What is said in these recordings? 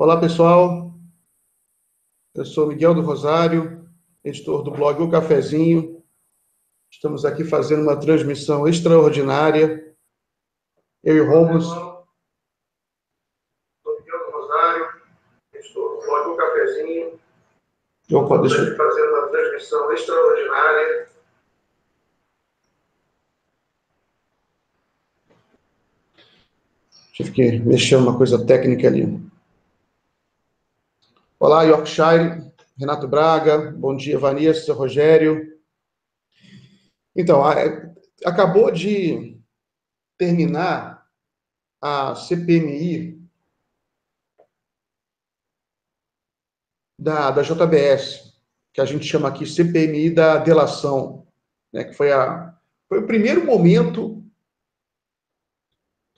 Olá, pessoal. Eu sou Miguel do Rosário, editor do blog O Cafezinho. Estamos aqui fazendo uma transmissão extraordinária. Eu e Romulo. Sou Miguel do Rosário, editor do blog O Cafezinho. Estamos aqui fazendo uma transmissão extraordinária. Tive que mexer uma coisa técnica ali. Olá, Yorkshire, Renato Braga, bom dia, Vanessa, Rogério. Então, acabou de terminar a CPMI da JBS, que a gente chama aqui CPMI da delação, né, que foi o primeiro momento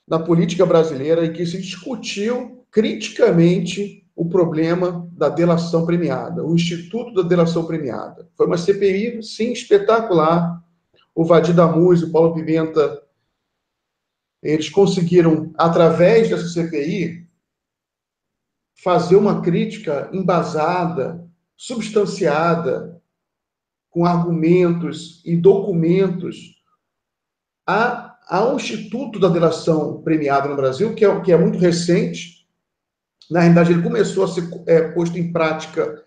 na política brasileira em que se discutiu criticamente o problema da delação premiada, o Instituto da Delação Premiada. Foi uma CPI, sim, espetacular. O Vadir Damuz e o Paulo Pimenta, eles conseguiram, através dessa CPI, fazer uma crítica embasada, substanciada, com argumentos e documentos ao Instituto da Delação Premiada no Brasil, que é muito recente. Na realidade, ele começou a ser posto em prática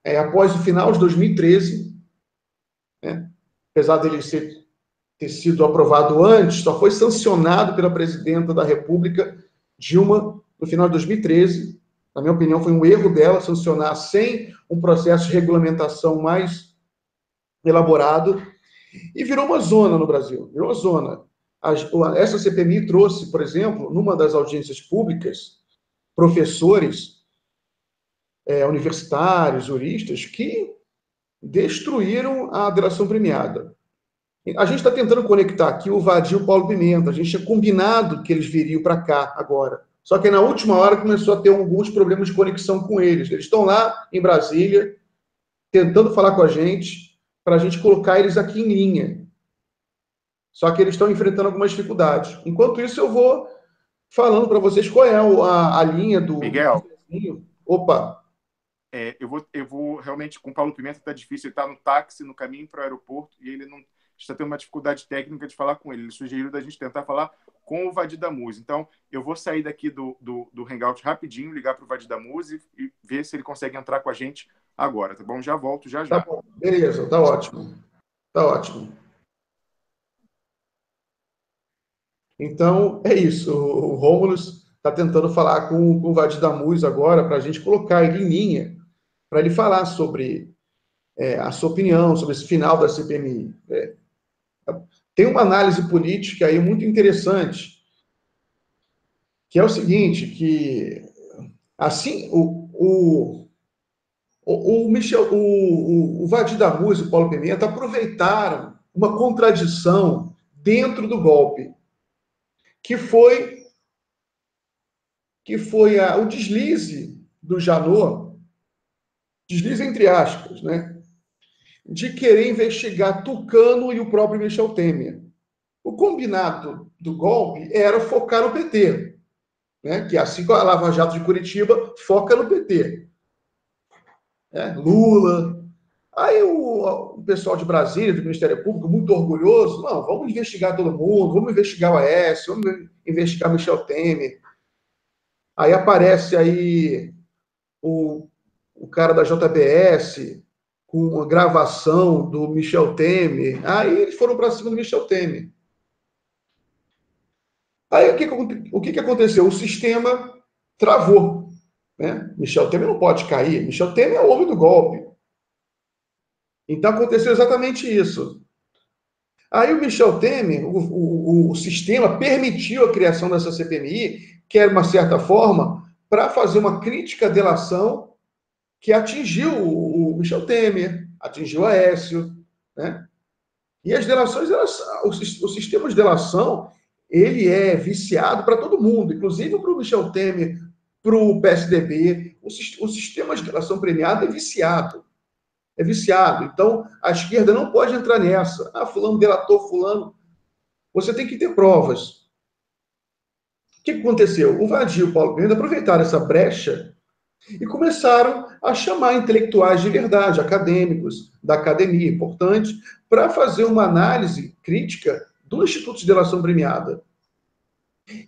após o final de 2013, né? Apesar dele ter sido aprovado antes, só foi sancionado pela presidenta da República, Dilma, no final de 2013. Na minha opinião, foi um erro dela sancionar sem um processo de regulamentação mais elaborado, e virou uma zona no Brasil, virou uma zona. Essa CPMI trouxe, por exemplo, numa das audiências públicas, professores universitários, juristas, que destruíram a delação premiada. A gente está tentando conectar aqui o Vadir e o Paulo Pimenta. A gente tinha combinado que eles viriam para cá agora. Só que na última hora começou a ter alguns problemas de conexão com eles. Eles estão lá em Brasília, tentando falar com a gente, para a gente colocar eles aqui em linha. Só que eles estão enfrentando algumas dificuldades. Enquanto isso, eu vou falando para vocês qual é a linha do... Miguel. Opa! Eu vou realmente, com o Paulo Pimenta está difícil, ele está no táxi, no caminho para o aeroporto, e ele não está tendo uma dificuldade técnica de falar com ele. Ele sugeriu da gente tentar falar com o Vadir Damuz. Então, eu vou sair daqui do Hangout rapidinho, ligar para o Vadir Damuz e ver se ele consegue entrar com a gente agora, tá bom? Já volto, já. Tá bom, beleza, tá ótimo. Tá ótimo. Então, é isso. O Rômulo está tentando falar com o Vadir Damuz agora, para a gente colocar ele em linha, para ele falar sobre a sua opinião sobre esse final da CPMI. Tem uma análise política aí muito interessante, que é o seguinte, que assim, o Vadir Damuz e o Paulo Pimenta aproveitaram uma contradição dentro do golpe, que foi o deslize do Janot, deslize entre aspas, né, de querer investigar Tucano e o próprio Michel Temer. O combinado do golpe era focar no PT, né, que assim como a Lava Jato de Curitiba foca no PT. Lula. Aí o pessoal de Brasília, do Ministério Público, muito orgulhoso, não, vamos investigar todo mundo, vamos investigar o Aécio, vamos investigar Michel Temer. Aí aparece aí o cara da JBS com uma gravação do Michel Temer. Aí eles foram para cima do Michel Temer. Aí o que aconteceu? O sistema travou. Né? Michel Temer não pode cair. Michel Temer é o homem do golpe. Então aconteceu exatamente isso. Aí o Michel Temer, o sistema permitiu a criação dessa CPMI, que era uma certa forma para fazer uma crítica à delação que atingiu o Michel Temer, atingiu o Aécio, né? E as delações, o sistema de delação, ele é viciado para todo mundo, inclusive para o Michel Temer, para o PSDB. O sistema de delação premiada é viciado. É viciado. Então, a esquerda não pode entrar nessa. Fulano delatou fulano. Você tem que ter provas. que aconteceu? O Vadio e o Paulo Pimenta aproveitaram essa brecha e começaram a chamar intelectuais de verdade, acadêmicos, da academia, importantes, para fazer uma análise crítica do Instituto de Delação Premiada.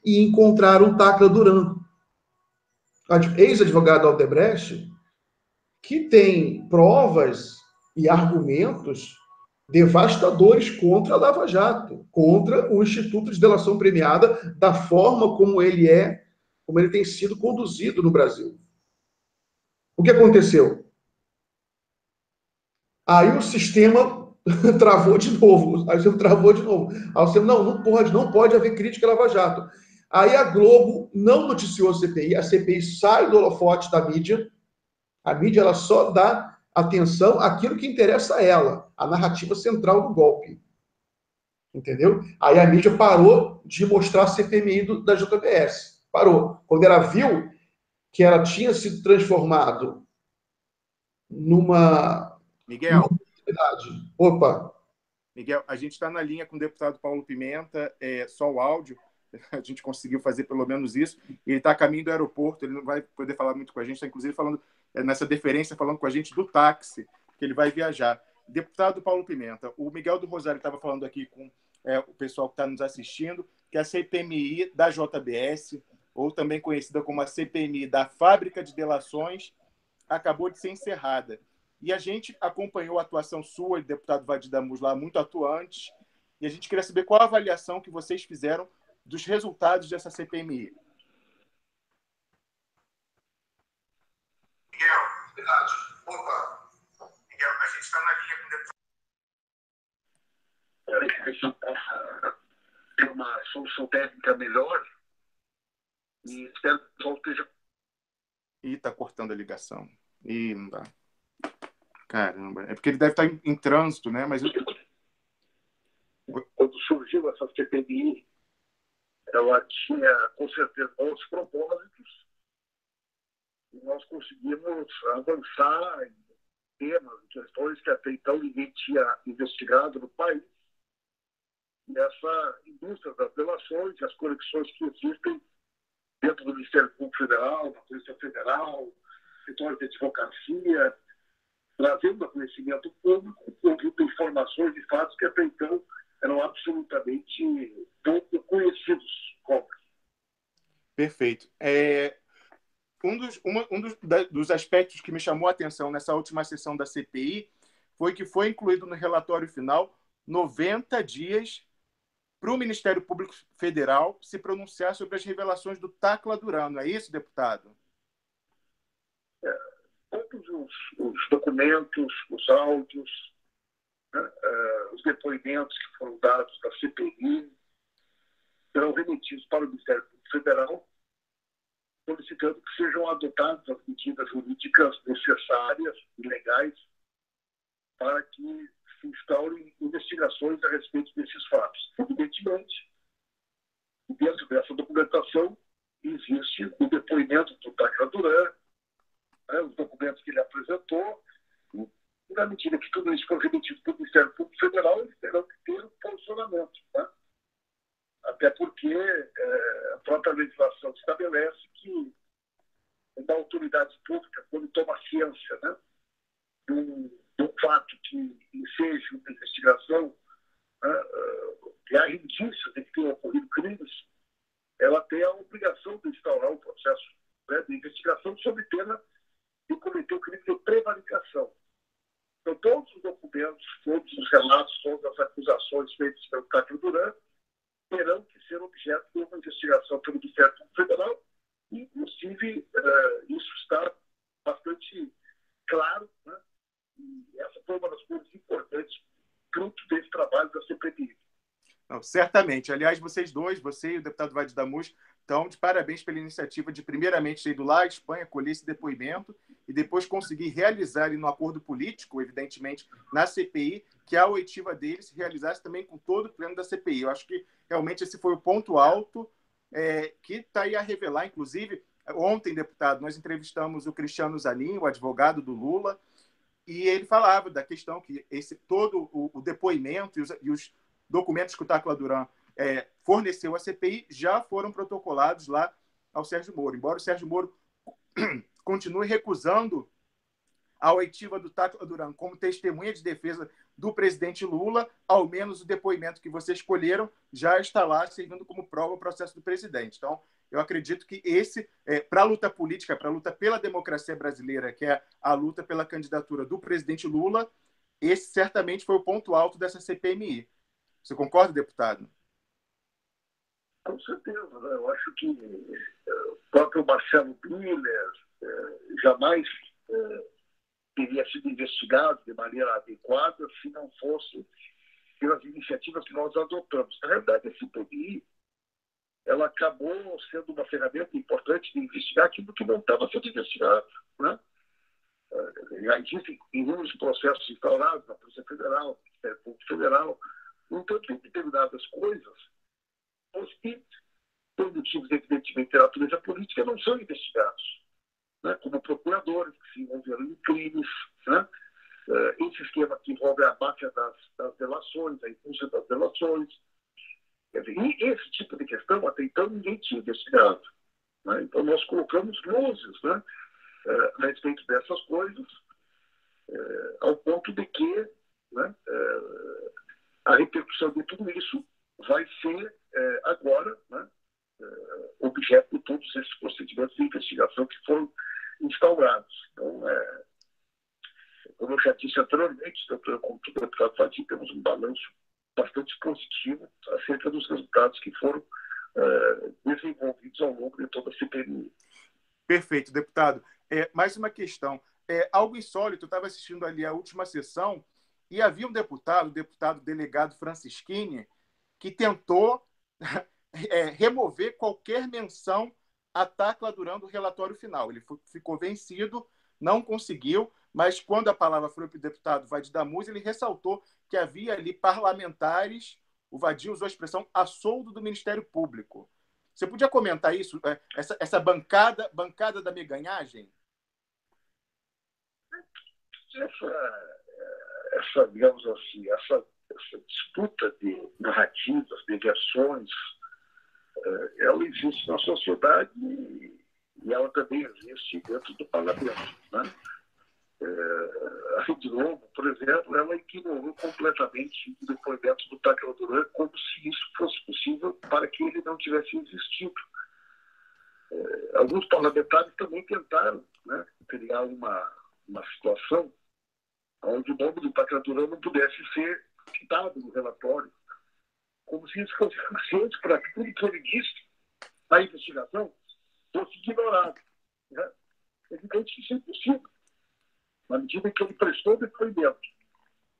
E encontraram Tacla Duran, ex-advogado da Odebrecht, que tem provas e argumentos devastadores contra a Lava Jato, contra o Instituto de Delação Premiada, da forma como ele tem sido conduzido no Brasil. O que aconteceu? Aí o sistema travou de novo. Aí o sistema travou de novo. Aí o sistema, não pode haver crítica à Lava Jato. Aí a Globo não noticiou a CPI sai do holofote da mídia. A mídia ela só dá atenção àquilo que interessa a ela, a narrativa central do golpe. Entendeu? Aí a mídia parou de mostrar a CPMI da JBS. Parou. Quando ela viu que ela tinha se transformado numa Miguel, opa, Miguel, a gente está na linha com o deputado Paulo Pimenta, só o áudio, a gente conseguiu fazer pelo menos isso. Ele está a caminho do aeroporto, ele não vai poder falar muito com a gente, está inclusive falando nessa deferência, falando com a gente do táxi, que ele vai viajar. Deputado Paulo Pimenta, o Miguel do Rosário estava falando aqui com o pessoal que está nos assistindo, que a CPMI da JBS, ou também conhecida como a CPMI da Fábrica de Delações, acabou de ser encerrada. E a gente acompanhou a atuação sua, deputado Vadir Damus, lá muito atuante, e a gente queria saber qual a avaliação que vocês fizeram dos resultados dessa CPMI. Miguel, verdade. Opa. Miguel, a gente está na linha com o deputado. Ter uma solução técnica melhor e espero que o pessoal esteja... Ih, está cortando a ligação. Ih, não dá. Caramba. É porque ele deve estar em trânsito, né? Mas quando surgiu essa CPMI, ela tinha, com certeza, outros propósitos e nós conseguimos avançar em temas, em questões que até então ninguém tinha investigado no país. E essa indústria das delações e as conexões que existem dentro do Ministério Público Federal, da Polícia Federal, setores de advocacia, trazendo a conhecimento público um conjunto de informações e fatos que até então eram absolutamente pouco conhecidos. Perfeito. Dos aspectos que me chamou a atenção nessa última sessão da CPI foi que foi incluído no relatório final 90 dias para o Ministério Público Federal se pronunciar sobre as revelações do Tacla Duran. Não é isso, deputado? Todos os documentos, os áudios, né, os depoimentos que foram dados da CPI serão remetidos para o Ministério Público Federal, solicitando que sejam adotadas as medidas jurídicas necessárias e legais para que se instaurem investigações a respeito desses fatos. Evidentemente, dentro dessa documentação existe o depoimento do Tacla Duran, os documentos que ele apresentou, e na medida que tudo isso for remetido para o Ministério Público Federal, eles terão que ter um posicionamento. Né? Até porque a própria legislação estabelece que uma autoridade pública, quando toma ciência, né, de um fato que seja uma investigação, e há indícios de que tenham ocorrido crimes, ela tem a obrigação de instaurar um processo, né, de investigação sob pena de cometer o crime de prevaricação. Então, todos os documentos, todos os relatos, todas as acusações feitas pelo Tacla Duran terão que ser objeto de uma investigação pelo Ministério Público Federal. Inclusive, isso está bastante claro, né? E essa foi uma das coisas importantes fruto desse trabalho da CPMI. Não, certamente. Aliás, vocês dois, você e o deputado Vadir Damus, estão de parabéns pela iniciativa de, primeiramente, ter ido lá à Espanha, colher esse depoimento e depois conseguir realizar no acordo político, evidentemente, na CPI, que a oitiva deles se realizasse também com todo o pleno da CPI. Eu acho que realmente esse foi o ponto alto que está aí a revelar. Inclusive, ontem, deputado, nós entrevistamos o Cristiano Zanin, o advogado do Lula, e ele falava da questão que todo o depoimento e os documentos que o Tacla Duran forneceu à CPI já foram protocolados lá ao Sérgio Moro. Embora o Sérgio Moro continue recusando a oitiva do Tacla Duran como testemunha de defesa do presidente Lula, ao menos o depoimento que vocês escolheram já está lá servindo como prova o processo do presidente. Então, eu acredito que para a luta política, para a luta pela democracia brasileira, que é a luta pela candidatura do presidente Lula, esse certamente foi o ponto alto dessa CPMI. Você concorda, deputado? Com certeza, né? Eu acho que o próprio Marcelo Miller jamais teria sido investigado de maneira adequada se não fosse pelas iniciativas que nós adotamos. Na realidade, a CPMI ela acabou sendo uma ferramenta importante de investigar aquilo que não estava sendo investigado. Né? Já existem inúmeros processos instaurados na Polícia Federal, no Ministério Público Federal, no entanto, tem determinadas coisas que, por motivos evidentemente de natureza política, não são investigados. Né, como procuradores que se envolveram em crimes, né, esse esquema que envolve a máfia das delações, a indústria das delações. Quer dizer, e esse tipo de questão, até então, ninguém tinha investigado. Né? Então, nós colocamos luzes, né, a respeito dessas coisas, ao ponto de que, né, a repercussão de tudo isso vai ser agora, né, objeto de todos esses procedimentos de investigação que foram instaurados. Então, como eu já disse anteriormente, tanto como o deputado Fadim, temos um balanço bastante positivo acerca dos resultados que foram desenvolvidos ao longo de toda a CPMI. Perfeito, deputado. Mais uma questão. Algo insólito, eu estava assistindo ali a última sessão e havia um deputado, o deputado delegado Francisquini, que tentou remover qualquer menção a Tacla Duran do relatório final. Ele ficou vencido, não conseguiu, mas quando a palavra foi para o deputado Vadir Damuz, ele ressaltou que havia ali parlamentares, o Vadir usou a expressão a soldo do Ministério Público. Você podia comentar isso, essa bancada da meganhagem? Digamos assim, essa disputa de narrativas, de versões, ela existe na sociedade e ela também existe dentro do parlamento. Né? A Rede Globo, por exemplo, ela ignorou completamente o depoimento do Tacla Duran como se isso fosse possível para que ele não tivesse existido. Alguns parlamentares também tentaram, né, criar uma situação onde o nome do Tacla Duran não pudesse ser citado no relatório, como se isso fosse suficiente para que tudo que ele disse na investigação fosse ignorado. Né? É evidente que isso é impossível. Na medida que ele prestou depoimento,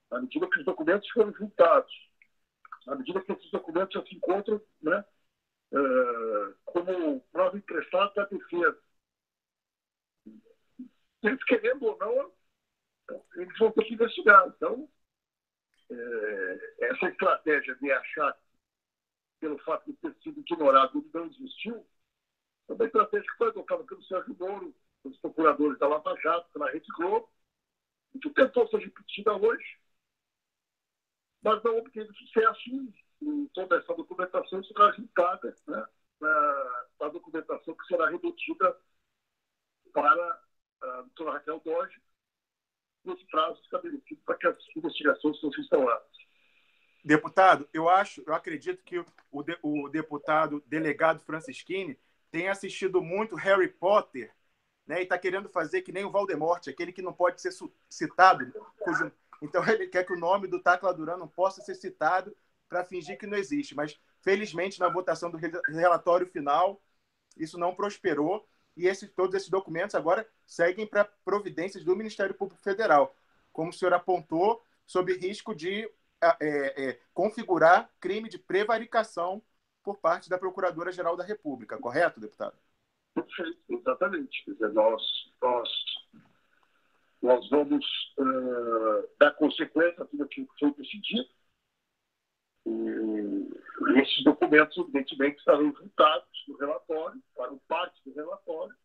na medida que os documentos foram juntados, na medida que esses documentos já se encontram, né, como prova emprestada da defesa. Eles querendo ou não, eles vão ter que investigar. Então, essa estratégia de achar, pelo fato de ter sido ignorado, ele não existiu, é uma estratégia que foi adotada pelo Sérgio Moro, pelos procuradores da Lava Jato, pela Rede Globo, e que tentou ser repetida hoje, mas não obteve sucesso em toda essa documentação será juntada, né, na documentação que será remetida para a doutora Raquel Dodge, nesse prazo estabelecido para que as investigações sejam instauradas. Deputado, eu acredito que o deputado delegado Francisquini tem assistido muito Harry Potter, né, e está querendo fazer que nem o Voldemort, aquele que não pode ser citado. Então, ele quer que o nome do Tacla Duran não possa ser citado para fingir que não existe. Mas, felizmente, na votação do relatório final, isso não prosperou e todos esses documentos agora seguem para providências do Ministério Público Federal, como o senhor apontou, sob risco de configurar crime de prevaricação por parte da Procuradora-Geral da República. Correto, deputado? Perfeito, exatamente. Quer dizer, nós vamos dar consequência a tudo aquilo que foi decidido. E esses documentos, evidentemente, estarão juntados no relatório, farão parte do relatório.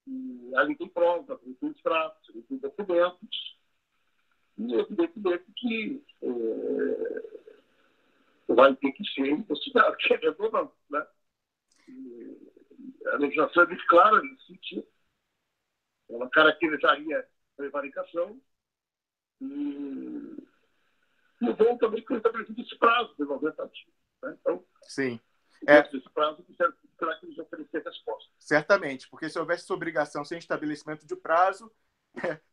E ali tem provas, ali tem extratos, ali tem documentos. E, evidentemente, que vai ter que ser investigado, querendo ou não, né? E a legislação é muito clara nesse sentido. Ela caracterizaria prevaricação e o bom também que foi estabelecido esse prazo de 90 dias. Né? Então, sim. Esse prazo será que eles oferecer resposta. Certamente, porque se houvesse essa obrigação sem estabelecimento de prazo,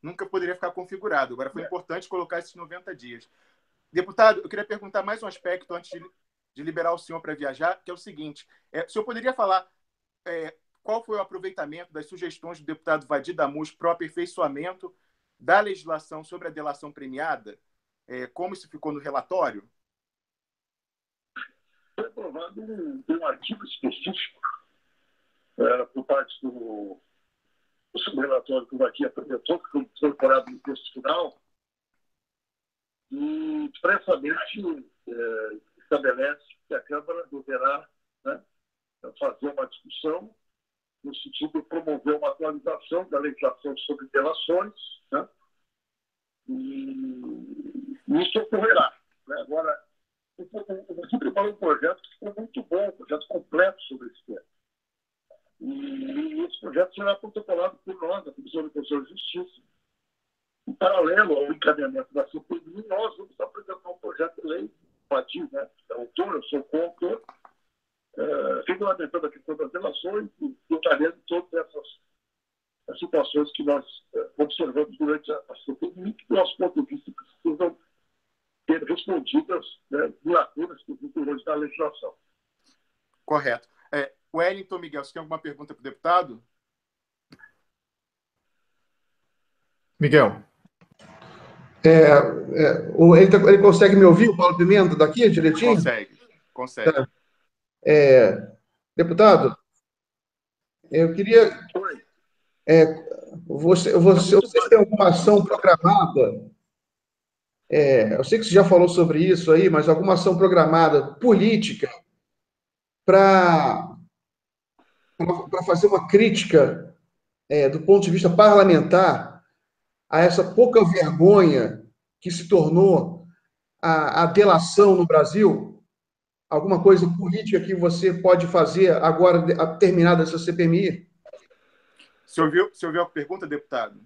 nunca poderia ficar configurado. Agora, foi importante colocar esses 90 dias. Deputado, eu queria perguntar mais um aspecto antes de liberar o senhor para viajar, que é o seguinte. O senhor poderia falar qual foi o aproveitamento das sugestões do deputado Vadir Damus para o aperfeiçoamento da legislação sobre a delação premiada? Como isso ficou no relatório? Foi aprovado um artigo específico por parte do subrelatório que o Vadir apresentou, que foi incorporado no texto final, e expressamente estabelece que a Câmara deverá, né, fazer uma discussão no sentido de promover uma atualização da legislação sobre delações, né, e isso ocorrerá. Né? Agora, o Brasil preparou um projeto que ficou muito bom, um projeto completo sobre esse tema. E esse projeto será protocolado por nós, da Comissão de Constituição e Justiça. Em paralelo ao encaminhamento da CPI, nós vamos apresentar um projeto de lei, Vadir, né, é autor, eu sou coautor, regulamentando a questão das delações e detalhando todas essas situações que nós observamos durante a CPI, que, do nosso ponto de vista, precisam ter respondidas, né, de lacunas que existem hoje na legislação. Correto. Wellington Miguel, você tem alguma pergunta para o deputado? Miguel. Ele consegue me ouvir, o Paulo Pimenta, daqui direitinho? Consegue. Deputado, eu queria... Você tem alguma ação programada? Eu sei que você já falou sobre isso aí, mas alguma ação programada política para fazer uma crítica do ponto de vista parlamentar a essa pouca vergonha que se tornou a delação no Brasil? Alguma coisa política que você pode fazer agora, terminada essa CPMI? Você ouviu a pergunta, deputado?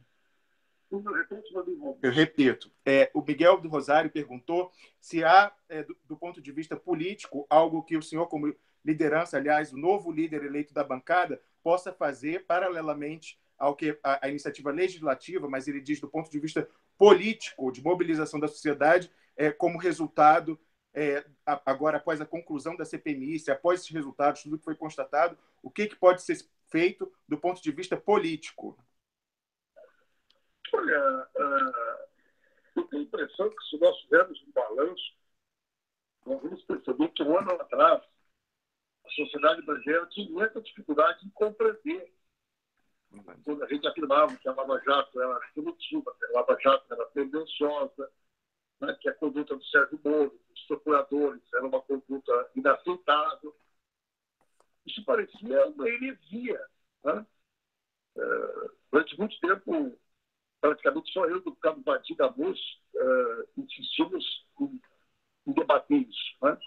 Eu repito. O Miguel do Rosário perguntou se há, do ponto de vista político, algo que o senhor, como liderança, aliás, o novo líder eleito da bancada, possa fazer paralelamente ao que a iniciativa legislativa, mas ele diz do ponto de vista político, de mobilização da sociedade, como resultado, agora após a conclusão da CPMI, se após esses resultados, tudo que foi constatado, o que pode ser feito do ponto de vista político? Olha, eu tenho a impressão que se nós fizermos um balanço, nós vamos perceber que um ano atrás a sociedade brasileira tinha muita dificuldade em compreender quando a gente afirmava que a Lava Jato era punitiva, que a Lava Jato era tendenciosa, né, que a conduta do Sérgio Moro, dos procuradores, era uma conduta inaceitável. Isso parecia uma heresia. Né? Durante muito tempo, praticamente só eu e o deputado Vadir Damus insistimos em debater isso. Né?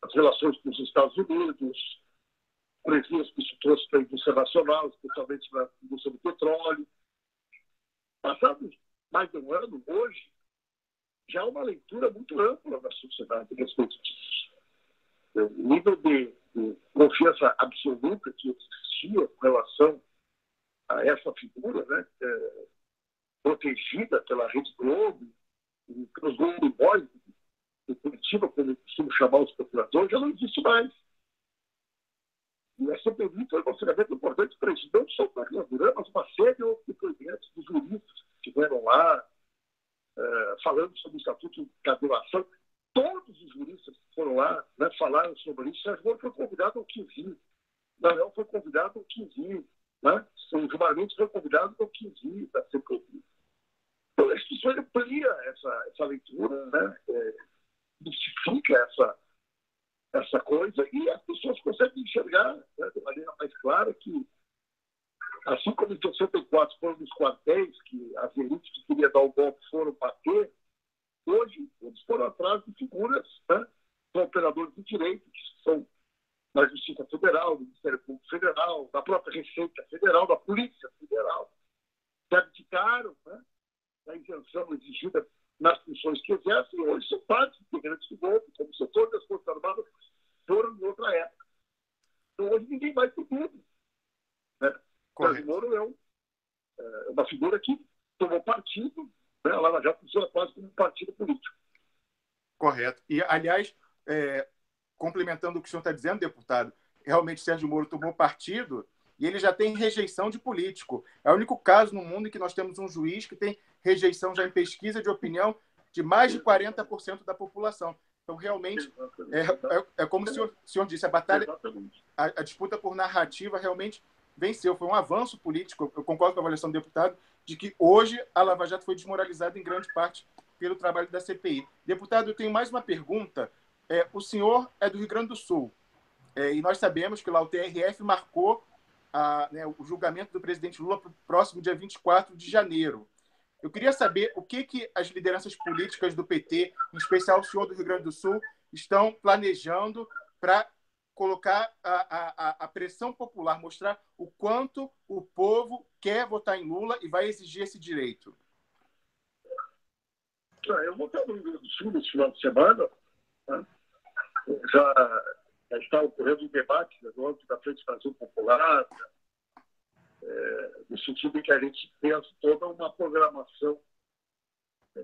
As relações com os Estados Unidos, previas que isso trouxe para a indústria nacional, especialmente para a indústria do petróleo. Passado mais de um ano, hoje, já há uma leitura muito ampla na sociedade a respeito disso. O nível de confiança absoluta que existia com relação a essa figura, né, protegida pela Rede Globo e pelos Golden Boys de Curitiba, como eu costumo chamar os procuradores, já não existe mais. E essa pergunta foi uma ferramenta importante para isso. Não só para a Durão, mas uma série de depoimentos de juristas que estiveram lá, falando sobre o Estatuto da Delação. Todos os juristas que foram lá, né, falaram sobre isso. Sérgio Moro foi convidado ao 15. Daniel foi convidado ao 15. Né? O Gilmar Mendes foi convidado ao 15 da CPI. Então, a instituição amplia essa leitura, né? Justifica essa coisa e as pessoas conseguem enxergar, né, de maneira mais clara que, assim como em 64 foram nos quartéis que as elites que queriam dar o golpe foram bater, hoje eles foram atrás de figuras, né, do operador Direito, que são da Justiça Federal, do Ministério Público Federal, da própria Receita Federal, da Polícia Federal, que abdicaram, né, da isenção exigida nas funções que exercem, e hoje são parte integrantes do golpe, como o setor das Forças Armadas foram em outra época. Então, hoje ninguém mais tem tudo. Né? Sérgio Moro é uma figura que tomou partido, né? A Lava Jato funciona quase como um partido político. Correto. E, aliás, complementando o que o senhor está dizendo, deputado, realmente Sérgio Moro tomou partido e ele já tem rejeição de político. É o único caso no mundo em que nós temos um juiz que tem rejeição já em pesquisa de opinião de mais de 40% da população. Então, realmente, é como o senhor disse, a batalha, a disputa por narrativa realmente venceu. Foi um avanço político, eu concordo com a avaliação do deputado, de que hoje a Lava Jato foi desmoralizada em grande parte pelo trabalho da CPI. Deputado, eu tenho mais uma pergunta. O senhor é do Rio Grande do Sul, e nós sabemos que lá o TRF marcou o julgamento do presidente Lula para o próximo dia 24 de janeiro. Eu queria saber o que as lideranças políticas do PT, em especial o senhor do Rio Grande do Sul, estão planejando para colocar a pressão popular, mostrar o quanto o povo quer votar em Lula e vai exigir esse direito. Eu vou estar no Rio Grande do Sul nesse final de semana. Né? Já está ocorrendo um debate no âmbito da Frente Brasil Popular, no sentido em que a gente pensa toda uma programação.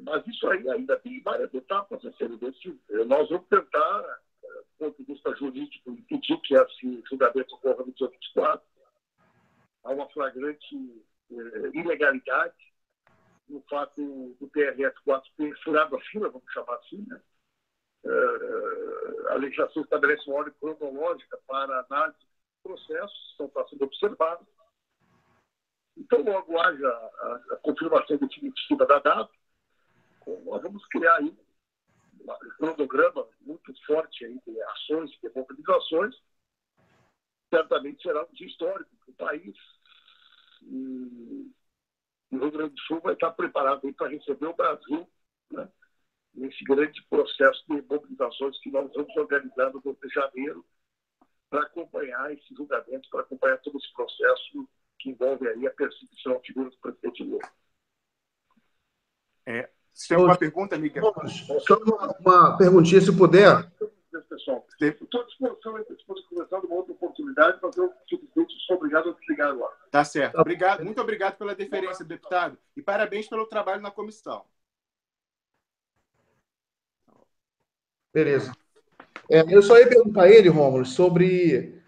Mas isso aí ainda tem várias etapas a serem decididas. Nós vamos tentar, do ponto de vista jurídico, impedir que esse julgamento ocorra no dia 24. Há uma flagrante ilegalidade no fato do TRF4 ter furado a fila, vamos chamar assim, né? A legislação estabelece uma ordem cronológica para análise dos processos que estão sendo observados. Então, logo haja a confirmação definitiva da data, nós vamos criar aí um cronograma muito forte aí de ações e de mobilizações. Certamente será um dia histórico para o país. E o Rio Grande do Sul vai estar preparado para receber o Brasil, né, nesse grande processo de mobilizações que nós vamos organizar no mês de janeiro para acompanhar esse julgamento, para acompanhar todo esse processo que envolve aí a perseguição à figura do presidente Lula. Você tem alguma pergunta, Miguel? Só uma perguntinha, se puder. Pessoal, estou à disposição para conversar numa outra oportunidade, mas eu, simplesmente, sou obrigado a desligar agora. Tá certo. Obrigado, muito obrigado pela deferência, deputado, e parabéns pelo trabalho na comissão. Beleza. Eu só ia perguntar a ele, Rômulo, sobre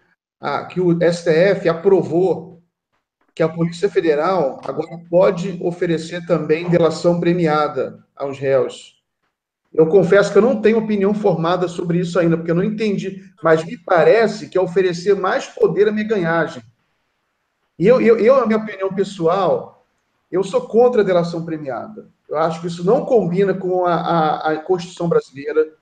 que o STF aprovou que a Polícia Federal agora pode oferecer também delação premiada aos réus. Eu confesso que eu não tenho opinião formada sobre isso ainda, porque eu não entendi, mas me parece que é oferecer mais poder à miganhagem. E na minha opinião pessoal, eu sou contra a delação premiada. Eu acho que isso não combina com a Constituição brasileira.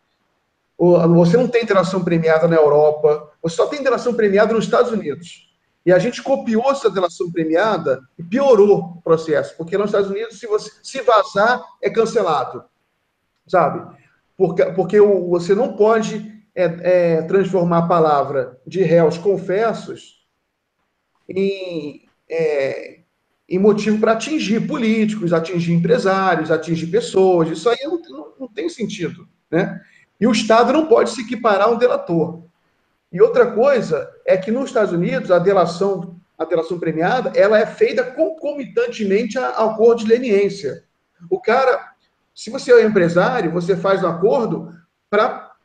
Você não tem delação premiada na Europa, você só tem delação premiada nos Estados Unidos. E a gente copiou essa delação premiada e piorou o processo, porque nos Estados Unidos, se vazar, é cancelado, sabe? Porque você não pode transformar a palavra de réus confessos em motivo para atingir políticos, atingir empresários, atingir pessoas. Isso aí não tem sentido, né? E o Estado não pode se equiparar a um delator. E outra coisa é que nos Estados Unidos a delação premiada ela é feita concomitantemente ao acordo de leniência. O cara, se você é um empresário, você faz um acordo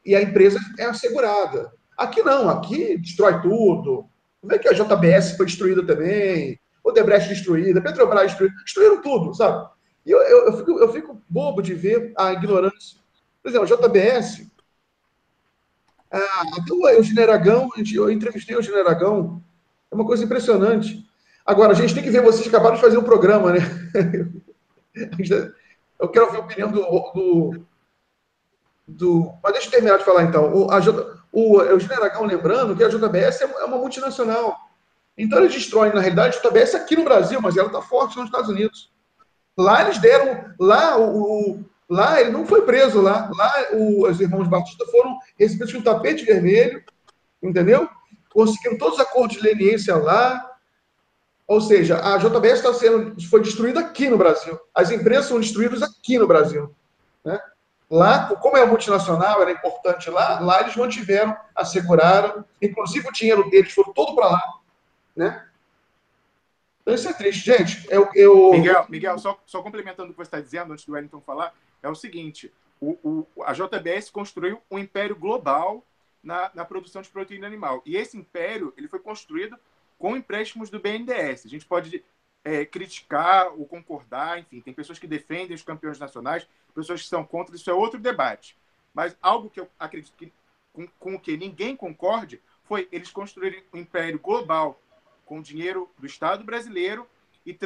e a empresa é assegurada. Aqui não, aqui destrói tudo. Como é que a JBS foi destruída também? O Odebrecht destruída, a Petrobras destruíram tudo, sabe? E eu fico bobo de ver a ignorância. Por exemplo, a JBS... Até o Eugênio Aragão, eu entrevistei o Eugênio Aragão, é uma coisa impressionante. Agora, a gente tem que ver, vocês acabaram de fazer um programa, né? Eu quero ver a opinião mas deixa eu terminar de falar, então. O Eugênio Aragão, lembrando que a JBS é uma multinacional. Então, eles destroem, na realidade, a JBS aqui no Brasil, mas ela está forte nos Estados Unidos. Lá eles deram... Lá Lá ele não foi preso lá. Lá os irmãos Batista foram recebidos com tapete vermelho, entendeu? Conseguiram todos os acordos de leniência lá. Ou seja, a JBS foi destruída aqui no Brasil. As empresas são destruídas aqui no Brasil. Né? Lá, como é multinacional, era importante lá eles mantiveram, asseguraram, inclusive o dinheiro deles foi todo para lá. Né? Então isso é triste. Gente, Miguel, só complementando o que você está dizendo, antes do Wellington falar, é o seguinte, a JBS construiu um império global na produção de proteína animal. E esse império ele foi construído com empréstimos do BNDES. A gente pode criticar ou concordar, enfim, tem pessoas que defendem os campeões nacionais, pessoas que são contra, isso é outro debate. Mas algo que eu acredito que com o que ninguém concorde foi eles construírem um império global com dinheiro do Estado brasileiro e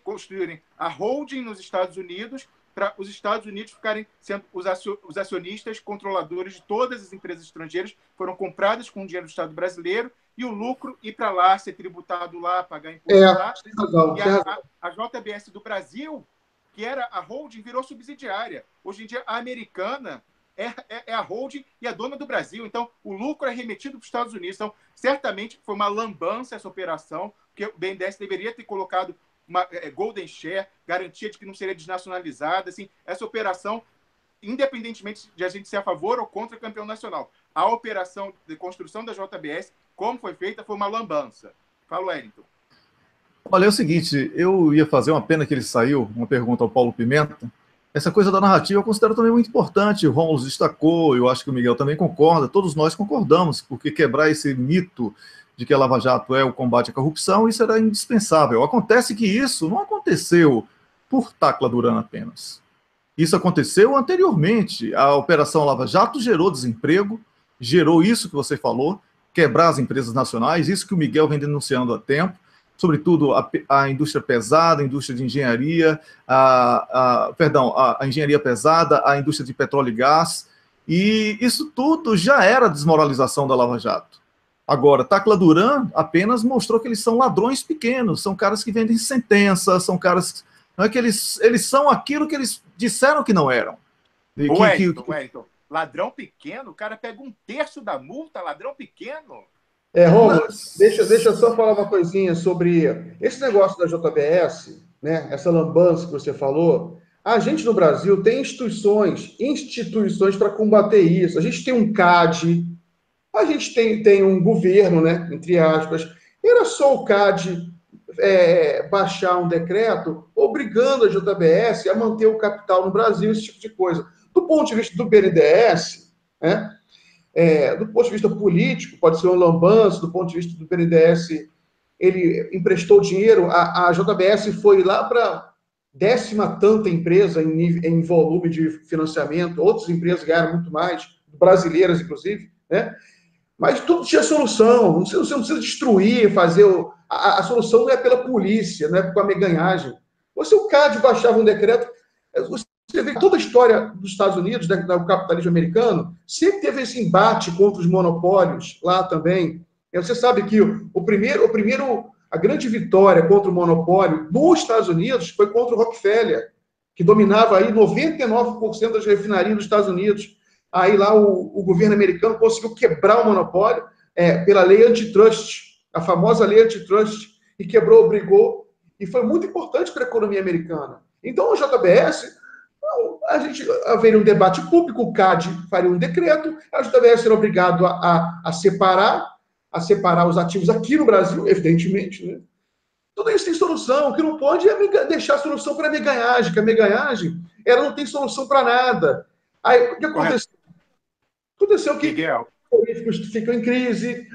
construírem a holding nos Estados Unidos para os Estados Unidos ficarem sendo os acionistas controladores de todas as empresas estrangeiras, foram compradas com o dinheiro do Estado brasileiro e o lucro ir para lá, ser tributado lá, pagar imposto lá. tem razão, E a JBS do Brasil, que era a holding, virou subsidiária. Hoje em dia, a americana é a holding e a dona do Brasil. Então, o lucro é remetido para os Estados Unidos. Então, certamente foi uma lambança essa operação, porque o BNDES deveria ter colocado uma golden share, garantia de que não seria desnacionalizada. Assim, essa operação, independentemente de a gente ser a favor ou contra o campeão nacional, a operação de construção da JBS, como foi feita, foi uma lambança. Fala, Wellington. Olha, é o seguinte, eu ia fazer uma pena que ele saiu, uma pergunta ao Paulo Pimenta. Essa coisa da narrativa eu considero também muito importante. O Rômulo destacou, eu acho que o Miguel também concorda, todos nós concordamos, porque quebrar esse mito de que a Lava Jato é o combate à corrupção, isso era indispensável. Acontece que isso não aconteceu por Tacla Duran apenas. Isso aconteceu anteriormente. A Operação Lava Jato gerou desemprego, gerou isso que você falou, quebrar as empresas nacionais, isso que o Miguel vem denunciando há tempo, sobretudo a indústria pesada, a indústria de engenharia, a engenharia pesada, a indústria de petróleo e gás, e isso tudo já era desmoralização da Lava Jato. Agora, Tacla Duran apenas mostrou que eles são ladrões pequenos, são caras que vendem sentença, são caras... Não é que eles são aquilo que eles disseram que não eram. Wellington, ladrão pequeno, o cara pega 1/3 da multa, ladrão pequeno... Rômulo, deixa eu só falar uma coisinha sobre esse negócio da JBS, né? Essa lambança que você falou. A gente no Brasil tem instituições para combater isso. A gente tem um CAD, a gente tem um governo, né? Entre aspas. Era só o CAD baixar um decreto obrigando a JBS a manter o capital no Brasil, esse tipo de coisa. Do ponto de vista do BNDES, né? Do ponto de vista político, pode ser um lambança, do ponto de vista do BNDES, ele emprestou dinheiro, a JBS foi lá para 10ª tanta empresa em volume de financiamento, outras empresas ganharam muito mais, brasileiras inclusive, né? Mas tudo tinha solução, você não precisa destruir, fazer... A solução não é pela polícia, não é com a meganhagem. O CAD baixava um decreto... Você vê que toda a história dos Estados Unidos, do capitalismo americano, sempre teve esse embate contra os monopólios lá também. Você sabe que a grande vitória contra o monopólio nos Estados Unidos foi contra o Rockefeller, que dominava aí 99% das refinarias dos Estados Unidos. Aí lá o governo americano conseguiu quebrar o monopólio pela lei antitrust, a famosa lei antitrust, e quebrou, obrigou, e foi muito importante para a economia americana. Então, a JBS... a gente haveria um debate público, o CAD faria um decreto, a JBS seria obrigado a separar os ativos aqui no Brasil, evidentemente, né? Tudo isso tem solução. O que não pode é deixar a solução para a meganhagem, que a meganhagem ela não tem solução para nada. Aí, o que aconteceu? Aconteceu que Miguel, os políticos ficam em crise,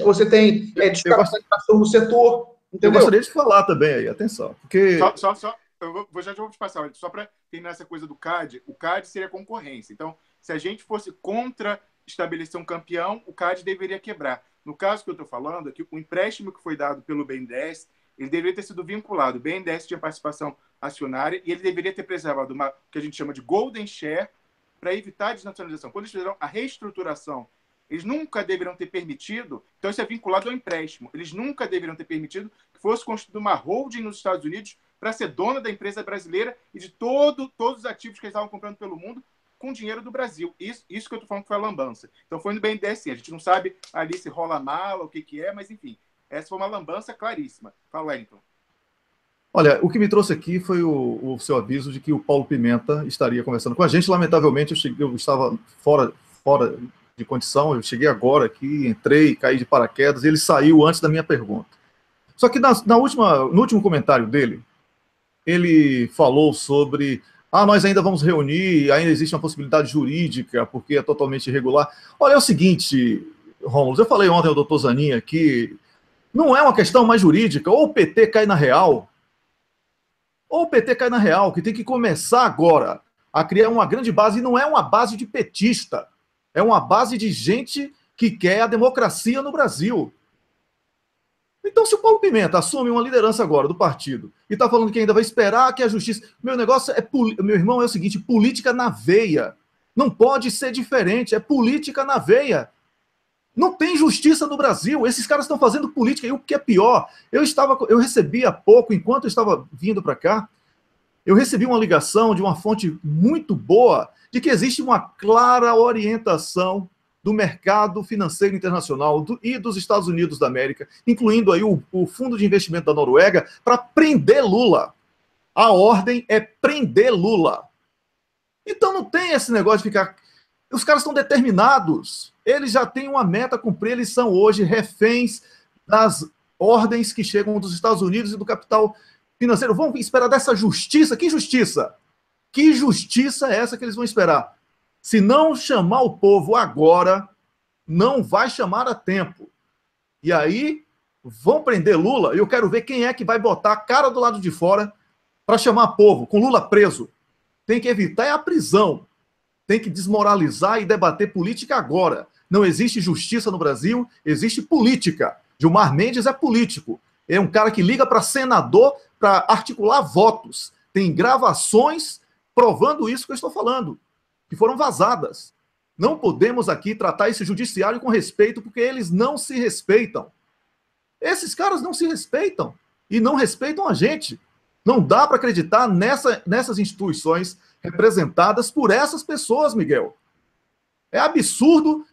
você tem descapitalização no setor. Entendeu? Eu gostaria de falar também aí, atenção. Porque... já vou te passar, só para terminar essa coisa do CAD, o CAD seria concorrência. Então, se a gente fosse contra estabelecer um campeão, o CAD deveria quebrar. No caso que eu estou falando, é que o empréstimo que foi dado pelo BNDES, ele deveria ter sido vinculado. O BNDES tinha participação acionária e ele deveria ter preservado o que a gente chama de golden share para evitar a desnacionalização. Quando eles fizeram a reestruturação, eles nunca deveriam ter permitido, então isso é vinculado ao empréstimo, eles nunca deveriam ter permitido que fosse constituída uma holding nos Estados Unidos para ser dona da empresa brasileira e de todos os ativos que eles estavam comprando pelo mundo com dinheiro do Brasil. Isso que eu estou falando que foi a lambança. Então foi no BNDES. A gente não sabe ali se rola mala, o que é, mas enfim, essa foi uma lambança claríssima. Fala, Wellington. Olha, o que me trouxe aqui foi o seu aviso de que o Paulo Pimenta estaria conversando com a gente. Lamentavelmente, eu estava fora de condição, eu cheguei agora aqui, entrei, caí de paraquedas, e ele saiu antes da minha pergunta. Só que no último comentário dele, ele falou sobre nós ainda vamos reunir, ainda existe uma possibilidade jurídica, porque é totalmente irregular. Olha, é o seguinte, Rômulo, eu falei ontem ao doutor Zanin aqui, não é uma questão mais jurídica, ou o PT cai na real, que tem que começar agora a criar uma grande base, e não é uma base de petista, é uma base de gente que quer a democracia no Brasil. Então, se o Paulo Pimenta assume uma liderança agora do partido e está falando que ainda vai esperar que a justiça... Meu irmão, é o seguinte, política na veia. Não pode ser diferente, é política na veia. Não tem justiça no Brasil, esses caras estão fazendo política, e o que é pior, eu recebi há pouco, enquanto eu estava vindo para cá, eu recebi uma ligação de uma fonte muito boa de que existe uma clara orientação do mercado financeiro internacional e dos Estados Unidos da América, incluindo aí o Fundo de Investimento da Noruega, para prender Lula. A ordem é prender Lula. Então não tem esse negócio de ficar... Os caras estão determinados. Eles já têm uma meta a cumprir. Eles são hoje reféns das ordens que chegam dos Estados Unidos e do capital financeiro. Vão esperar dessa justiça? Que justiça? Que justiça é essa que eles vão esperar? Se não chamar o povo agora, não vai chamar a tempo. E aí, vão prender Lula, e eu quero ver quem é que vai botar a cara do lado de fora para chamar povo, com Lula preso. Tem que evitar a prisão. Tem que desmoralizar e debater política agora. Não existe justiça no Brasil, existe política. Gilmar Mendes é político. É um cara que liga para senador para articular votos. Tem gravações provando isso que eu estou falando, que foram vazadas. Não podemos aqui tratar esse judiciário com respeito, porque eles não se respeitam. Esses caras não se respeitam e não respeitam a gente. Não dá para acreditar nessas instituições representadas por essas pessoas, Miguel. É absurdo.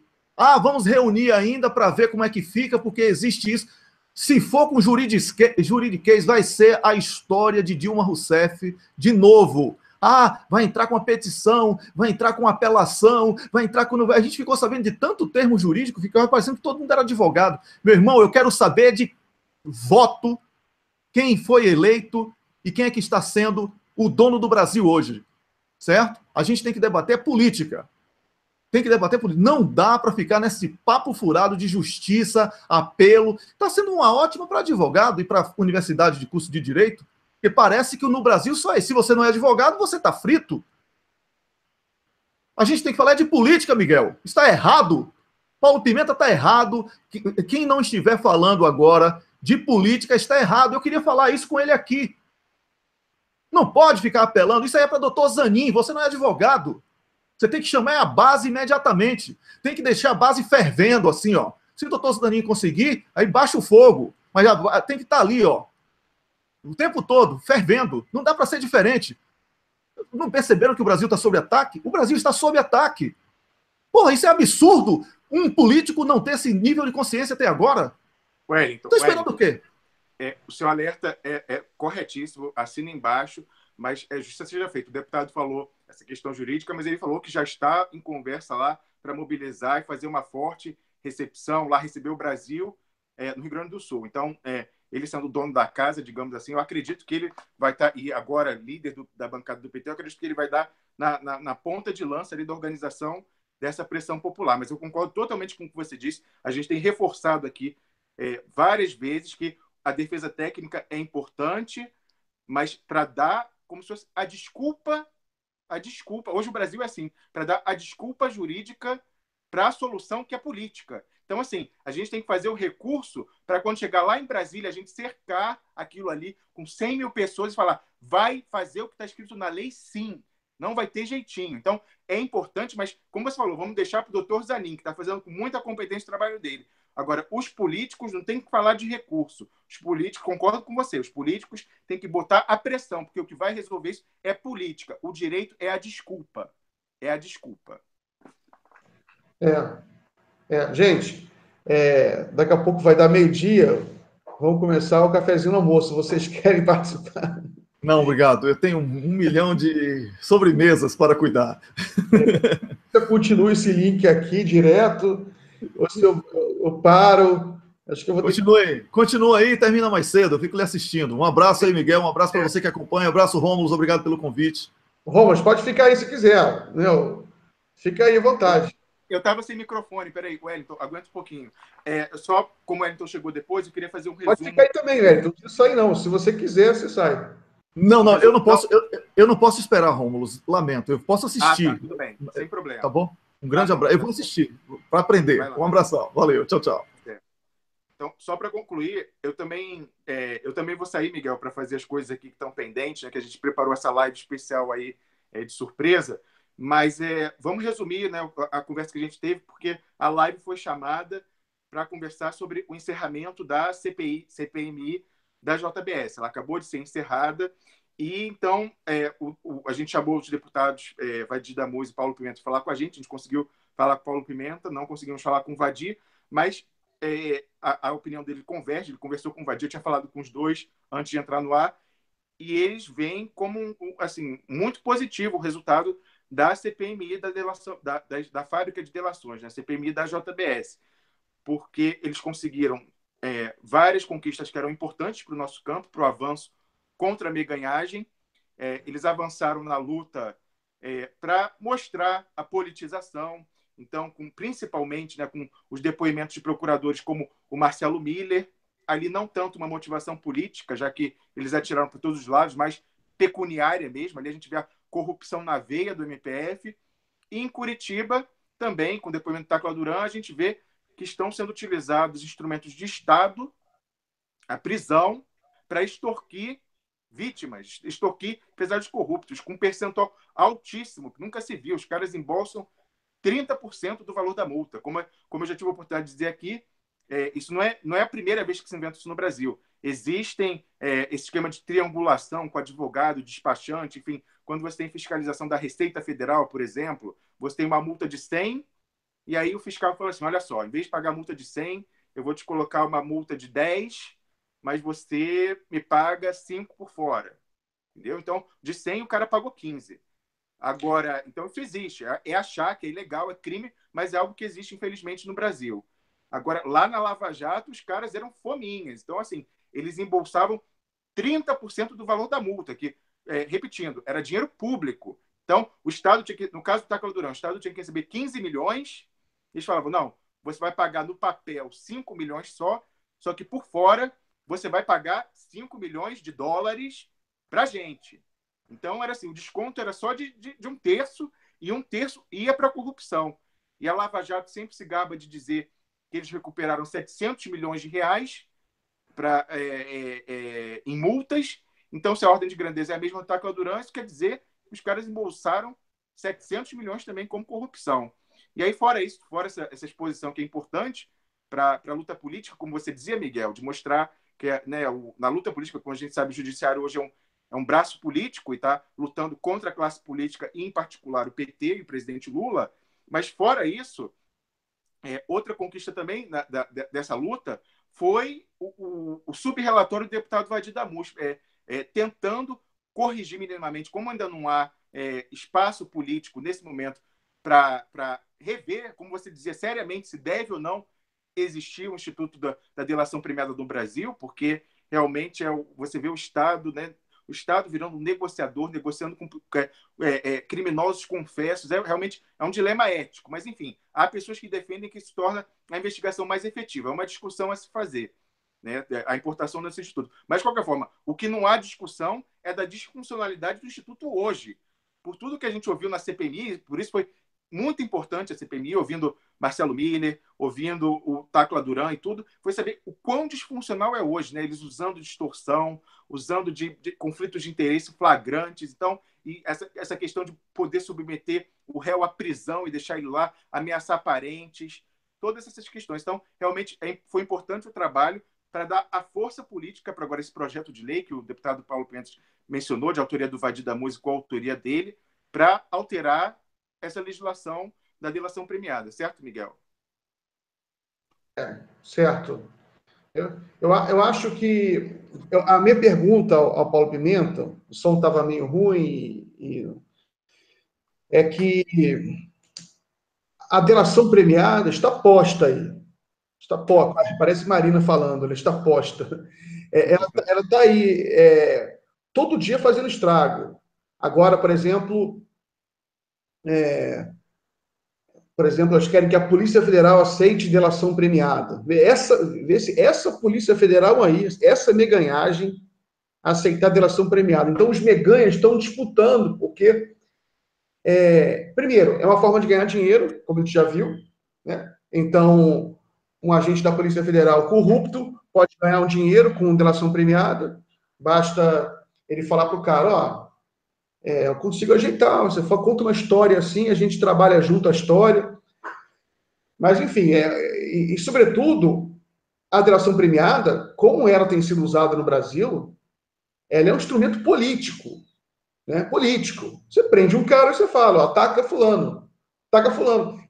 Vamos reunir ainda para ver como é que fica, porque existe isso. Se for com juridiquês, vai ser a história de Dilma Rousseff de novo. Vai entrar com a petição, vai entrar com apelação, vai entrar com... A gente ficou sabendo de tanto termo jurídico, ficava parecendo que todo mundo era advogado. Meu irmão, eu quero saber de voto, quem foi eleito e quem é que está sendo o dono do Brasil hoje, certo? A gente tem que debater política. Tem que debater política. Não dá para ficar nesse papo furado de justiça, apelo. Está sendo uma ótima para advogado e para universidade de curso de direito, porque parece que no Brasil só é. Se você não é advogado, você está frito. A gente tem que falar de política, Miguel. Está errado. Paulo Pimenta está errado. Quem não estiver falando agora de política está errado. Eu queria falar isso com ele aqui. Não pode ficar apelando. Isso aí é para doutor Zanin. Você não é advogado. Você tem que chamar a base imediatamente. Tem que deixar a base fervendo, assim, ó. Se o doutor Zanin conseguir, aí baixa o fogo. Mas tem que estar ali, ó. O tempo todo, fervendo. Não dá para ser diferente. Não perceberam que o Brasil está sob ataque? O Brasil está sob ataque. Porra, isso é absurdo. Um político não ter esse nível de consciência até agora. Wellington, estou esperando o quê? O seu alerta é corretíssimo, assina embaixo, mas a justiça seja feita. O deputado falou essa questão jurídica, mas ele falou que já está em conversa lá para mobilizar e fazer uma forte recepção, lá receber o Brasil no Rio Grande do Sul. Então, ele sendo dono da casa, digamos assim, eu acredito que ele vai estar, e agora líder da bancada do PT, eu acredito que ele vai dar na ponta de lança ali da organização dessa pressão popular. Mas eu concordo totalmente com o que você disse. A gente tem reforçado aqui várias vezes que a defesa técnica é importante, mas para dar como se fosse a desculpa. Hoje o Brasil é assim, para dar a desculpa jurídica para a solução que é política. Então, assim, a gente tem que fazer o recurso para quando chegar lá em Brasília, a gente cercar aquilo ali com 100 mil pessoas e falar, vai fazer o que está escrito na lei, sim. Não vai ter jeitinho. Então, é importante, mas, como você falou, vamos deixar para o doutor Zanin, que está fazendo com muita competência o trabalho dele. Agora, os políticos não têm que falar de recurso. Os políticos, concordo com você, os políticos têm que botar a pressão, porque o que vai resolver isso é política. O direito é a desculpa. É a desculpa. Gente, daqui a pouco vai dar meio-dia, vamos começar o cafezinho no almoço. Vocês querem participar? Não, obrigado. Eu tenho 1 milhão de sobremesas para cuidar. Eu continuo esse link aqui direto, ou se eu paro, acho que eu vou ter Continua aí e termina mais cedo. Eu fico lhe assistindo. Um abraço aí, Miguel. Um abraço para você que acompanha. Um abraço, Rômulo. Obrigado pelo convite. Romas, pode ficar aí se quiser. Meu, fica aí à vontade. Eu estava sem microfone, peraí, Wellington, aguenta um pouquinho. Só como o Wellington chegou depois, eu queria fazer um resumo. Pode ficar aí também, Wellington. Não precisa sair, não. Se você quiser, você sai. Não, eu não posso. Eu não posso esperar, Rômulo. Lamento. Eu posso assistir. Tá, tudo bem, sem problema. Tá bom? Um grande abraço. Eu vou assistir para aprender. Um abração. Valeu. Tchau, tchau. Então, só para concluir, eu também vou sair, Miguel, para fazer as coisas aqui que estão pendentes, né, que a gente preparou essa live especial aí de surpresa. Mas vamos resumir, né, a conversa que a gente teve, porque a live foi chamada para conversar sobre o encerramento da CPMI da JBS. Ela acabou de ser encerrada e, então, a gente chamou os deputados Vadir Damus e Paulo Pimenta para falar com a gente conseguiu falar com o Paulo Pimenta, não conseguimos falar com o Vadir, mas a opinião dele converge, ele conversou com o Vadir, eu tinha falado com os dois antes de entrar no ar, e eles veem como assim, muito positivo o resultado da CPMI da delação, da fábrica de delações, né? CPMI da JBS, porque eles conseguiram várias conquistas que eram importantes para o nosso campo, para o avanço contra a meganhagem. Eles avançaram na luta para mostrar a politização, então, principalmente, né, com os depoimentos de procuradores como o Marcelo Miller, ali não tanto uma motivação política, já que eles atiraram por todos os lados, mas pecuniária mesmo. Ali a gente vê a corrupção na veia do MPF. E em Curitiba, também, com o depoimento do Tacla Duran, a gente vê que estão sendo utilizados instrumentos de Estado, a prisão, para extorquir vítimas, extorquir empresários corruptos, com um percentual altíssimo, que nunca se viu. Os caras embolsam 30% do valor da multa. Como eu já tive a oportunidade de dizer aqui, isso não é a primeira vez que se inventa isso no Brasil. Existem esse esquema de triangulação com advogado, despachante, enfim, quando você tem fiscalização da Receita Federal, por exemplo, você tem uma multa de 100, e aí o fiscal fala assim, olha só, em vez de pagar a multa de 100, eu vou te colocar uma multa de 10, mas você me paga 5 por fora. Entendeu? Então, de 100, o cara pagou 15. Agora, então isso existe. É achar que é ilegal, é crime, mas é algo que existe, infelizmente, no Brasil. Agora, lá na Lava Jato, os caras eram fominhas. Então, assim, eles embolsavam 30% do valor da multa, que, repetindo, era dinheiro público. Então, o Estado tinha que, no caso do Tacla Duran, o Estado tinha que receber 15 milhões, eles falavam, não, você vai pagar no papel 5 milhões só que por fora você vai pagar 5 milhões de dólares para a gente. Então, era assim, o desconto era só de 1/3, e 1/3 ia para a corrupção. E a Lava Jato sempre se gaba de dizer que eles recuperaram 700 milhões de reais em multas. Então, se a ordem de grandeza é a mesma do Tacla Duran, isso quer dizer que os caras embolsaram 700 milhões também como corrupção. E aí, fora isso, fora essa exposição que é importante para a luta política, como você dizia, Miguel, de mostrar que na luta política, como a gente sabe, o judiciário hoje é um braço político e está lutando contra a classe política, e em particular o PT e o presidente Lula. Mas, fora isso, outra conquista também dessa luta foi o subrelatório do deputado Vadir Damus, tentando corrigir minimamente, como ainda não há espaço político nesse momento para rever, como você dizia, seriamente se deve ou não existir o Instituto da Delação Premiada do Brasil, porque realmente você vê o Estado, né, o Estado virando um negociador, negociando com criminosos confessos. Realmente é um dilema ético. Mas, enfim, há pessoas que defendem que isso torna a investigação mais efetiva. É uma discussão a se fazer, né, a importação desse Instituto. Mas, de qualquer forma, o que não há discussão é da disfuncionalidade do Instituto hoje. Por tudo que a gente ouviu na CPMI, por isso foi muito importante a CPMI, ouvindo Marcelo Miller, ouvindo o Tacla Duran e tudo, foi saber o quão disfuncional é hoje, né? Eles usando distorção, usando de conflitos de interesse flagrantes. Então, e essa questão de poder submeter o réu à prisão e deixar ele lá, ameaçar parentes. todas essas questões. Então, realmente, foi importante o trabalho para dar a força política para agora esse projeto de lei que o deputado Paulo Pimenta mencionou, de autoria do Vadir da Música, com a autoria dele, para alterar essa legislação da delação premiada. Certo, Miguel? Certo. Eu acho que a minha pergunta ao Paulo Pimenta, o som estava meio ruim, é que a delação premiada está posta aí. Está posta. Parece Marina falando, ela está posta. Ela está aí todo dia fazendo estrago. Agora, por exemplo, eles querem que a Polícia Federal aceite delação premiada. Essa Polícia Federal aí, essa meganhagem, aceitar delação premiada. Então, os meganhas estão disputando, porque, primeiro, é uma forma de ganhar dinheiro, como a gente já viu, né? Então, um agente da Polícia Federal corrupto pode ganhar um dinheiro com delação premiada, basta ele falar para o cara, ó, eu consigo ajeitar, você conta uma história assim, a gente trabalha junto a história. Mas, enfim, e sobretudo, a delação premiada, como ela tem sido usada no Brasil, ela é um instrumento político, né? Político. Você prende um cara e você fala, ó, ataca fulano,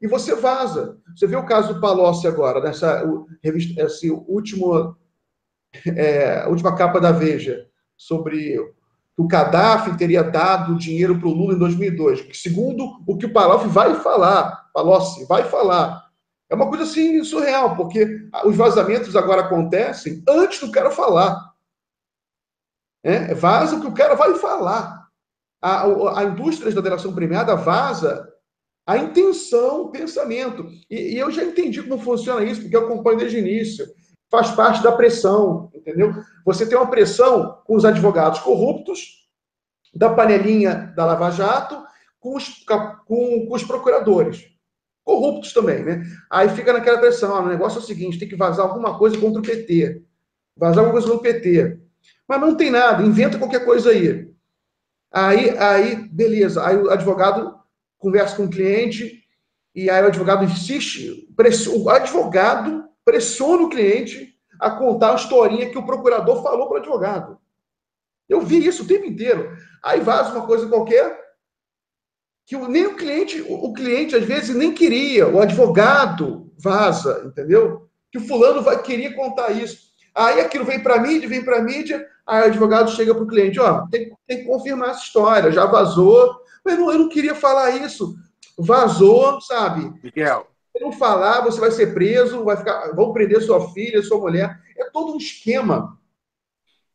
e você vaza. Você vê o caso do Palocci agora, nessa revista, essa última capa da Veja, sobre o Gaddafi teria dado dinheiro para o Lula em 2002, que, segundo o que o Palocci vai falar, é uma coisa assim surreal, porque os vazamentos agora acontecem antes do cara falar. Vaza o que o cara vai falar. A indústria da delação premiada vaza a intenção, o pensamento. E eu já entendi como funciona isso, porque eu acompanho desde o início. Faz parte da pressão, entendeu? Você tem uma pressão com os advogados corruptos, da panelinha da Lava Jato, com os procuradores. Corruptos também, né? Aí fica naquela pressão, o negócio é o seguinte, tem que vazar alguma coisa contra o PT. Vazar alguma coisa contra o PT. Mas não tem nada, inventa qualquer coisa aí. Aí beleza. Aí o advogado conversa com o cliente, e aí o advogado insiste, o advogado pressiona o cliente a contar a historinha que o procurador falou para o advogado. Eu vi isso o tempo inteiro. Aí vaza uma coisa qualquer, que nem o cliente às vezes nem queria, o advogado vaza, entendeu? Que o fulano queria contar isso. Aí aquilo vem para a mídia, aí o advogado chega para o cliente, ó, tem que confirmar essa história, já vazou, mas eu não queria falar isso. Vazou, sabe? Miguel. Se não falar, você vai ser preso, vão prender sua filha, sua mulher. É todo um esquema.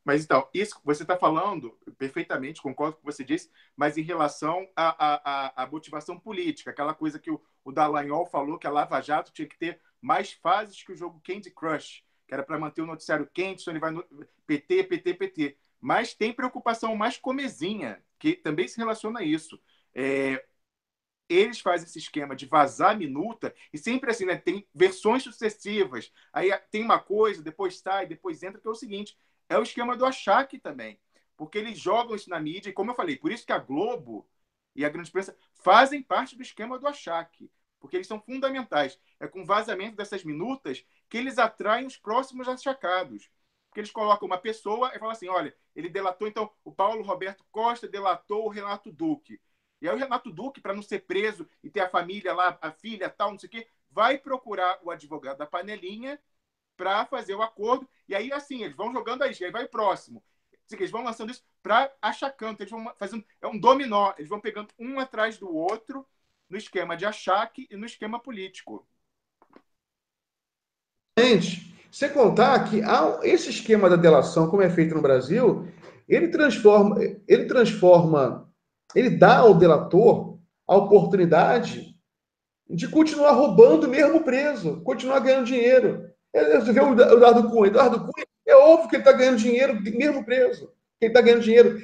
Mas então, isso que você está falando, perfeitamente, concordo com o que você disse, mas em relação à motivação política, aquela coisa que o Dallagnol falou, que a Lava Jato tinha que ter mais fases que o jogo Candy Crush, que era para manter o noticiário quente, então ele vai no PT. Mas tem preocupação mais comezinha, que também se relaciona a isso. Eles fazem esse esquema de vazar minuta, e sempre assim, né? Tem versões sucessivas. Aí tem uma coisa, depois sai, depois entra, que é o seguinte, é o esquema do achaque também. Porque eles jogam isso na mídia, e como eu falei, por isso que a Globo e a grande imprensa fazem parte do esquema do achaque. Porque eles são fundamentais. É com o vazamento dessas minutas que eles atraem os próximos achacados. Porque eles colocam uma pessoa e falam assim, olha, ele delatou, então, o Paulo Roberto Costa delatou o Renato Duque. E aí o Renato Duque, para não ser preso e ter a família lá, a filha, tal, não sei o quê, vai procurar o advogado da panelinha para fazer o acordo. E aí, assim, eles vão jogando aí vai o próximo. Eles vão lançando isso para achacando. Eles vão fazendo... É um dominó. Eles vão pegando um atrás do outro no esquema de achaque e no esquema político. Gente, você contar que esse esquema da delação, como é feito no Brasil, ele dá ao delator a oportunidade de continuar roubando mesmo preso, continuar ganhando dinheiro. Você vê o Eduardo Cunha. É óbvio que ele está ganhando dinheiro mesmo preso. Ele está ganhando dinheiro.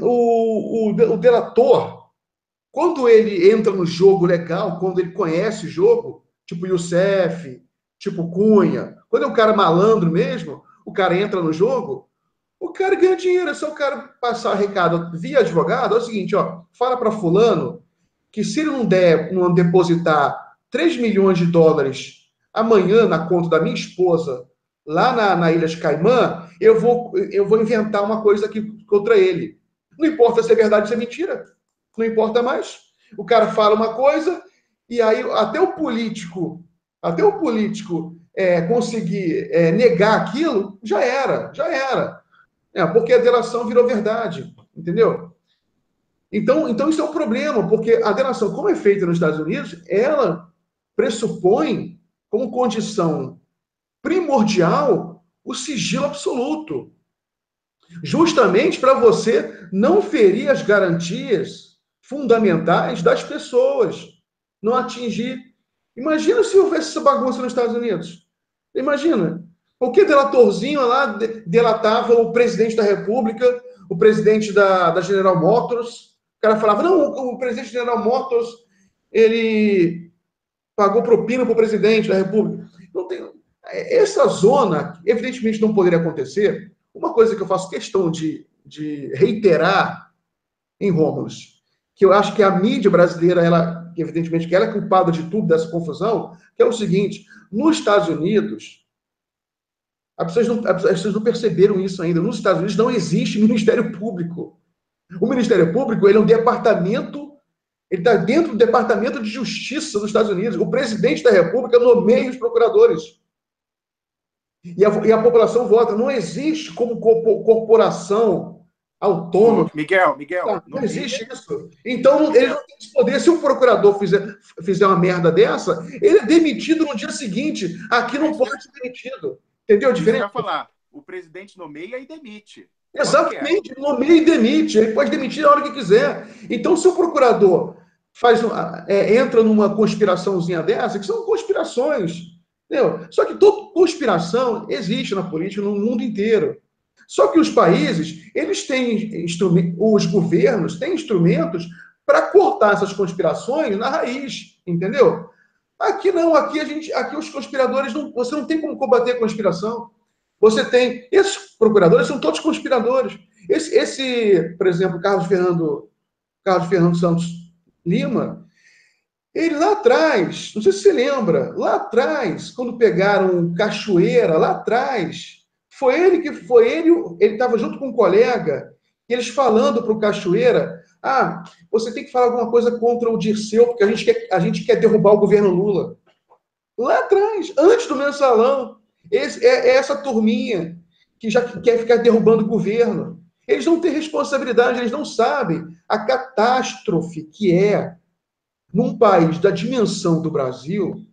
O delator, quando ele entra no jogo legal, quando ele conhece o jogo, tipo Youssef, tipo Cunha, quando é um cara malandro mesmo, o cara entra no jogo, o cara ganha dinheiro. É só o cara passar recado via advogado, é o seguinte, ó, fala para fulano que se ele não depositar 3 milhões de dólares amanhã na conta da minha esposa, lá na Ilha de Caimã, eu vou inventar uma coisa aqui contra ele. Não importa se é verdade ou se é mentira. Não importa mais. O cara fala uma coisa e aí até o político conseguir negar aquilo, já era. Porque a delação virou verdade, entendeu? Então isso é um problema, porque a delação, como é feita nos Estados Unidos, ela pressupõe como condição primordial o sigilo absoluto, justamente para você não ferir as garantias fundamentais das pessoas, não atingir. Imagina se houvesse essa bagunça nos Estados Unidos. Imagina. Qualquer delatorzinho lá delatava o presidente da República, o presidente da General Motors. O cara falava, não, o presidente da General Motors, ele pagou propina para o presidente da República. Não tem... Essa zona, evidentemente, não poderia acontecer. Uma coisa que eu faço questão de reiterar em Rômulus, que eu acho que a mídia brasileira, ela, evidentemente, que ela é culpada de tudo, dessa confusão, que é o seguinte, nos Estados Unidos, as pessoas não perceberam isso ainda, nos Estados Unidos não existe Ministério Público. O Ministério Público, ele é um departamento, ele está dentro do Departamento de Justiça dos Estados Unidos. O presidente da República nomeia os procuradores. E a população vota. Não existe como corporação autônoma. Miguel, não existe isso. Então, ele não tem esse poder. Se o procurador fizer uma merda dessa, ele é demitido no dia seguinte. Aqui não pode ser demitido. Entendeu a diferença? Eu ia falar, o presidente nomeia e demite. Exatamente, nomeia e demite. Ele pode demitir a hora que quiser. Então, se o procurador entra numa conspiraçãozinha dessa, que são conspirações, entendeu? Só que toda conspiração existe na política no mundo inteiro. Só que os países, eles têm os governos têm instrumentos para cortar essas conspirações na raiz, entendeu? Aqui não, aqui os conspiradores, você não tem como combater a conspiração. Você tem, esses procuradores são todos conspiradores. Por exemplo, Carlos Fernando Santos Lima, ele lá atrás, não sei se você lembra, lá atrás, quando pegaram Cachoeira, lá atrás, ele estava junto com um colega, e eles falando para o Cachoeira, você tem que falar alguma coisa contra o Dirceu, porque a gente quer derrubar o governo Lula. Lá atrás, antes do mensalão, essa turminha que já quer ficar derrubando o governo. Eles não têm responsabilidade, eles não sabem a catástrofe que é, num país da dimensão do Brasil,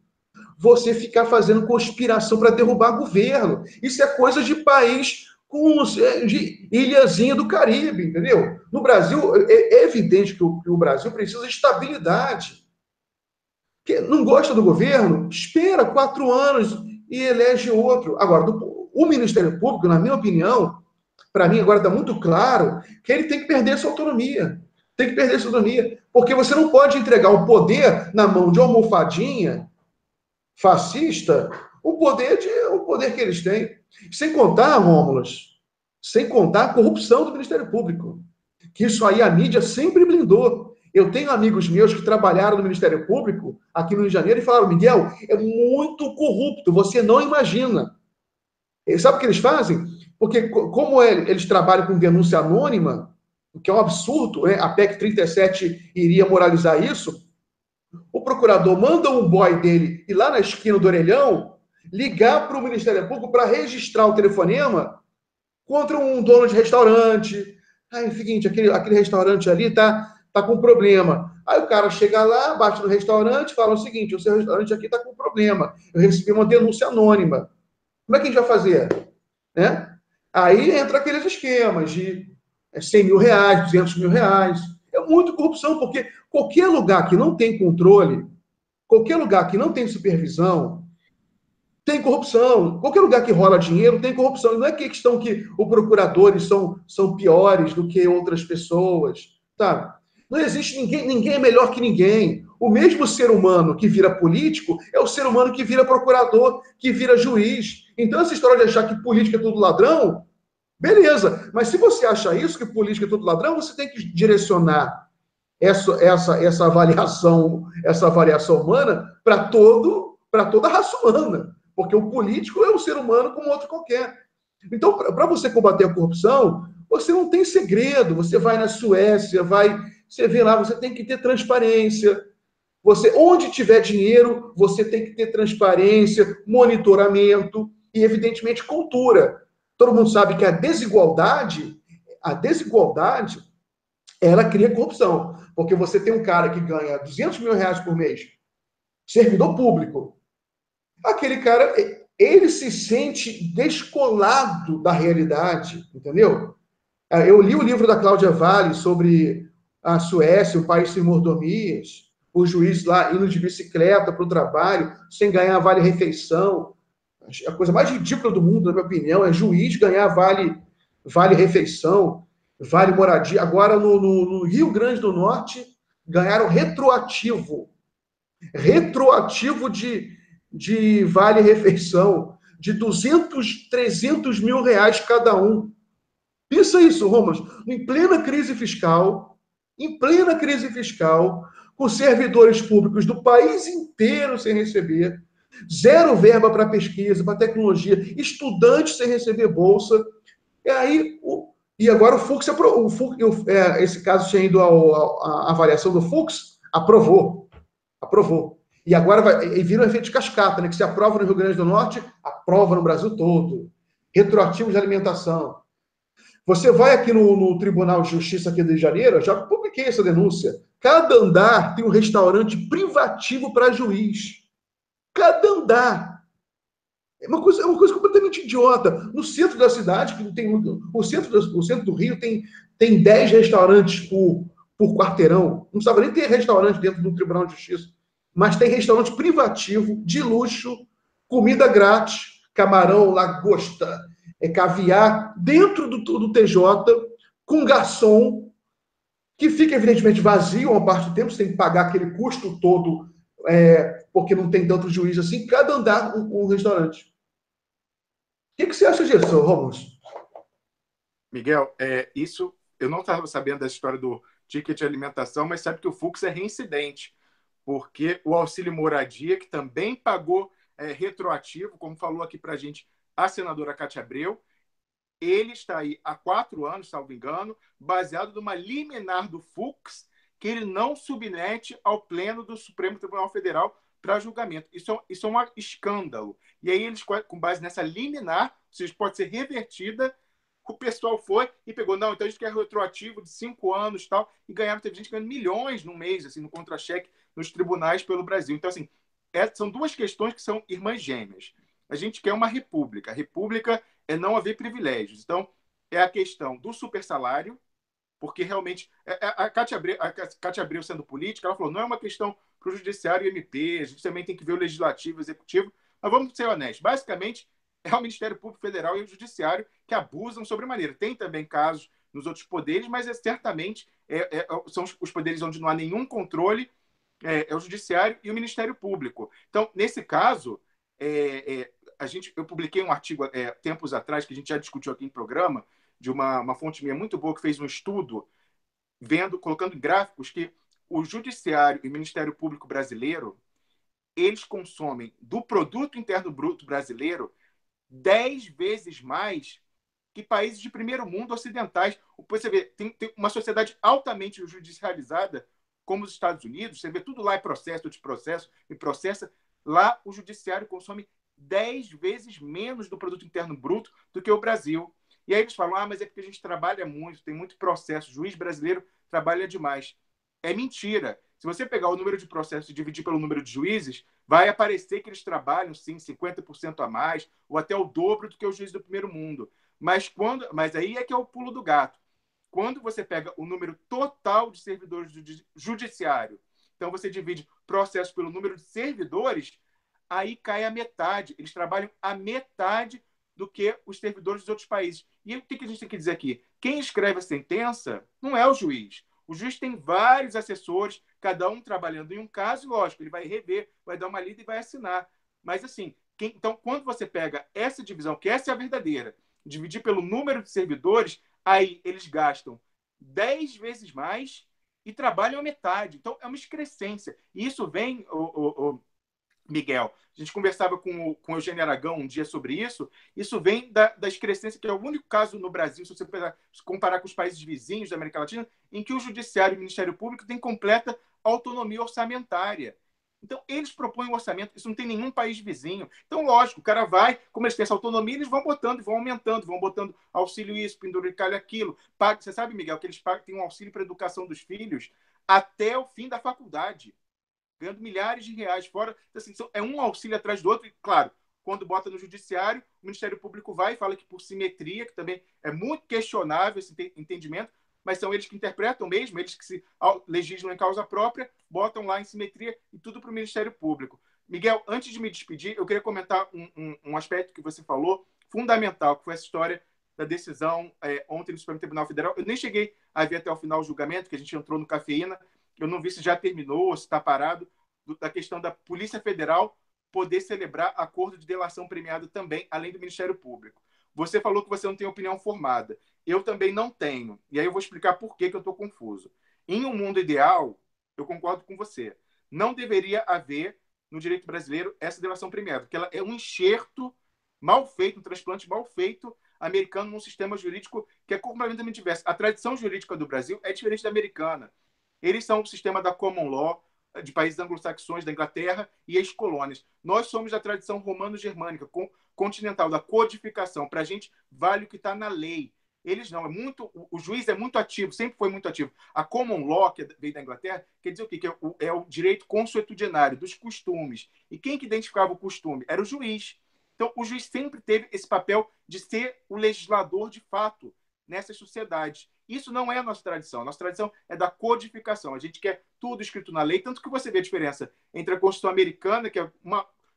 você ficar fazendo conspiração para derrubar governo. Isso é coisa de país de ilhazinha do Caribe, entendeu? No Brasil, é evidente que o Brasil precisa de estabilidade. Quem não gosta do governo, espera 4 anos e elege outro. Agora, o Ministério Público, na minha opinião, para mim agora está muito claro que ele tem que perder sua autonomia. Tem que perder sua autonomia. Porque você não pode entregar o poder na mão de uma almofadinha fascista, o poder que eles têm. Sem contar, Rômulas, sem contar a corrupção do Ministério Público. Que isso aí a mídia sempre blindou. Eu tenho amigos meus que trabalharam no Ministério Público aqui no Rio de Janeiro e falaram, Miguel, é muito corrupto, você não imagina. E sabe o que eles fazem? Porque como eles trabalham com denúncia anônima, o que é um absurdo, né? A PEC 37 iria moralizar isso, o procurador manda um boy dele ir lá na esquina do orelhão, ligar para o Ministério Público para registrar o telefonema contra um dono de restaurante. É o seguinte, aquele restaurante ali tá com problema. Aí o cara chega lá, bate no restaurante e fala o seguinte, o seu restaurante aqui está com problema. Eu recebi uma denúncia anônima. Como é que a gente vai fazer? Né? Aí entra aqueles esquemas de 100 mil reais, 200 mil reais. É muito corrupção, porque qualquer lugar que não tem controle, qualquer lugar que não tem supervisão, tem corrupção. Qualquer lugar que rola dinheiro tem corrupção. E não é questão que os procuradores são piores do que outras pessoas, sabe? Não existe ninguém é melhor que ninguém. O mesmo ser humano que vira político é o ser humano que vira procurador, que vira juiz. Então, essa história de achar que política é tudo ladrão, beleza. Mas se você acha isso, que política é tudo ladrão, você tem que direcionar essa variação humana para toda a raça humana, porque o político é um ser humano como outro qualquer. Então, para você combater a corrupção, você não tem segredo. Você vai na Suécia, você vê lá, você tem que ter transparência. Onde tiver dinheiro, você tem que ter transparência, monitoramento e, evidentemente, cultura. Todo mundo sabe que a desigualdade, ela cria corrupção. Porque você tem um cara que ganha 200 mil reais por mês, servidor público. Aquele cara, ele se sente descolado da realidade, entendeu? Eu li o livro da Cláudia Vale sobre a Suécia, o país sem mordomias, o juiz lá indo de bicicleta para o trabalho, sem ganhar vale-refeição. A coisa mais ridícula do mundo, na minha opinião, é juiz ganhar vale-refeição, vale moradia. Agora, no Rio Grande do Norte, ganharam retroativo de vale-refeição, de 200, 300 mil reais cada um. Pensa isso, Romas, em plena crise fiscal, com servidores públicos do país inteiro sem receber, zero verba para pesquisa, para tecnologia, estudantes sem receber bolsa. E agora o Fux, esse caso tinha ido à avaliação do Fux, aprovou. E agora vira um efeito de cascata, né? Que se aprova no Rio Grande do Norte, aprova no Brasil todo. Retroativos de alimentação. Você vai aqui no Tribunal de Justiça aqui do Rio de Janeiro, já publiquei essa denúncia. Cada andar tem um restaurante privativo para juiz. Cada andar. É uma coisa completamente idiota. No centro da cidade, que tem o centro do Rio tem 10 restaurantes por quarteirão. Não precisava nem ter restaurante dentro do Tribunal de Justiça. Mas tem restaurante privativo, de luxo, comida grátis, camarão, lagosta, caviar, dentro do TJ, com garçom, que fica evidentemente vazio uma parte do tempo, você tem que pagar aquele custo todo, porque não tem tanto juiz assim, cada andar um restaurante. O que você acha disso, Romulo? Miguel, isso eu não estava sabendo da história do ticket de alimentação, mas sabe que o Fux é reincidente, porque o auxílio moradia, que também pagou retroativo, como falou aqui para a gente a senadora Cátia Abreu, ele está aí há 4 anos, salvo engano, baseado numa liminar do Fux, que ele não submete ao pleno do Supremo Tribunal Federal para julgamento. Isso é um escândalo. E aí eles, com base nessa liminar, ou seja, pode ser revertida, o pessoal foi e pegou, não, então a gente quer retroativo de 5 anos e tal, e ganhava, teve gente ganhando milhões no mês, assim, no contra-cheque, nos tribunais pelo Brasil. Então, assim, são duas questões que são irmãs gêmeas. A gente quer uma república. A república é não haver privilégios. Então, é a questão do supersalário, porque realmente a Cátia Abreu sendo política, ela falou, não é uma questão para o judiciário e MP, a gente também tem que ver o legislativo, o executivo, mas vamos ser honestos. Basicamente, é o Ministério Público Federal e o Judiciário que abusam sobremaneira. Tem também casos nos outros poderes, mas certamente são os poderes onde não há nenhum controle, é o Judiciário e o Ministério Público. Então, nesse caso, eu publiquei um artigo tempos atrás, que a gente já discutiu aqui em programa, de uma fonte minha muito boa, que fez um estudo, colocando em gráficos que o Judiciário e o Ministério Público brasileiro, eles consomem do produto interno bruto brasileiro 10 vezes mais que países de primeiro mundo ocidentais. Você vê, tem uma sociedade altamente judicializada, como os Estados Unidos, você vê tudo lá é processo, de processo, e processa. Lá o judiciário consome 10 vezes menos do produto interno bruto do que o Brasil. E aí eles falam, mas é porque a gente trabalha muito, tem muito processo, o juiz brasileiro trabalha demais. É mentira. Se você pegar o número de processos e dividir pelo número de juízes, vai aparecer que eles trabalham, sim, 50% a mais, ou até o dobro do que o juiz do primeiro mundo. Mas aí é que é o pulo do gato. Quando você pega o número total de servidores do judiciário, então você divide processos pelo número de servidores, aí cai a metade. Eles trabalham a metade do que os servidores dos outros países. E o que a gente tem que dizer aqui? Quem escreve a sentença não é o juiz. O juiz tem vários assessores, cada um trabalhando em um caso, e lógico, ele vai rever, vai dar uma lida e vai assinar. Mas assim, então, quando você pega essa divisão, que essa é a verdadeira, dividir pelo número de servidores, aí eles gastam 10 vezes mais e trabalham a metade. Então, é uma excrescência. E isso vem, Miguel, a gente conversava com o Eugênio Aragão um dia sobre isso vem da excrescência, que é o único caso no Brasil, se você comparar com os países vizinhos da América Latina, em que o Judiciário e o Ministério Público têm completa autonomia orçamentária. Então, eles propõem um orçamento, isso não tem nenhum país vizinho. Então, lógico, o cara vai, como eles têm essa autonomia, eles vão botando, vão aumentando, vão botando auxílio isso, penduricalho aquilo. Paga, você sabe, Miguel, que eles pagam, tem um auxílio para a educação dos filhos até o fim da faculdade, ganhando milhares de reais fora. Assim, é um auxílio atrás do outro, e, claro, quando bota no judiciário, o Ministério Público vai e fala que por simetria, que também é muito questionável esse entendimento, mas são eles que interpretam mesmo, eles que se legislam em causa própria, botam lá em simetria e tudo para o Ministério Público. Miguel, antes de me despedir, eu queria comentar um aspecto que você falou, fundamental, que foi essa história da decisão ontem no Supremo Tribunal Federal. Eu nem cheguei a ver até o final o julgamento, que a gente entrou no Cafeína, eu não vi se já terminou, se está parado, da questão da Polícia Federal poder celebrar acordo de delação premiada também, além do Ministério Público. Você falou que você não tem opinião formada. Eu também não tenho. E aí eu vou explicar por que eu estou confuso. Em um mundo ideal, eu concordo com você, não deveria haver no direito brasileiro essa delação premiada, porque ela é um enxerto mal feito, um transplante mal feito americano num sistema jurídico que é completamente diverso. A tradição jurídica do Brasil é diferente da americana. Eles são o sistema da common law, de países anglo-saxões, da Inglaterra e ex-colônias. Nós somos da tradição romano-germânica, continental, da codificação. Para a gente, vale o que está na lei. Eles não. O juiz é muito ativo, sempre foi muito ativo. A common law, que veio da Inglaterra, quer dizer o quê? Que é o direito consuetudinário, dos costumes. E quem que identificava o costume? Era o juiz. Então, o juiz sempre teve esse papel de ser o legislador de fato nessas sociedades. Isso não é a nossa tradição. A nossa tradição é da codificação. A gente quer tudo escrito na lei, tanto que você vê a diferença entre a Constituição americana, que é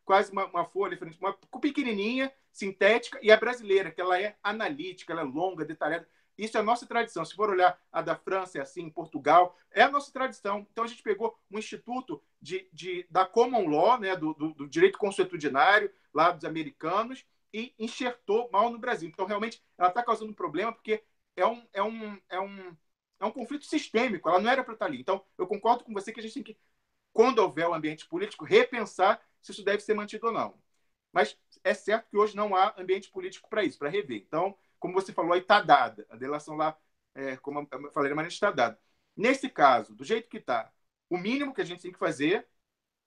quase uma folha, uma pequenininha, sintética, e a brasileira, que ela é analítica, ela é longa, detalhada. Isso é a nossa tradição. Se for olhar a da França, é assim, em Portugal, é a nossa tradição. Então, a gente pegou um instituto da common law, né, do direito consuetudinário, lá dos americanos, e enxertou mal no Brasil. Então, realmente, ela está causando um problema, porque é um conflito sistêmico, ela não era para estar ali. Então, eu concordo com você que a gente tem que, quando houver o ambiente político, repensar se isso deve ser mantido ou não. Mas é certo que hoje não há ambiente político para isso, para rever. Então, como você falou, aí está dada. A delação lá, como eu falei, mas está dada. Nesse caso, do jeito que está, o mínimo que a gente tem que fazer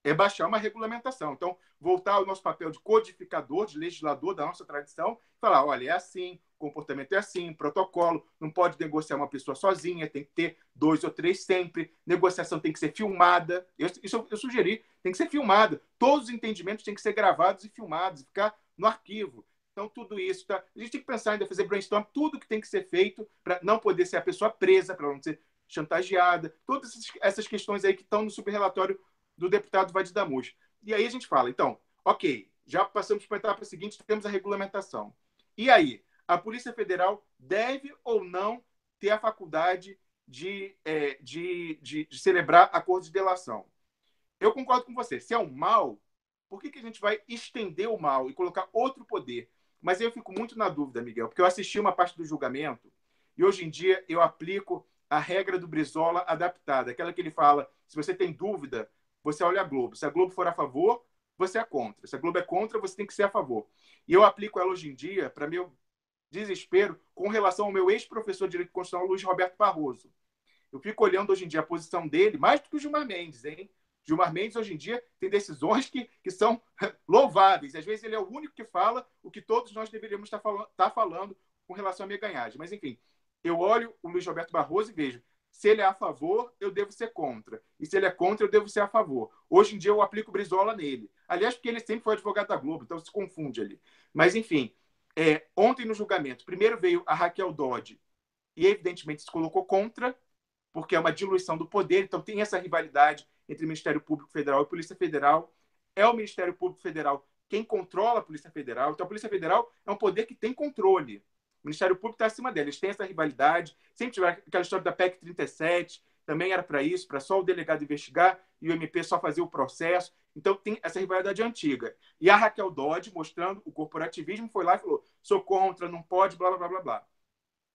é baixar uma regulamentação. Então, voltar ao nosso papel de codificador, de legislador da nossa tradição, falar, olha, é assim, o comportamento é assim, protocolo, não pode negociar uma pessoa sozinha, tem que ter 2 ou 3 sempre, negociação tem que ser filmada, isso eu sugeri, tem que ser filmada, todos os entendimentos têm que ser gravados e filmados, e ficar no arquivo. Então, tudo isso, tá? A gente tem que pensar ainda, fazer brainstorm, tudo que tem que ser feito para não poder ser a pessoa presa, para não ser chantageada, todas essas questões aí que estão no subrelatório do deputado Vadir Damus. E aí a gente fala, então, ok, já passamos para a etapa seguinte, temos a regulamentação. E aí, a Polícia Federal deve ou não ter a faculdade de celebrar acordos de delação? Eu concordo com você. Se é um mal, por que a gente vai estender o mal e colocar outro poder? Mas eu fico muito na dúvida, Miguel, porque eu assisti uma parte do julgamento e hoje em dia eu aplico a regra do Brizola adaptada, aquela que ele fala, se você tem dúvida, você olha a Globo. Se a Globo for a favor, você é contra. Se a Globo é contra, você tem que ser a favor. E eu aplico ela hoje em dia, para meu desespero, com relação ao meu ex-professor de Direito Constitucional, Luiz Roberto Barroso. Eu fico olhando hoje em dia a posição dele, mais do que o Gilmar Mendes, hein? Gilmar Mendes, hoje em dia, tem decisões que são louváveis. Às vezes ele é o único que fala o que todos nós deveríamos estar falando com relação à meganhagem. Mas, enfim, eu olho o Luiz Roberto Barroso e vejo, se ele é a favor, eu devo ser contra. E se ele é contra, eu devo ser a favor. Hoje em dia, eu aplico o Brizola nele. Aliás, porque ele sempre foi advogado da Globo, então se confunde ali. Mas, enfim, ontem no julgamento, primeiro veio a Raquel Dodge e, evidentemente, se colocou contra, porque é uma diluição do poder, então tem essa rivalidade entre Ministério Público Federal e Polícia Federal. É o Ministério Público Federal quem controla a Polícia Federal. Então, a Polícia Federal é um poder que tem controle. O Ministério Público está acima dela. Eles têm essa rivalidade. Sempre tiveram aquela história da PEC 37, também era para isso, para só o delegado investigar e o MP só fazer o processo. Então, tem essa rivalidade antiga. E a Raquel Dodge, mostrando o corporativismo, foi lá e falou, sou contra, não pode, blá, blá, blá, blá, blá.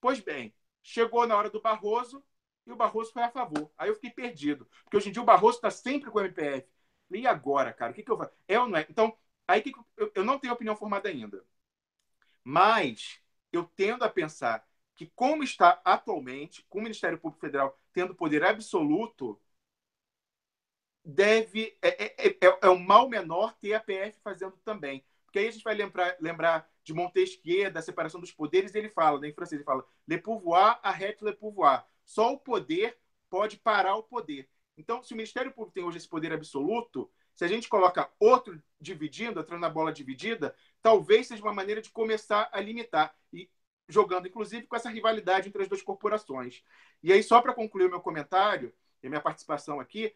Pois bem, chegou na hora do Barroso, e o Barroso foi a favor. Aí eu fiquei perdido, porque hoje em dia o Barroso está sempre com o MPF. E agora, cara, o que eu faço? É ou não é? Então, aí que eu não tenho opinião formada ainda. Mas eu tendo a pensar que, como está atualmente, com o Ministério Público Federal tendo poder absoluto, é um mal menor ter a PF fazendo também. Porque aí a gente vai lembrar de Montesquieu, da separação dos poderes, e ele fala, em francês, ele fala le pouvoir arrête le pouvoir. Só o poder pode parar o poder. Então, se o Ministério Público tem hoje esse poder absoluto, se a gente coloca outro dividindo, entrando na bola dividida, talvez seja uma maneira de começar a limitar, e jogando, inclusive, com essa rivalidade entre as duas corporações. E aí, só para concluir o meu comentário e a minha participação aqui,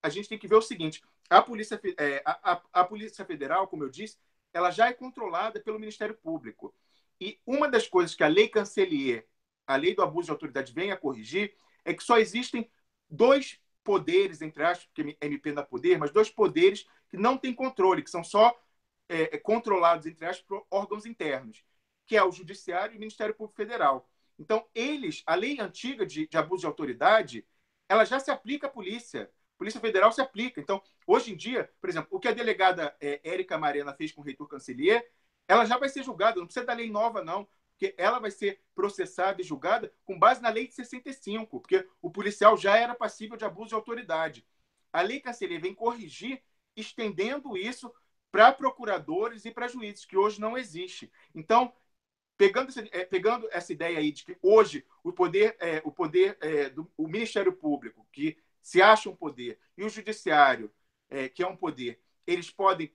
a gente tem que ver o seguinte: a Polícia Federal, como eu disse, ela já é controlada pelo Ministério Público. E uma das coisas que a Lei Cancelier, a Lei do Abuso de Autoridade, vem a corrigir, é que só existem dois poderes, entre aspas, porque MP não dá poder, mas dois poderes que não têm controle, que são só controlados, entre aspas, por órgãos internos, que é o Judiciário e o Ministério Público Federal. Então, a lei antiga de abuso de autoridade, ela já se aplica à polícia. A Polícia Federal se aplica. Então, hoje em dia, por exemplo, o que a delegada Érica Marena fez com o reitor Cancelier, ela já vai ser julgada, não precisa da lei nova, não, porque ela vai ser processada e julgada com base na lei de 65, porque o policial já era passível de abuso de autoridade. A lei Cancelier vem corrigir, estendendo isso para procuradores e para juízes, que hoje não existe. Então, pegando essa ideia aí de que hoje o Ministério Público, que se acha um poder, e o Judiciário, que é um poder, eles podem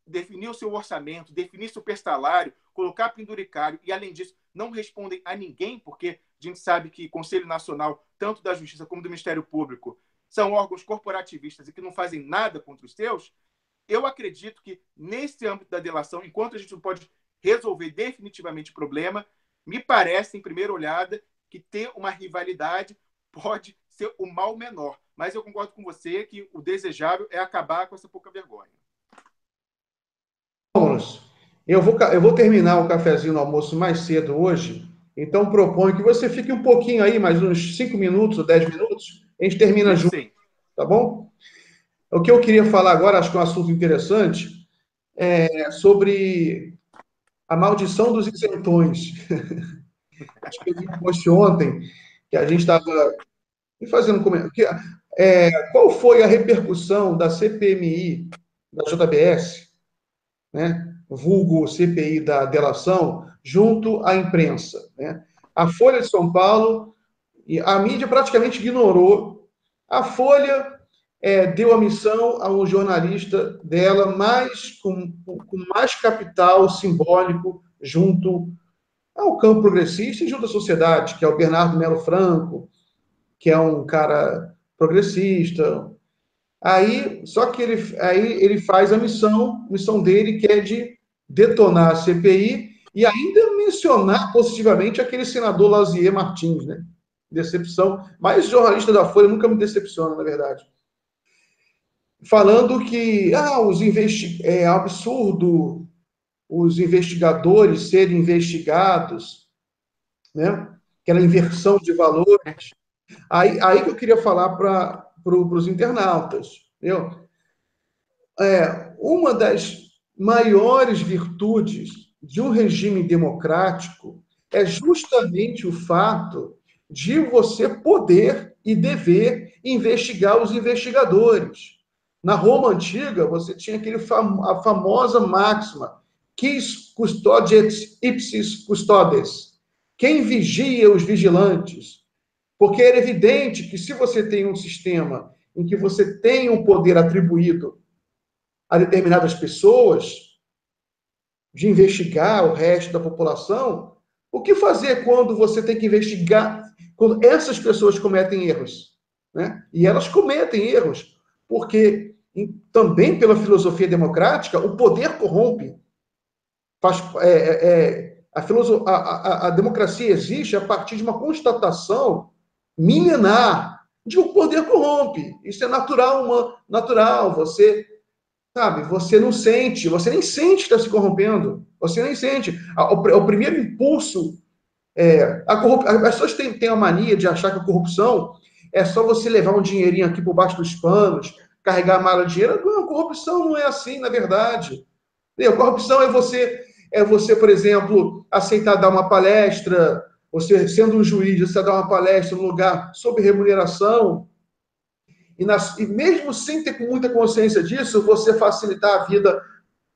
definir o seu orçamento, definir seu salário, colocar penduricário, e, além disso, não respondem a ninguém, porque a gente sabe que o Conselho Nacional, tanto da Justiça como do Ministério Público, são órgãos corporativistas e que não fazem nada contra os seus. Eu acredito que, nesse âmbito da delação, enquanto a gente não pode resolver definitivamente o problema, me parece, em primeira olhada, que ter uma rivalidade pode ser o mal menor. Mas eu concordo com você que o desejável é acabar com essa pouca vergonha. Vamos. Eu vou terminar o cafezinho no almoço mais cedo hoje, então proponho que você fique um pouquinho aí, mais uns 5 minutos ou 10 minutos, a gente termina junto, sim. Tá bom? O que eu queria falar agora, acho que é um assunto interessante, é sobre a maldição dos isentões. Acho que eu vi um post ontem, que a gente estava fazendo um comentário. Qual foi a repercussão da CPMI, da JBS, né, vulgo CPI da delação, junto à imprensa, né? A Folha de São Paulo, a mídia praticamente ignorou. A Folha deu a missão a um jornalista dela com mais capital simbólico junto ao campo progressista e junto à sociedade, que é o Bernardo Melo Franco, que é um cara progressista. Só que ele faz a missão dele, que é de detonar a CPI e ainda mencionar positivamente aquele senador Lazier Martins, né? Decepção. Mas jornalista da Folha nunca me decepciona, na verdade. Falando que é absurdo os investigadores serem investigados, né? Aquela inversão de valores. Aí que eu queria falar para os internautas. Entendeu? Uma das maiores virtudes de um regime democrático é justamente o fato de você poder e dever investigar os investigadores. Na Roma Antiga, você tinha a famosa máxima, quis custodiet ipsis custodes, quem vigia os vigilantes. Porque era evidente que se você tem um sistema em que você tem um poder atribuído a determinadas pessoas de investigar o resto da população, o que fazer quando você tem que investigar, quando essas pessoas cometem erros, né? E elas cometem erros, porque também pela filosofia democrática, o poder corrompe. A democracia existe a partir de uma constatação milenar de que o poder corrompe. Isso é natural. Você não sente, você nem sente que está se corrompendo. Você nem sente. O primeiro impulso As pessoas têm a mania de achar que a corrupção é só você levar um dinheirinho aqui por baixo dos panos, carregar a mala de dinheiro. Não, a corrupção não é assim, na verdade. A corrupção é você, por exemplo, aceitar dar uma palestra, você, sendo um juiz, você dar uma palestra num lugar sob remuneração, e mesmo sem ter muita consciência disso, você facilitar a vida,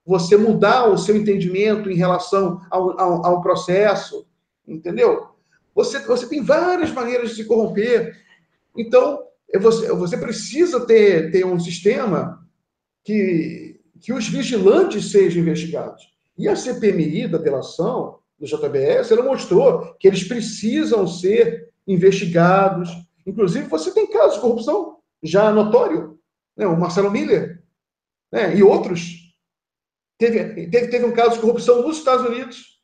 você mudar o seu entendimento em relação ao processo, entendeu? Você tem várias maneiras de se corromper. Então, você precisa ter um sistema que os vigilantes sejam investigados. E a CPMI da delação, do JBS, ela mostrou que eles precisam ser investigados. Inclusive, você tem casos de corrupção já notório, né? O Marcelo Miller, né? E outros. Teve um caso de corrupção nos Estados Unidos,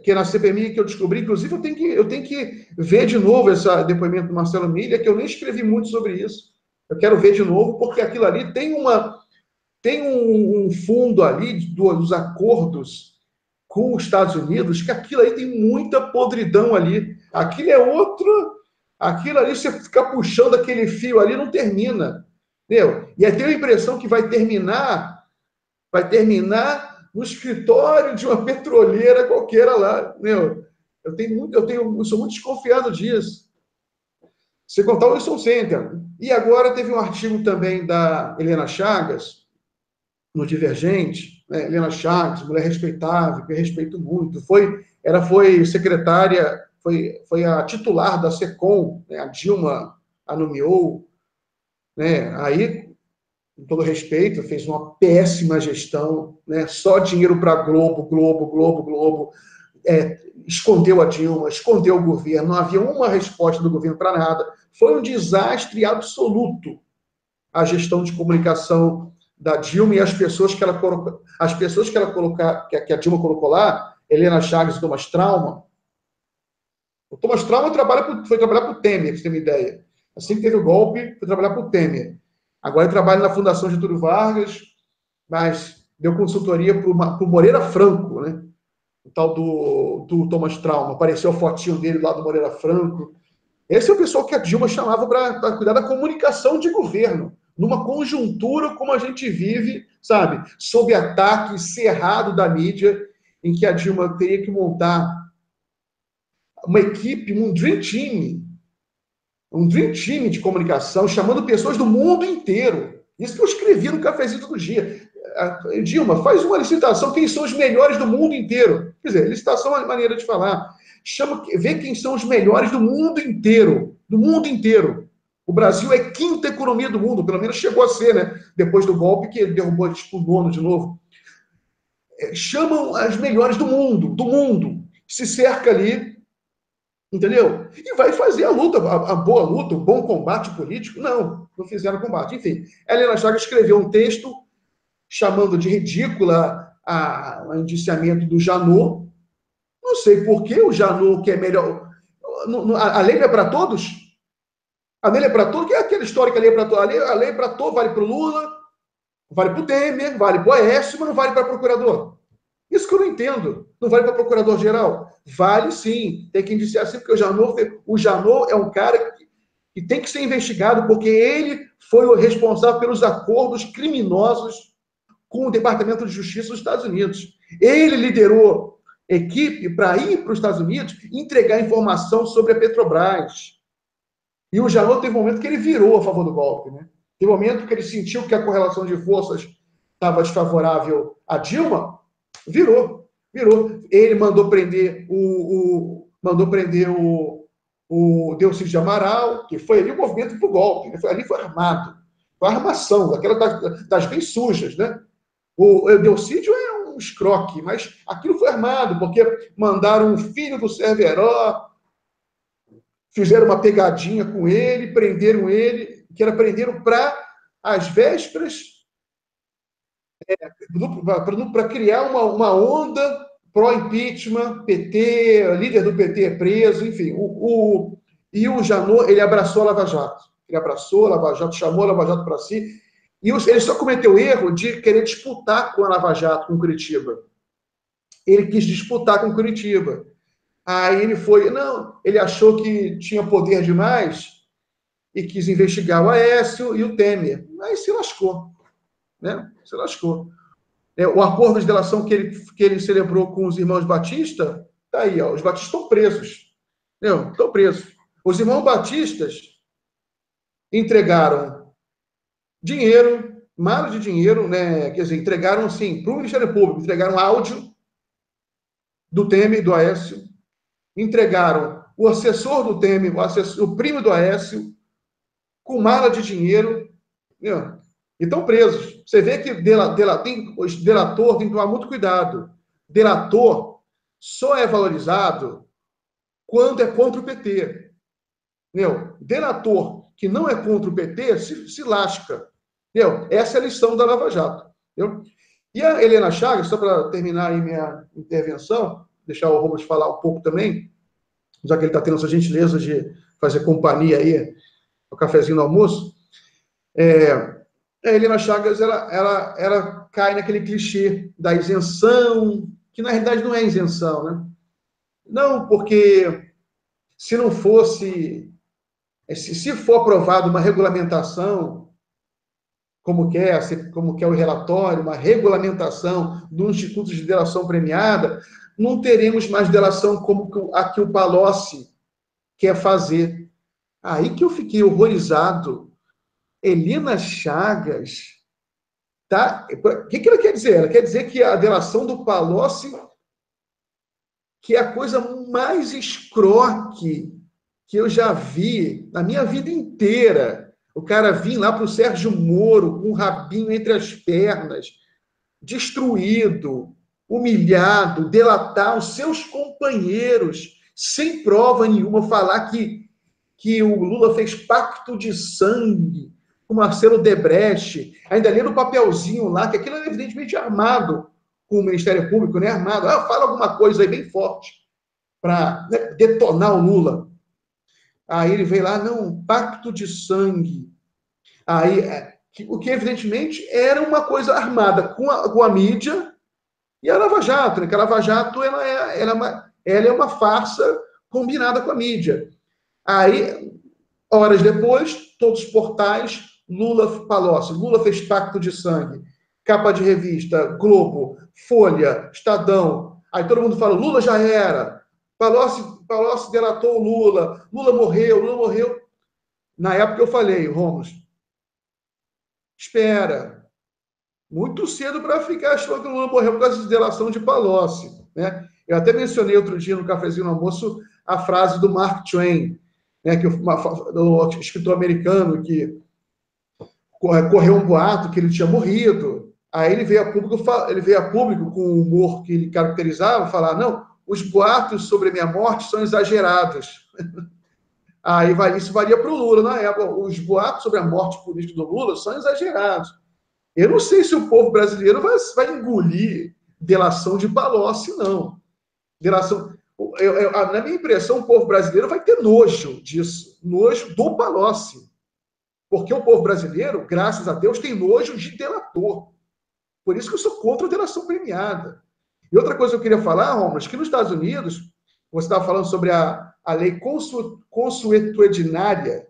que é na CPMI que eu descobri. Inclusive, eu tenho que ver de novo esse depoimento do Marcelo Miller, que eu nem escrevi muito sobre isso. Eu quero ver de novo, porque aquilo ali tem um fundo ali dos acordos com os Estados Unidos, que aquilo aí tem muita podridão ali. Aquilo ali, você ficar puxando aquele fio ali, não termina. Entendeu? E aí tem a impressão que vai terminar no escritório de uma petroleira qualquer lá. Entendeu? Eu sou muito desconfiado disso. Você contar o Wilson Center. E agora teve um artigo também da Helena Chagas, no Divergente, né? Helena Chagas, mulher respeitável, que eu respeito muito. Ela foi secretária, foi a titular da SECOM, né? A Dilma a nomeou, né? Aí, com todo respeito, fez uma péssima gestão, né? Só dinheiro para Globo, escondeu a Dilma, escondeu o governo, não havia uma resposta do governo para nada. Foi um desastre absoluto a gestão de comunicação da Dilma e as pessoas que ela colocou, que a Dilma colocou lá, Helena Chagas e Thomas Trauma. O Thomas Trauma foi trabalhar para o Temer, para você ter uma ideia. Assim que teve o golpe, foi trabalhar para o Temer. Agora ele trabalha na Fundação Getúlio Vargas, mas deu consultoria para o Moreira Franco, né? O tal do Thomas Trauma. Apareceu a fotinho dele lá do Moreira Franco. Esse é o pessoal que a Dilma chamava para cuidar da comunicação de governo, numa conjuntura como a gente vive, sabe, sob ataque cerrado da mídia, em que a Dilma teria que montar uma equipe, um dream team de comunicação, chamando pessoas do mundo inteiro. Isso que eu escrevi no Cafezinho Todo Dia. Dilma, faz uma licitação, quem são os melhores do mundo inteiro. Quer dizer, licitação é uma maneira de falar. Vê quem são os melhores do mundo inteiro. Do mundo inteiro. O Brasil é a quinta economia do mundo, pelo menos chegou a ser, né? Depois do golpe, que derrubou o nono de novo. Chamam as melhores do mundo. Se cerca ali, entendeu? E vai fazer a luta, a boa luta, o bom combate político. Não fizeram combate. Enfim, a Helena Chagas escreveu um texto chamando de ridícula o indiciamento do Janot. Não sei por que o Janot, que é melhor... A lei não é para todos? A lei é para todos? Que é aquela história que a lei é para todos? A lei é para todos, vale para o Lula, vale para o Temer, vale para o Aécio, mas não vale para o procurador. Isso que eu não entendo. Não vale para o procurador-geral? Vale sim. Tem que indiciar sim, porque o Janot é um cara que tem que ser investigado, porque ele foi o responsável pelos acordos criminosos com o Departamento de Justiça dos Estados Unidos. Ele liderou equipe para ir para os Estados Unidos e entregar informação sobre a Petrobras. E o Janot teve um momento que ele virou a favor do golpe, né? Teve um momento que ele sentiu que a correlação de forças estava desfavorável a Dilma, virou. Ele mandou prender o Delcídio de Amaral, que foi ali o movimento para o golpe, né? Ali foi armado. Foi armação, daquela das bem sujas, né? O Delcídio é um escroque, mas aquilo foi armado, porque mandaram um filho do Cerveró, fizeram uma pegadinha com ele, prenderam ele, prenderam para as vésperas, para criar uma onda pró-impeachment, PT, líder do PT é preso, enfim. E o Janot, ele abraçou a Lava Jato. Ele abraçou a Lava Jato, chamou a Lava Jato para si, e ele só cometeu o erro de querer disputar com a Lava Jato, com Curitiba. Ele quis disputar com Curitiba. Aí ele achou que tinha poder demais e quis investigar o Aécio e o Temer. Aí se lascou, né? Se lascou. O acordo de delação que ele celebrou com os irmãos Batista, tá aí, ó, os Batistas estão presos. Entendeu? Estão presos. Os irmãos Batistas entregaram dinheiro, malas de dinheiro, né? Quer dizer, entregaram, assim, para o Ministério Público, entregaram áudio do Temer e do Aécio, entregaram o assessor do Temer, o primo do Aécio, com mala de dinheiro, entendeu? E estão presos. Você vê que delator tem que tomar muito cuidado. Delator só é valorizado quando é contra o PT. Entendeu? Delator que não é contra o PT se lasca. Entendeu? Essa é a lição da Lava Jato. Entendeu? E a Helena Chagas, só para terminar aí minha intervenção, deixar o Rubens falar um pouco também, já que ele está tendo essa gentileza de fazer companhia aí, o cafezinho no almoço. A Helena Chagas, ela cai naquele clichê da isenção, que na realidade não é isenção, né? Não, porque se não fosse, se for aprovada uma regulamentação, como quer o relatório, uma regulamentação do Instituto de Delação Premiada, não teremos mais delação como a que o Palocci quer fazer. Aí que eu fiquei horrorizado. Helena Chagas, tá? O que ela quer dizer? Ela quer dizer que a delação do Palocci, que é a coisa mais escroque que eu já vi na minha vida inteira. O cara vir lá para o Sérgio Moro com o rabinho entre as pernas, destruído, humilhado, delatar os seus companheiros, sem prova nenhuma, falar que o Lula fez pacto de sangue com Marcelo Debrecht, ainda lendo o papelzinho lá, que aquilo é evidentemente armado com o Ministério Público, né? Armado. Fala alguma coisa aí bem forte para, né, detonar o Lula. Aí ele vem lá, não, pacto de sangue. Aí, o que evidentemente era uma coisa armada com a mídia e a Lava Jato, né? Que a Lava Jato ela é uma farsa combinada com a mídia. Aí, horas depois, todos os portais, Lula Palocci, Lula fez pacto de sangue, capa de revista, Globo, Folha, Estadão. Aí todo mundo fala, Lula já era, Palocci delatou o Lula, Lula morreu. Na época eu falei, Romos, espera, muito cedo para ficar achando que o Lula morreu por causa de delação de Palocci, né? Eu até mencionei outro dia no cafezinho no almoço a frase do Mark Twain, né, do escritor americano, que correu um boato que ele tinha morrido. Aí ele veio a público com o humor que ele caracterizava, falar, não, os boatos sobre a minha morte são exagerados. Aí isso valia para o Lula na época. Os boatos sobre a morte política do Lula são exagerados. Eu não sei se o povo brasileiro vai engolir delação de Palocci, não. Na minha impressão, o povo brasileiro vai ter nojo disso, nojo do Palocci. Porque o povo brasileiro, graças a Deus, tem nojo de delator. Por isso que eu sou contra a delação premiada. E outra coisa que eu queria falar, Romulo, que nos Estados Unidos, você estava falando sobre a lei consuetudinária,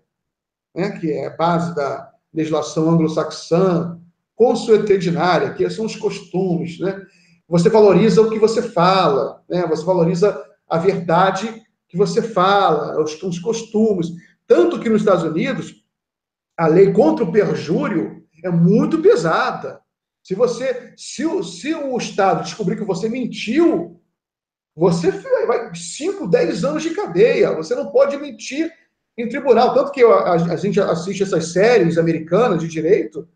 né, que é a base da legislação anglo-saxã, consuetudinária, que são os costumes, né? Você valoriza o que você fala, né? Você valoriza a verdade que você fala, os costumes. Tanto que nos Estados Unidos, a lei contra o perjúrio é muito pesada. Se o Estado descobrir que você mentiu, você vai 5, 10 anos de cadeia. Você não pode mentir em tribunal. Tanto que a gente assiste essas séries americanas de direito,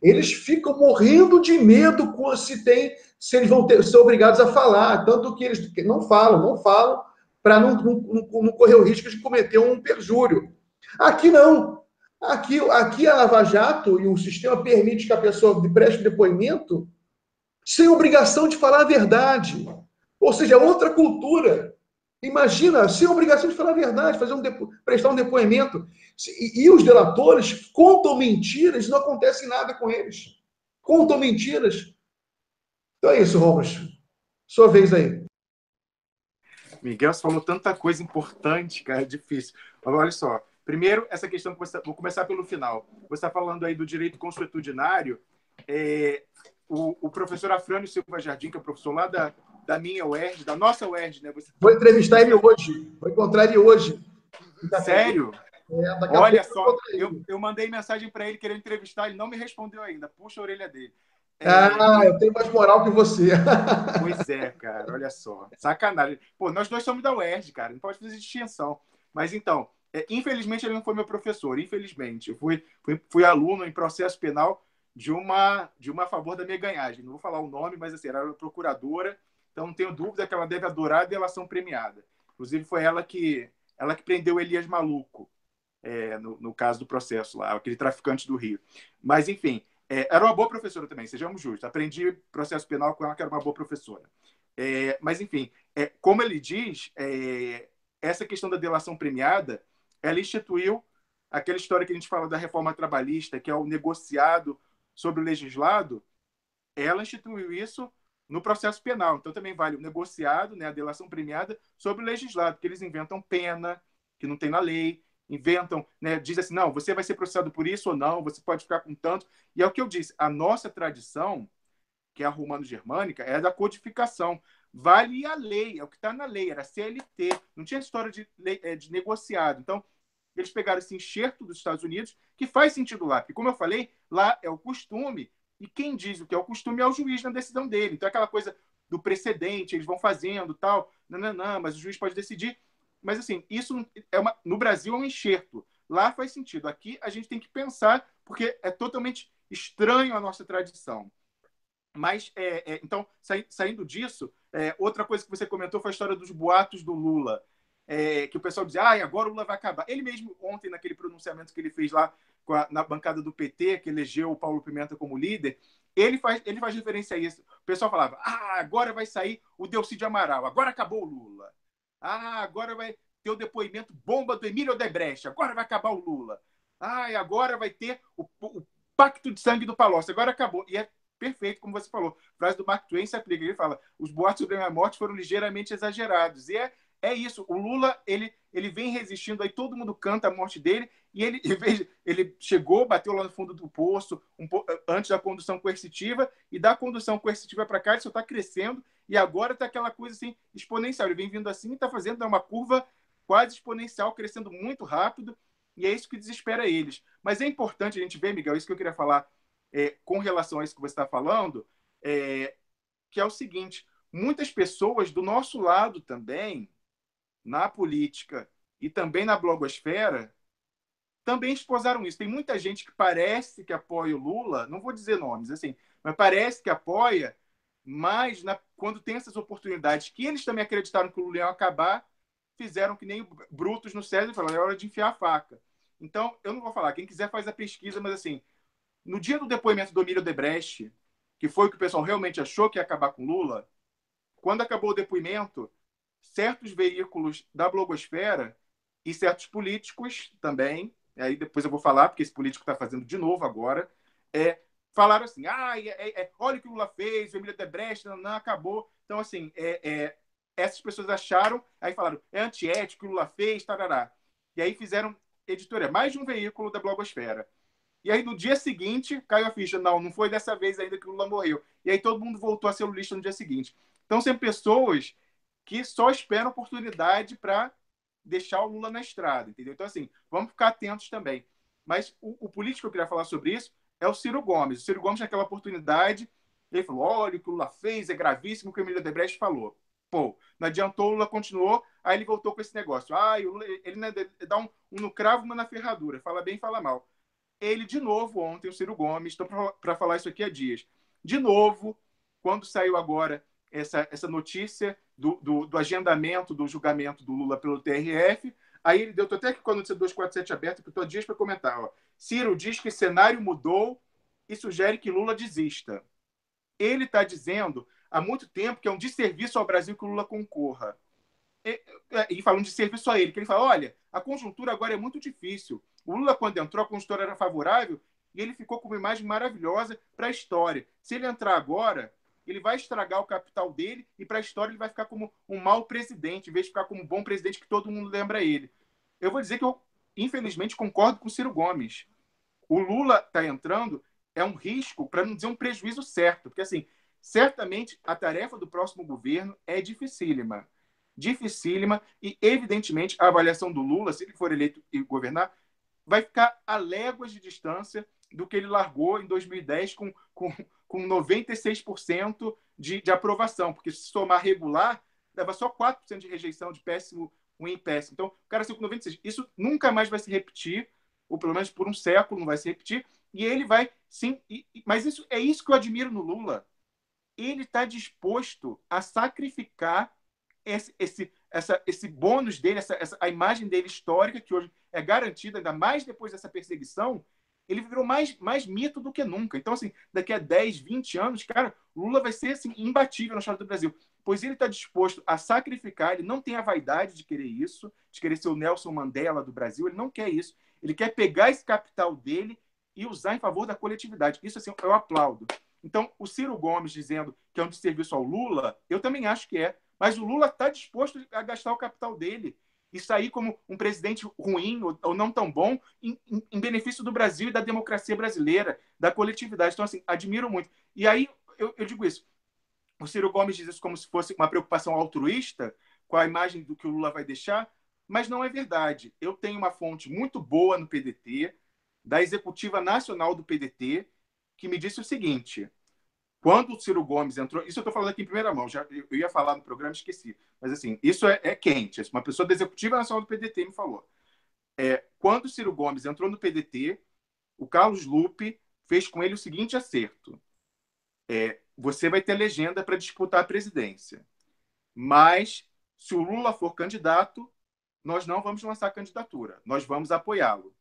eles ficam morrendo de medo se eles vão ser obrigados a falar. Tanto que eles não falam, para não correr o risco de cometer um perjúrio. Aqui não. Aqui a Lava Jato e o sistema permite que a pessoa preste depoimento sem obrigação de falar a verdade. Ou seja, outra cultura. Imagina, sem obrigação de falar a verdade, prestar um depoimento. E os delatores contam mentiras e não acontece nada com eles. Contam mentiras. Então é isso, Romas. Sua vez aí. Miguel, você falou tanta coisa importante, cara, é difícil. Mas olha só. Primeiro, essa questão que vou começar pelo final. Você está falando aí do direito consuetudinário. O professor Afrânio Silva Jardim, que é o professor lá da minha UERJ, da nossa UERJ, né? Vou entrevistar ele hoje. Vou encontrar ele hoje. Sério? Olha só, eu mandei mensagem para ele querendo entrevistar, ele não me respondeu ainda. Puxa a orelha dele. Eu tenho mais moral que você. Pois é, cara, olha só. Sacanagem. Pô, nós dois somos da UERJ, cara, não pode fazer distinção. Mas então, infelizmente ele não foi meu professor, infelizmente. Eu fui aluno em processo penal de uma a favor da minha ganhagem. Não vou falar o nome, mas assim, era uma procuradora, então não tenho dúvida que ela deve adorar a delação premiada. Inclusive foi ela que prendeu Elias Maluco, no caso do processo lá, aquele traficante do Rio. Mas, enfim, era uma boa professora também, sejamos justos. Aprendi processo penal com ela, que era uma boa professora. Mas, enfim, como ele diz, essa questão da delação premiada, ela instituiu aquela história que a gente fala da reforma trabalhista, que é o negociado sobre o legislado, ela instituiu isso no processo penal. Então, também vale o negociado, né, a delação premiada, sobre o legislado, porque eles inventam pena, que não tem na lei, inventam, né, diz assim, não, você vai ser processado por isso ou não, você pode ficar com tanto. E é o que eu disse, a nossa tradição, que é a romano-germânica, é da codificação. Vale a lei, é o que está na lei, era CLT, não tinha história de negociado. Então, eles pegaram esse enxerto dos Estados Unidos, que faz sentido lá, porque, como eu falei, lá é o costume, e quem diz o que é o costume é o juiz na decisão dele. Então, aquela coisa do precedente, eles vão fazendo tal, não, mas o juiz pode decidir. Mas, assim, isso no Brasil é um enxerto. Lá faz sentido. Aqui a gente tem que pensar, porque é totalmente estranho a nossa tradição. Mas, então, saindo disso, outra coisa que você comentou foi a história dos boatos do Lula. Que o pessoal dizia, agora o Lula vai acabar. Ele mesmo, ontem, naquele pronunciamento que ele fez lá na bancada do PT, que elegeu o Paulo Pimenta como líder, ele faz referência a isso. O pessoal falava, agora vai sair o Delcy Amaral, agora acabou o Lula. Agora vai ter o depoimento bomba do Emílio Odebrecht, agora vai acabar o Lula. E agora vai ter o pacto de sangue do Palocci, agora acabou. E é perfeito, como você falou. A frase do Mark Twain se aplica. Ele fala, os boatos sobre a minha morte foram ligeiramente exagerados. E é isso. O Lula, ele vem resistindo, aí todo mundo canta a morte dele, e ele chegou, bateu lá no fundo do poço, antes da condução coercitiva, e da condução coercitiva para cá, ele só está crescendo, e agora está aquela coisa assim, exponencial. Ele vem vindo assim e está fazendo uma curva quase exponencial, crescendo muito rápido, e é isso que desespera eles. Mas é importante a gente ver, Miguel, isso que eu queria falar com relação a isso que você está falando, que é o seguinte, muitas pessoas do nosso lado também, na política e também na blogosfera, também esposaram isso. Tem muita gente que parece que apoia o Lula, não vou dizer nomes, assim, mas parece que apoia, mas quando tem essas oportunidades que eles também acreditaram que o Lula ia acabar, fizeram que nem brutos no César e falaram, é hora de enfiar a faca. Então, eu não vou falar, quem quiser faz a pesquisa, mas assim, no dia do depoimento do Emílio Odebrecht, que foi o que o pessoal realmente achou que ia acabar com o Lula, quando acabou o depoimento, certos veículos da blogosfera e certos políticos também, aí depois eu vou falar, porque esse político está fazendo de novo agora, falaram assim, olha o que o Lula fez, o Emílio Odebrecht, não, acabou. Então, assim, essas pessoas acharam, aí falaram, é antiético, o que o Lula fez, tarará. E aí fizeram editoria, mais de um veículo da blogosfera. E aí, no dia seguinte, caiu a ficha. Não foi dessa vez ainda que o Lula morreu. E aí todo mundo voltou a ser lulista no dia seguinte. Então, são pessoas que só esperam oportunidade para deixar o Lula na estrada, entendeu? Então, assim, vamos ficar atentos também. Mas o político que eu queria falar sobre isso é o Ciro Gomes. O Ciro Gomes, naquela oportunidade, ele falou, olha, o que o Lula fez é gravíssimo, o que o Emílio Odebrecht falou. Pô, não adiantou, o Lula continuou, aí ele voltou com esse negócio. O Lula, ele dá um no cravo, uma na ferradura, fala bem, fala mal. Ele, de novo, ontem, o Ciro Gomes, estou para falar isso aqui há dias, de novo, quando saiu agora essa notícia do agendamento do julgamento do Lula pelo TRF, aí ele deu, estou até aqui com a notícia 247 aberta, que eu estou há dias para comentar. Ciro diz que cenário mudou e sugere que Lula desista. Ele está dizendo há muito tempo que é um desserviço ao Brasil que o Lula concorra. E falando de serviço a ele, que ele fala, olha, a conjuntura agora é muito difícil. O Lula, quando entrou, a conjuntura era favorável e ele ficou com uma imagem maravilhosa para a história. Se ele entrar agora, ele vai estragar o capital dele e para a história ele vai ficar como um mau presidente, em vez de ficar como um bom presidente que todo mundo lembra ele. Eu vou dizer que eu, infelizmente, concordo com o Ciro Gomes. O Lula está entrando é um risco, para não dizer um prejuízo certo, porque, assim, certamente a tarefa do próximo governo é dificílima. Dificílima e, evidentemente, a avaliação do Lula, se ele for eleito e governar, vai ficar a léguas de distância do que ele largou em 2010 com 96% de aprovação, porque se somar regular, dava só 4% de rejeição, de péssimo, ruim e péssimo. Então, o cara saiu com 96%. Isso nunca mais vai se repetir, ou pelo menos por um século não vai se repetir, e ele vai, sim... Mas isso é isso que eu admiro no Lula. Ele está disposto a sacrificar esse bônus dele, a imagem dele histórica, que hoje é garantida, ainda mais depois dessa perseguição, ele virou mais mito do que nunca. Então, assim, daqui a 10, 20 anos, cara, Lula vai ser assim, imbatível na história do Brasil. Pois ele está disposto a sacrificar, ele não tem a vaidade de querer isso, de querer ser o Nelson Mandela do Brasil, ele não quer isso. Ele quer pegar esse capital dele e usar em favor da coletividade. Isso, assim, eu aplaudo. Então, o Ciro Gomes dizendo que é um desserviço ao Lula, eu também acho que é. Mas o Lula está disposto a gastar o capital dele e sair como um presidente ruim ou não tão bom em benefício do Brasil e da democracia brasileira, da coletividade. Então, assim, admiro muito. E aí, eu digo isso. O Ciro Gomes diz isso como se fosse uma preocupação altruísta com a imagem do que o Lula vai deixar, mas não é verdade. Eu tenho uma fonte muito boa no PDT, da executiva nacional do PDT, que me disse o seguinte: quando o Ciro Gomes entrou... Isso eu estou falando aqui em primeira mão, eu ia falar no programa e esqueci. Mas, assim, isso é quente. Uma pessoa da executiva nacional do PDT me falou. Quando o Ciro Gomes entrou no PDT, o Carlos Lupe fez com ele o seguinte acerto. Você vai ter legenda para disputar a presidência. Mas, se o Lula for candidato, nós não vamos lançar a candidatura. Nós vamos apoiá-lo.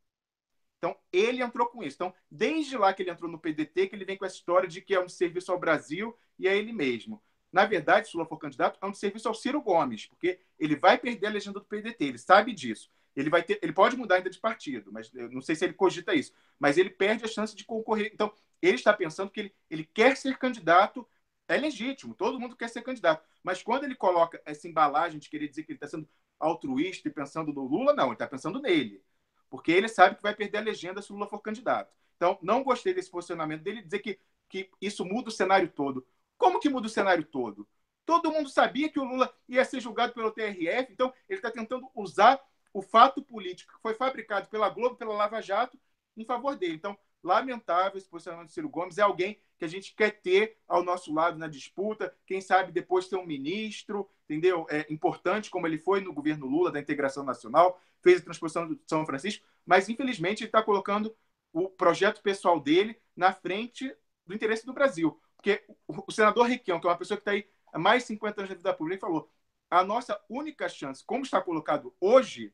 Então, ele entrou com isso. Então, desde lá que ele entrou no PDT, que ele vem com essa história de que é um serviço ao Brasil e a ele mesmo. Na verdade, se o Lula for candidato, é um serviço ao Ciro Gomes, porque ele vai perder a legenda do PDT, ele sabe disso. Ele pode mudar ainda de partido, mas eu não sei se ele cogita isso. Mas ele perde a chance de concorrer. Então, ele está pensando que ele quer ser candidato, é legítimo, todo mundo quer ser candidato. Mas quando ele coloca essa embalagem de querer dizer que ele está sendo altruísta e pensando no Lula, não, ele está pensando nele. Porque ele sabe que vai perder a legenda se o Lula for candidato. Então, não gostei desse posicionamento dele, dizer que isso muda o cenário todo. Como que muda o cenário todo? Todo mundo sabia que o Lula ia ser julgado pelo TRF, então ele está tentando usar o fato político que foi fabricado pela Globo, pela Lava Jato, em favor dele. Então, lamentável esse posicionamento do Ciro Gomes. É alguém que a gente quer ter ao nosso lado na disputa, quem sabe depois ter um ministro, entendeu? É importante, como ele foi no governo Lula, da integração nacional, fez a transposição do São Francisco, mas, infelizmente, ele está colocando o projeto pessoal dele na frente do interesse do Brasil. Porque o senador Requião, que é uma pessoa que está aí há mais de 50 anos na vida pública, falou: a nossa única chance, como está colocado hoje,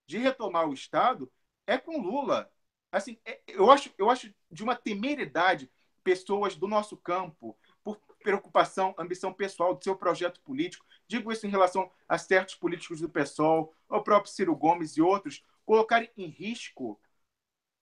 de retomar o Estado é com Lula. Assim, eu acho de uma temeridade pessoas do nosso campo, por preocupação, ambição pessoal do seu projeto político, digo isso em relação a certos políticos do PSOL, ao próprio Ciro Gomes e outros, colocarem em risco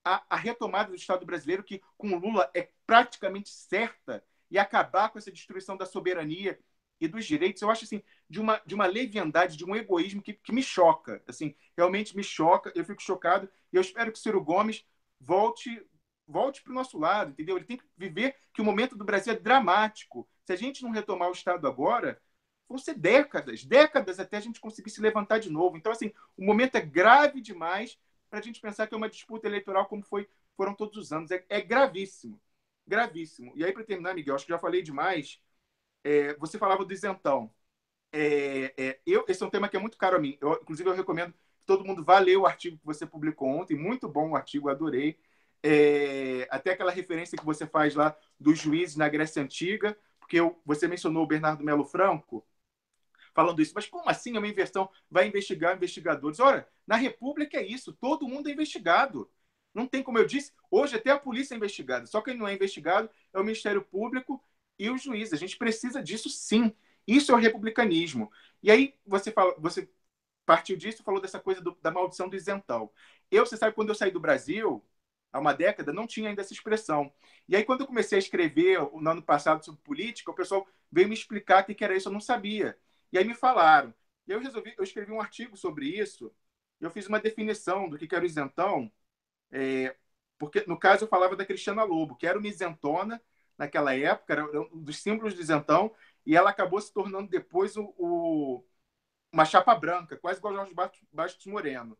a retomada do Estado brasileiro, que com Lula é praticamente certa, e acabar com essa destruição da soberania e dos direitos. Eu acho assim, de uma leviandade, de um egoísmo que me choca. Assim, realmente me choca, eu fico chocado, e eu espero que o Ciro Gomes volte para o nosso lado, entendeu? Ele tem que viver que o momento do Brasil é dramático. Se a gente não retomar o Estado agora, vão ser décadas até a gente conseguir se levantar de novo. Então, assim, o momento é grave demais para a gente pensar que é uma disputa eleitoral como foram todos os anos. É gravíssimo, gravíssimo. E aí, para terminar, Miguel, acho que já falei demais. Você falava do isentão. Esse é um tema que é muito caro a mim. Inclusive, eu recomendo que todo mundo vá ler o artigo que você publicou ontem. Muito bom o artigo, adorei. Até aquela referência que você faz lá dos juízes na Grécia Antiga, porque você mencionou o Bernardo Melo Franco falando isso. Mas como assim uma inversão vai investigar investigadores? Ora, na República é isso. Todo mundo é investigado. Não tem, como eu disse, hoje até a polícia é investigada. Só quem não é investigado é o Ministério Público e os juízes. A gente precisa disso, sim. Isso é o republicanismo. E aí você partiu disso, falou dessa coisa da maldição do isentão. Você sabe, quando eu saí do Brasil, há uma década, não tinha ainda essa expressão. E aí, quando eu comecei a escrever no ano passado sobre política, o pessoal veio me explicar o que era isso, eu não sabia. E aí me falaram. E eu escrevi um artigo sobre isso, e eu fiz uma definição do que era o isentão, porque, no caso, eu falava da Cristiana Lobo, que era uma isentona naquela época, era um dos símbolos do isentão, e ela acabou se tornando depois uma chapa branca, quase igual ao Jorge Bastos Moreno.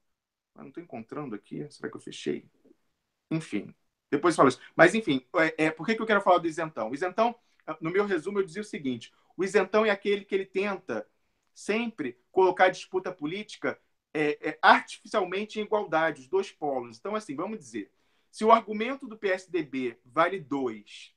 Mas não estou encontrando aqui, será que eu fechei? Enfim, depois eu falo isso. Mas, enfim, por que eu quero falar do isentão? O isentão, no meu resumo, eu dizia o seguinte: o isentão é aquele que ele tenta sempre colocar a disputa política artificialmente em igualdade, os dois polos. Então, assim, vamos dizer, se o argumento do PSDB vale 2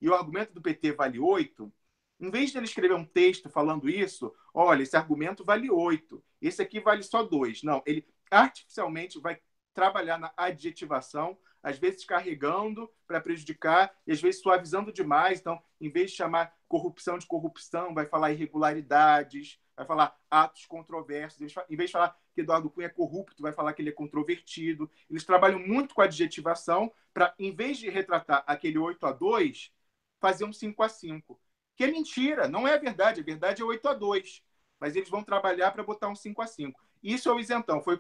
e o argumento do PT vale 8, em vez de ele escrever um texto falando isso, olha, esse argumento vale 8, esse aqui vale só 2. Não, ele artificialmente vai trabalhar na adjetivação, às vezes carregando para prejudicar e às vezes suavizando demais. Então, em vez de chamar corrupção de corrupção, vai falar irregularidades, vai falar atos controversos. Em vez de falar que Eduardo Cunha é corrupto, vai falar que ele é controvertido. Eles trabalham muito com a adjetivação para, em vez de retratar aquele 8-2, fazer um 5-5. Que é mentira, não é a verdade. A verdade é 8-2. Mas eles vão trabalhar para botar um 5-5. Isso é o isentão, foi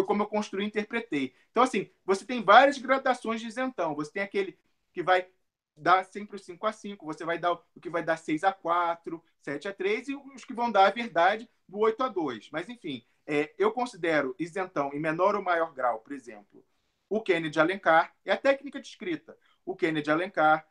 como eu construí e interpretei. Então, assim, você tem várias gradações de isentão. Você tem aquele que vai dar sempre o 5-5, você vai dar o que vai dar 6-4, 7-3, e os que vão dar a verdade do 8-2. Mas, enfim, eu considero isentão em menor ou maior grau, por exemplo, o Kennedy Alencar, é a técnica de escrita. O Kennedy Alencar,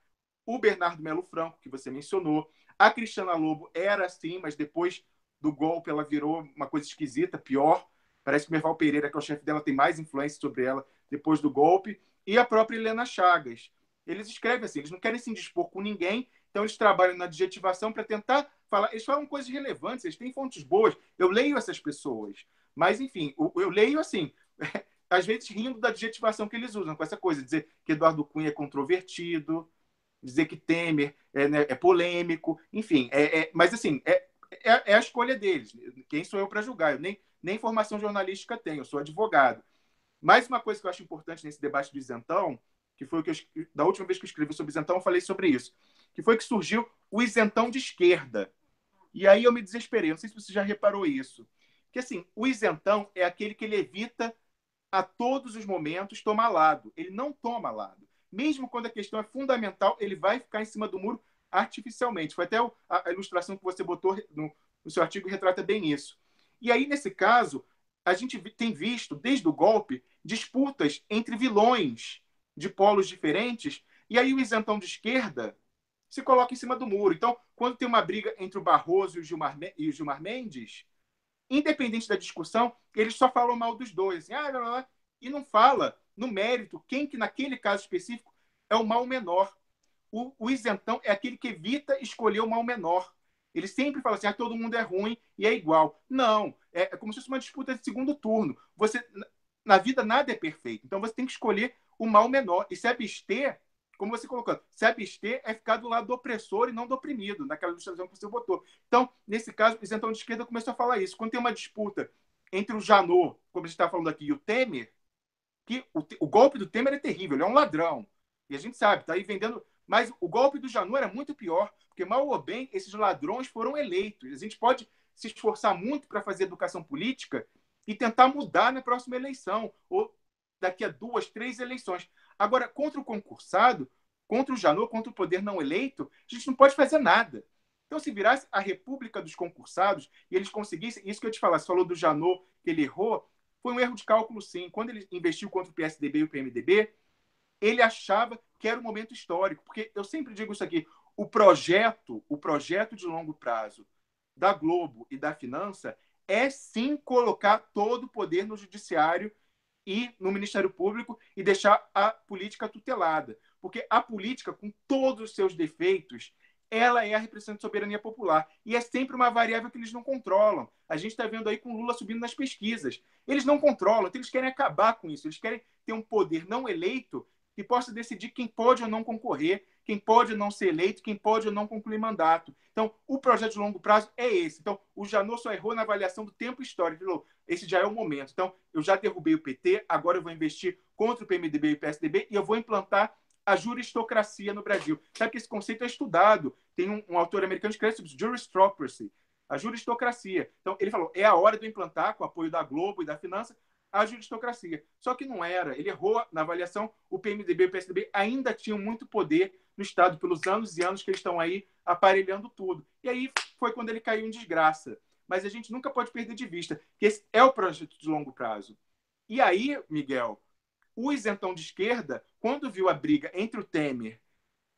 o Bernardo Melo Franco, que você mencionou, a Cristiana Lobo era assim, mas depois do golpe ela virou uma coisa esquisita, pior. Parece que o Merval Pereira, que é o chefe dela, tem mais influência sobre ela depois do golpe. E a própria Helena Chagas. Eles escrevem assim, eles não querem se indispor com ninguém, então eles trabalham na adjetivação para tentar falar. Eles falam coisas relevantes, eles têm fontes boas. Eu leio essas pessoas. Mas, enfim, eu leio assim, às vezes rindo da adjetivação que eles usam, com essa coisa, dizer que Eduardo Cunha é controvertido, dizer que Temer é polêmico, enfim. Mas, assim, é a escolha deles. Quem sou eu para julgar? Eu nem formação jornalística tenho, eu sou advogado. Mais uma coisa que eu acho importante nesse debate do isentão, que foi o que da última vez que eu escrevi sobre isentão, eu falei sobre isso, que foi que surgiu o isentão de esquerda. E aí eu me desesperei, não sei se você já reparou isso. Que, assim, o isentão é aquele que ele evita a todos os momentos tomar lado. Ele não toma lado. Mesmo quando a questão é fundamental, ele vai ficar em cima do muro artificialmente. Foi até a ilustração que você botou no seu artigo retrata bem isso. E aí, nesse caso, a gente tem visto, desde o golpe, disputas entre vilões de polos diferentes, e aí o isentão de esquerda se coloca em cima do muro. Então, quando tem uma briga entre o Barroso e o Gilmar Mendes, independente da discussão, eles só falam mal dos dois. Assim, e não fala, no mérito, quem que naquele caso específico é o mal menor. O isentão é aquele que evita escolher o mal menor. Ele sempre fala assim, todo mundo é ruim e é igual. Não, é como se fosse uma disputa de segundo turno. Na vida nada é perfeito, então você tem que escolher o mal menor. E se abster, como você colocou, se abster é ficar do lado do opressor e não do oprimido, naquela ilustração que você botou. Então, nesse caso, o isentão de esquerda começou a falar isso. Quando tem uma disputa entre o Janot, como a gente está falando aqui, e o Temer, que o golpe do Temer é terrível, ele é um ladrão. E a gente sabe, está aí vendendo. Mas o golpe do Janot era muito pior, porque, mal ou bem, esses ladrões foram eleitos. A gente pode se esforçar muito para fazer educação política e tentar mudar na próxima eleição, ou daqui a 2, 3 eleições. Agora, contra o concursado, contra o Janot, contra o poder não eleito, a gente não pode fazer nada. Então, se virasse a república dos concursados e eles conseguissem, isso que eu te falar, você falou do Janot, que ele errou, foi um erro de cálculo, sim. Quando ele investiu contra o PSDB e o PMDB, ele achava que era um momento histórico, porque eu sempre digo isso aqui, o projeto de longo prazo da Globo e da Finança é, sim, colocar todo o poder no judiciário e no Ministério Público e deixar a política tutelada. Porque a política, com todos os seus defeitos, ela é a repressão de soberania popular. E é sempre uma variável que eles não controlam. A gente está vendo aí com Lula subindo nas pesquisas. Eles não controlam, então eles querem acabar com isso. Eles querem ter um poder não eleito que possa decidir quem pode ou não concorrer. quem pode não ser eleito, quem pode não concluir mandato. Então, o projeto de longo prazo é esse. Então, o Janot só errou na avaliação do tempo histórico. Ele falou, esse já é o momento. Então, eu já derrubei o PT, agora eu vou investir contra o PMDB e o PSDB e eu vou implantar a juristocracia no Brasil. Sabe que esse conceito é estudado. Tem um autor americano que escreve sobre juristocracy, a juristocracia. Então, ele falou, é a hora de eu implantar, com o apoio da Globo e da Finança, a juristocracia. Só que não era. Ele errou na avaliação. O PMDB e o PSDB ainda tinham muito poder no Estado pelos anos e anos que eles estão aí aparelhando tudo. E aí foi quando ele caiu em desgraça. Mas a gente nunca pode perder de vista que esse é o projeto de longo prazo. E aí, Miguel, o isentão de esquerda, quando viu a briga entre o Temer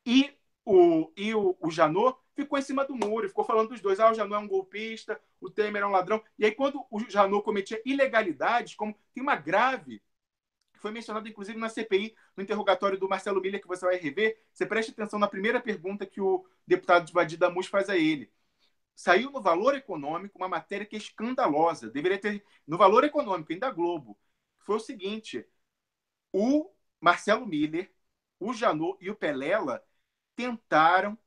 e o Janot, ficou em cima do muro e ficou falando dos dois. O Janot é um golpista, o Temer é um ladrão. E aí, quando o Janot cometia ilegalidades, como tem uma grave, que foi mencionada, inclusive, na CPI, no interrogatório do Marcelo Miller, que você vai rever, você preste atenção na primeira pergunta que o deputado Vadir Damus faz a ele. Saiu no Valor Econômico uma matéria que é escandalosa. Deveria ter... No Valor Econômico, ainda Globo. Foi o seguinte, o Marcelo Miller, o Janot e o Pelela tentaram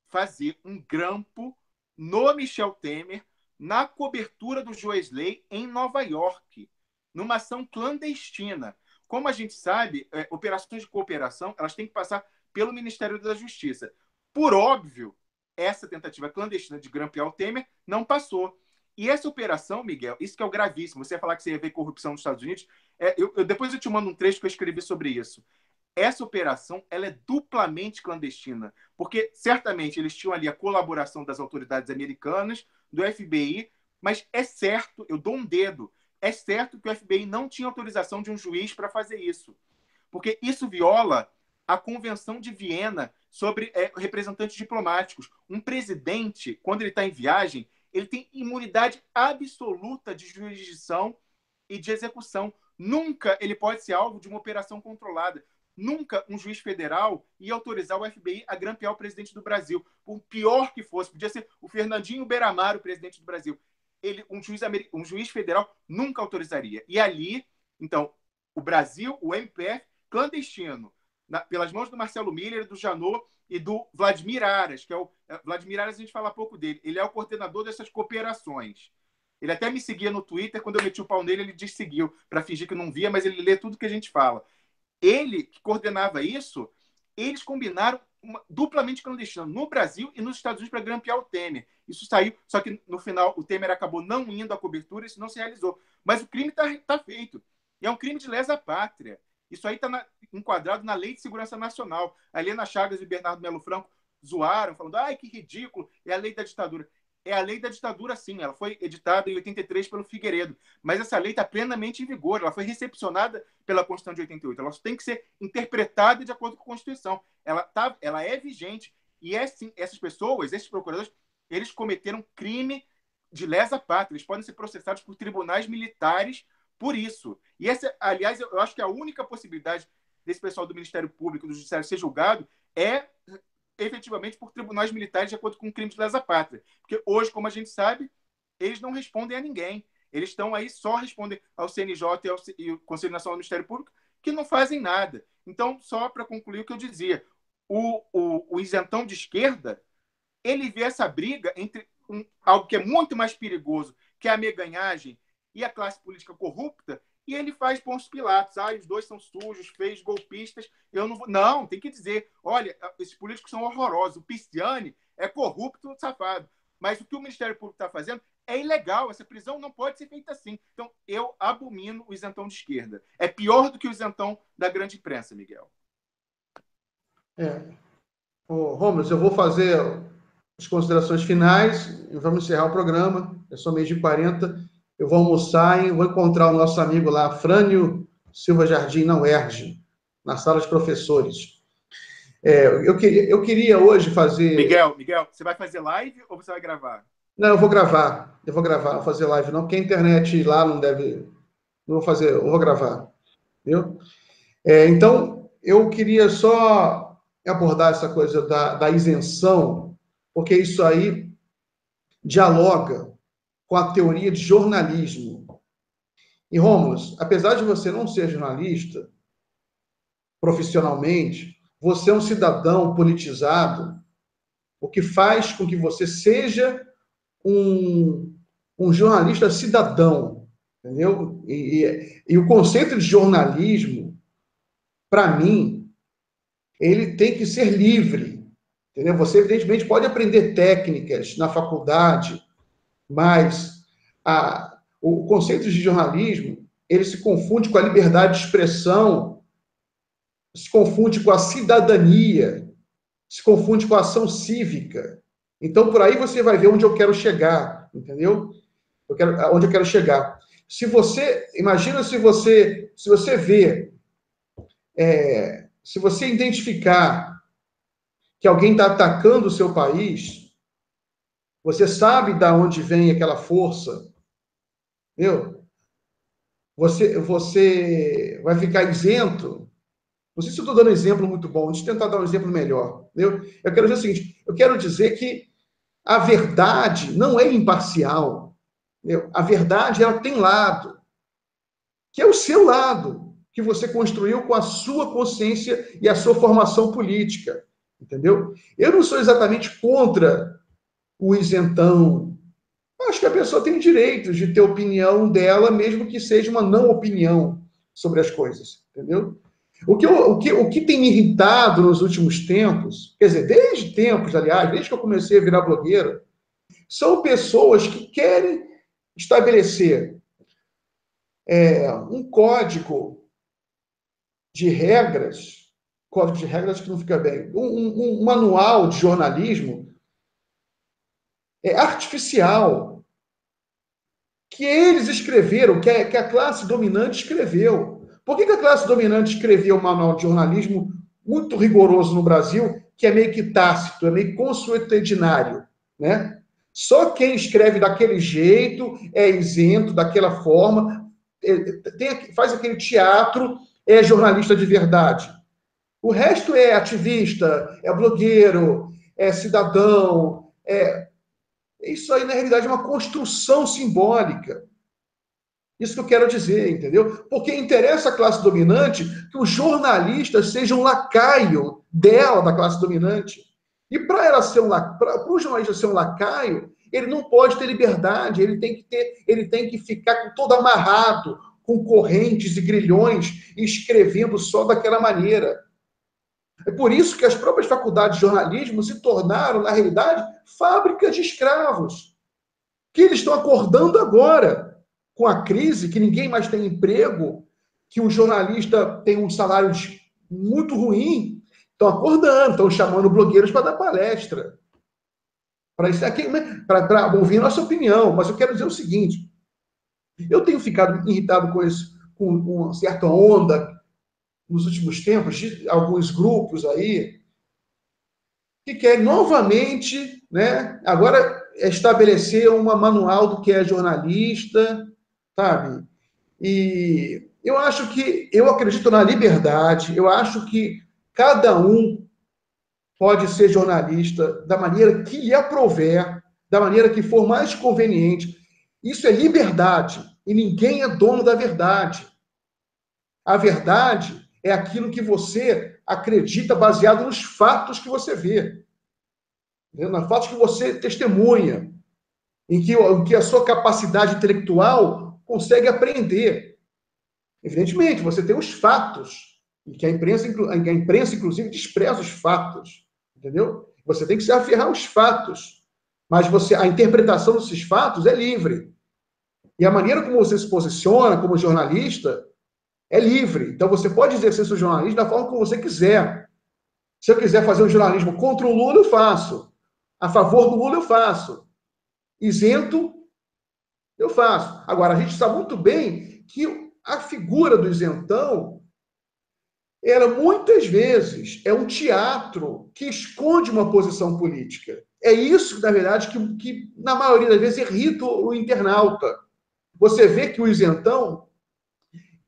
fazer um grampo no Michel Temer na cobertura do Joesley em Nova York, numa ação clandestina. Como a gente sabe, operações de cooperação elas têm que passar pelo Ministério da Justiça. Por óbvio, essa tentativa clandestina de grampear o Temer não passou. E essa operação, Miguel, isso que é o gravíssimo, você ia falar que você ia ver corrupção nos Estados Unidos, depois eu te mando um trecho que eu escrevi sobre isso. Essa operação ela é duplamente clandestina, porque certamente eles tinham ali a colaboração das autoridades americanas, do FBI, mas é certo, eu dou um dedo, é certo que o FBI não tinha autorização de um juiz para fazer isso, porque isso viola a Convenção de Viena sobre representantes diplomáticos. Um presidente, quando ele está em viagem, ele tem imunidade absoluta de jurisdição e de execução. Nunca ele pode ser alvo de uma operação controlada. Nunca um juiz federal ia autorizar o FBI a grampear o presidente do Brasil. Por pior que fosse, podia ser o Fernandinho Beiramar, o presidente do Brasil. Um juiz federal nunca autorizaria. E ali, então, o Brasil, o MPF, clandestino, pelas mãos do Marcelo Miller, do Janot e do Vladimir Aras, que Vladimir Aras, a gente fala pouco dele. Ele é o coordenador dessas cooperações. Ele até me seguia no Twitter, quando eu meti o pau nele, ele desseguiu, para fingir que não via, mas ele lê tudo que a gente fala. Ele, que coordenava isso, eles combinaram duplamente clandestino no Brasil e nos Estados Unidos para grampear o Temer. Isso saiu, só que no final o Temer acabou não indo à cobertura, isso não se realizou. Mas o crime está feito. E é um crime de lesa pátria. Isso aí está enquadrado na Lei de Segurança Nacional. A Helena Chagas e o Bernardo Melo Franco zoaram, falando, ai, que ridículo, é a lei da ditadura. É a lei da ditadura, sim. Ela foi editada em 83 pelo Figueiredo. Mas essa lei está plenamente em vigor. Ela foi recepcionada pela Constituição de 88. Ela tem que ser interpretada de acordo com a Constituição. Ela é vigente. E sim, essas pessoas, esses procuradores, eles cometeram crime de lesa pátria. Eles podem ser processados por tribunais militares por isso. E essa, aliás, eu acho que a única possibilidade desse pessoal do Ministério Público, do Judiciário, ser julgado é efetivamente por tribunais militares de acordo com o crime de lesa pátria. Porque hoje, como a gente sabe, eles não respondem a ninguém. Eles estão aí, só respondem ao CNJ e ao Conselho Nacional do Ministério Público, que não fazem nada. Então, só para concluir o que eu dizia, o isentão de esquerda, ele vê essa briga entre algo que é muito mais perigoso, que é a meganhagem e a classe política corrupta, e ele faz Pôncio Pilatos. Os dois são sujos, feios, golpistas. Eu não vou... Não, tem que dizer, olha, esses políticos são horrorosos. O Pisciani é corrupto, safado. Mas o que o Ministério Público está fazendo é ilegal. Essa prisão não pode ser feita assim. Então, eu abomino o isentão de esquerda. É pior do que o isentão da grande imprensa, Miguel. Rômulo, eu vou fazer as considerações finais e vamos encerrar o programa. É só meio de 40. Eu vou almoçar e vou encontrar o nosso amigo lá, Frânio Silva Jardim, na UERJ, na sala de professores. Eu queria hoje fazer... Miguel, você vai fazer live ou você vai gravar? Não, eu vou gravar. Vou fazer live não, porque a internet lá não deve... Não vou fazer, eu vou gravar. Viu? Então, eu queria só abordar essa coisa da isenção, porque isso aí dialoga com a teoria de jornalismo. E, Rômulo, apesar de você não ser jornalista profissionalmente, você é um cidadão politizado, o que faz com que você seja um jornalista cidadão, entendeu? E o conceito de jornalismo, para mim, ele tem que ser livre, entendeu? Você, evidentemente, pode aprender técnicas na faculdade, mas o conceito de jornalismo, ele se confunde com a liberdade de expressão, se confunde com a cidadania, se confunde com a ação cívica. Então, por aí você vai ver onde eu quero chegar, entendeu? Onde eu quero chegar. Imagina se você vê, se você identificar que alguém está atacando o seu país, você sabe de onde vem aquela força, entendeu? Você vai ficar isento. Não sei se eu estou dando um exemplo muito bom, deixa eu tentar dar um exemplo melhor, entendeu? Eu quero dizer o seguinte, eu quero dizer que a verdade não é imparcial, entendeu? A verdade, ela tem lado, que é o seu lado, que você construiu com a sua consciência e a sua formação política, entendeu? Eu não sou exatamente contra o isentão. Acho que a pessoa tem direito de ter opinião dela, mesmo que seja uma não opinião sobre as coisas, entendeu? O que tem me irritado nos últimos tempos, quer dizer, desde tempos, aliás, desde que eu comecei a virar blogueiro, são pessoas que querem estabelecer um código de regras que não fica bem, um manual de jornalismo artificial, que eles escreveram, que a classe dominante escreveu. Por que a classe dominante escreveu um manual de jornalismo muito rigoroso no Brasil, que é meio que tácito, é meio consuetudinário, né? Só quem escreve daquele jeito é isento, daquela forma, faz aquele teatro, é jornalista de verdade. O resto é ativista, é blogueiro, é cidadão, isso aí, na realidade, é uma construção simbólica. Isso que eu quero dizer, entendeu? Porque interessa à classe dominante que os jornalistas sejam lacaio dela, da classe dominante. E para o jornalista ser um lacaio, ele não pode ter liberdade, ele tem que ficar todo amarrado, com correntes e grilhões, e escrevendo só daquela maneira. É por isso que as próprias faculdades de jornalismo se tornaram, na realidade, fábricas de escravos, que eles estão acordando agora, com a crise, que ninguém mais tem emprego, que o jornalista tem um salário muito ruim, estão acordando, estão chamando blogueiros para dar palestra. Para isso aqui, para ouvir nossa opinião. Mas eu quero dizer o seguinte, eu tenho ficado irritado com isso, com uma certa onda nos últimos tempos, de alguns grupos aí, que querem novamente, né, agora estabelecer uma manual do que é jornalista, sabe? E eu acredito na liberdade, eu acho que cada um pode ser jornalista da maneira que lhe aprouver, da maneira que for mais conveniente. Isso é liberdade, e ninguém é dono da verdade. A verdade é aquilo que você acredita baseado nos fatos que você vê, nos fatos que você testemunha, em que a sua capacidade intelectual consegue aprender. Evidentemente, você tem os fatos, e que a imprensa, inclusive, despreza os fatos, entendeu? Você tem que se aferrar aos fatos, mas a interpretação desses fatos é livre. E a maneira como você se posiciona como jornalista é livre. Então, você pode exercer seu jornalismo da forma como você quiser. Se eu quiser fazer um jornalismo contra o Lula, eu faço. A favor do Lula, eu faço. Isento, eu faço. Agora, a gente sabe muito bem que a figura do isentão, ela muitas vezes é um teatro que esconde uma posição política. É isso, na verdade, que na maioria das vezes irrita o internauta. Você vê que o isentão,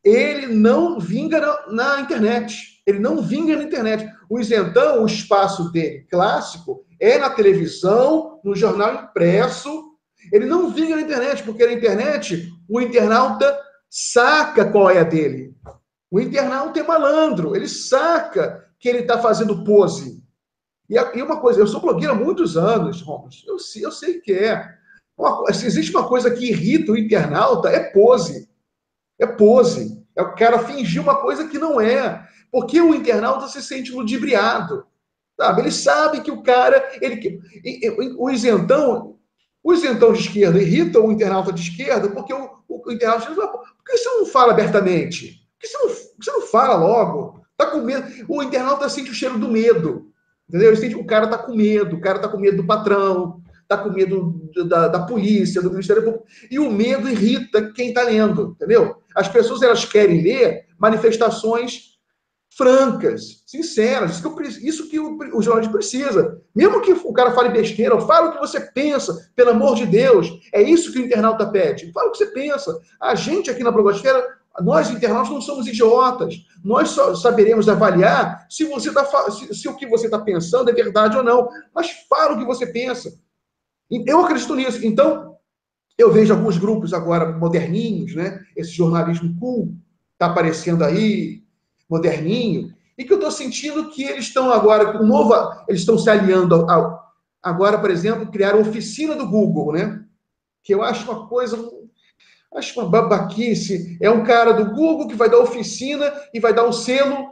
ele não vinga na internet. Ele não vinga na internet. O isentão, o espaço dele clássico, é na televisão, no jornal impresso. Ele não vinga na internet, porque na internet o internauta saca qual é a dele. O internauta é malandro, ele saca que ele está fazendo pose. E uma coisa, eu sou blogueiro há muitos anos, Romulo, eu sei que é. Se existe uma coisa que irrita o internauta, é pose. É pose. É o cara fingir uma coisa que não é. Porque o internauta se sente ludibriado. Sabe? Ele sabe que o cara... O isentão de esquerda irrita o internauta de esquerda porque o internauta diz, por que você não fala abertamente? Por que você não fala logo? Tá com medo. O internauta sente o cheiro do medo. Entendeu? O cara tá com medo. O cara tá com medo do patrão. Tá com medo da polícia, do Ministério Público. E o medo irrita quem tá lendo. Entendeu? As pessoas, elas querem ler manifestações francas, sinceras. Isso que o jornalista precisa. Mesmo que o cara fale besteira, fala o que você pensa, pelo amor de Deus. É isso que o internauta pede. Fala o que você pensa. A gente aqui na blogosfera, nós internautas não somos idiotas. Nós só saberemos avaliar se o que você está pensando é verdade ou não. Mas fala o que você pensa. Eu acredito nisso. Então, eu vejo alguns grupos agora moderninhos, né? Esse jornalismo cool está aparecendo aí, moderninho, e que eu estou sentindo que eles estão agora com eles estão se aliando agora, por exemplo, criaram a oficina do Google, né? Que eu acho uma babaquice. É um cara do Google que vai dar oficina e vai dar um selo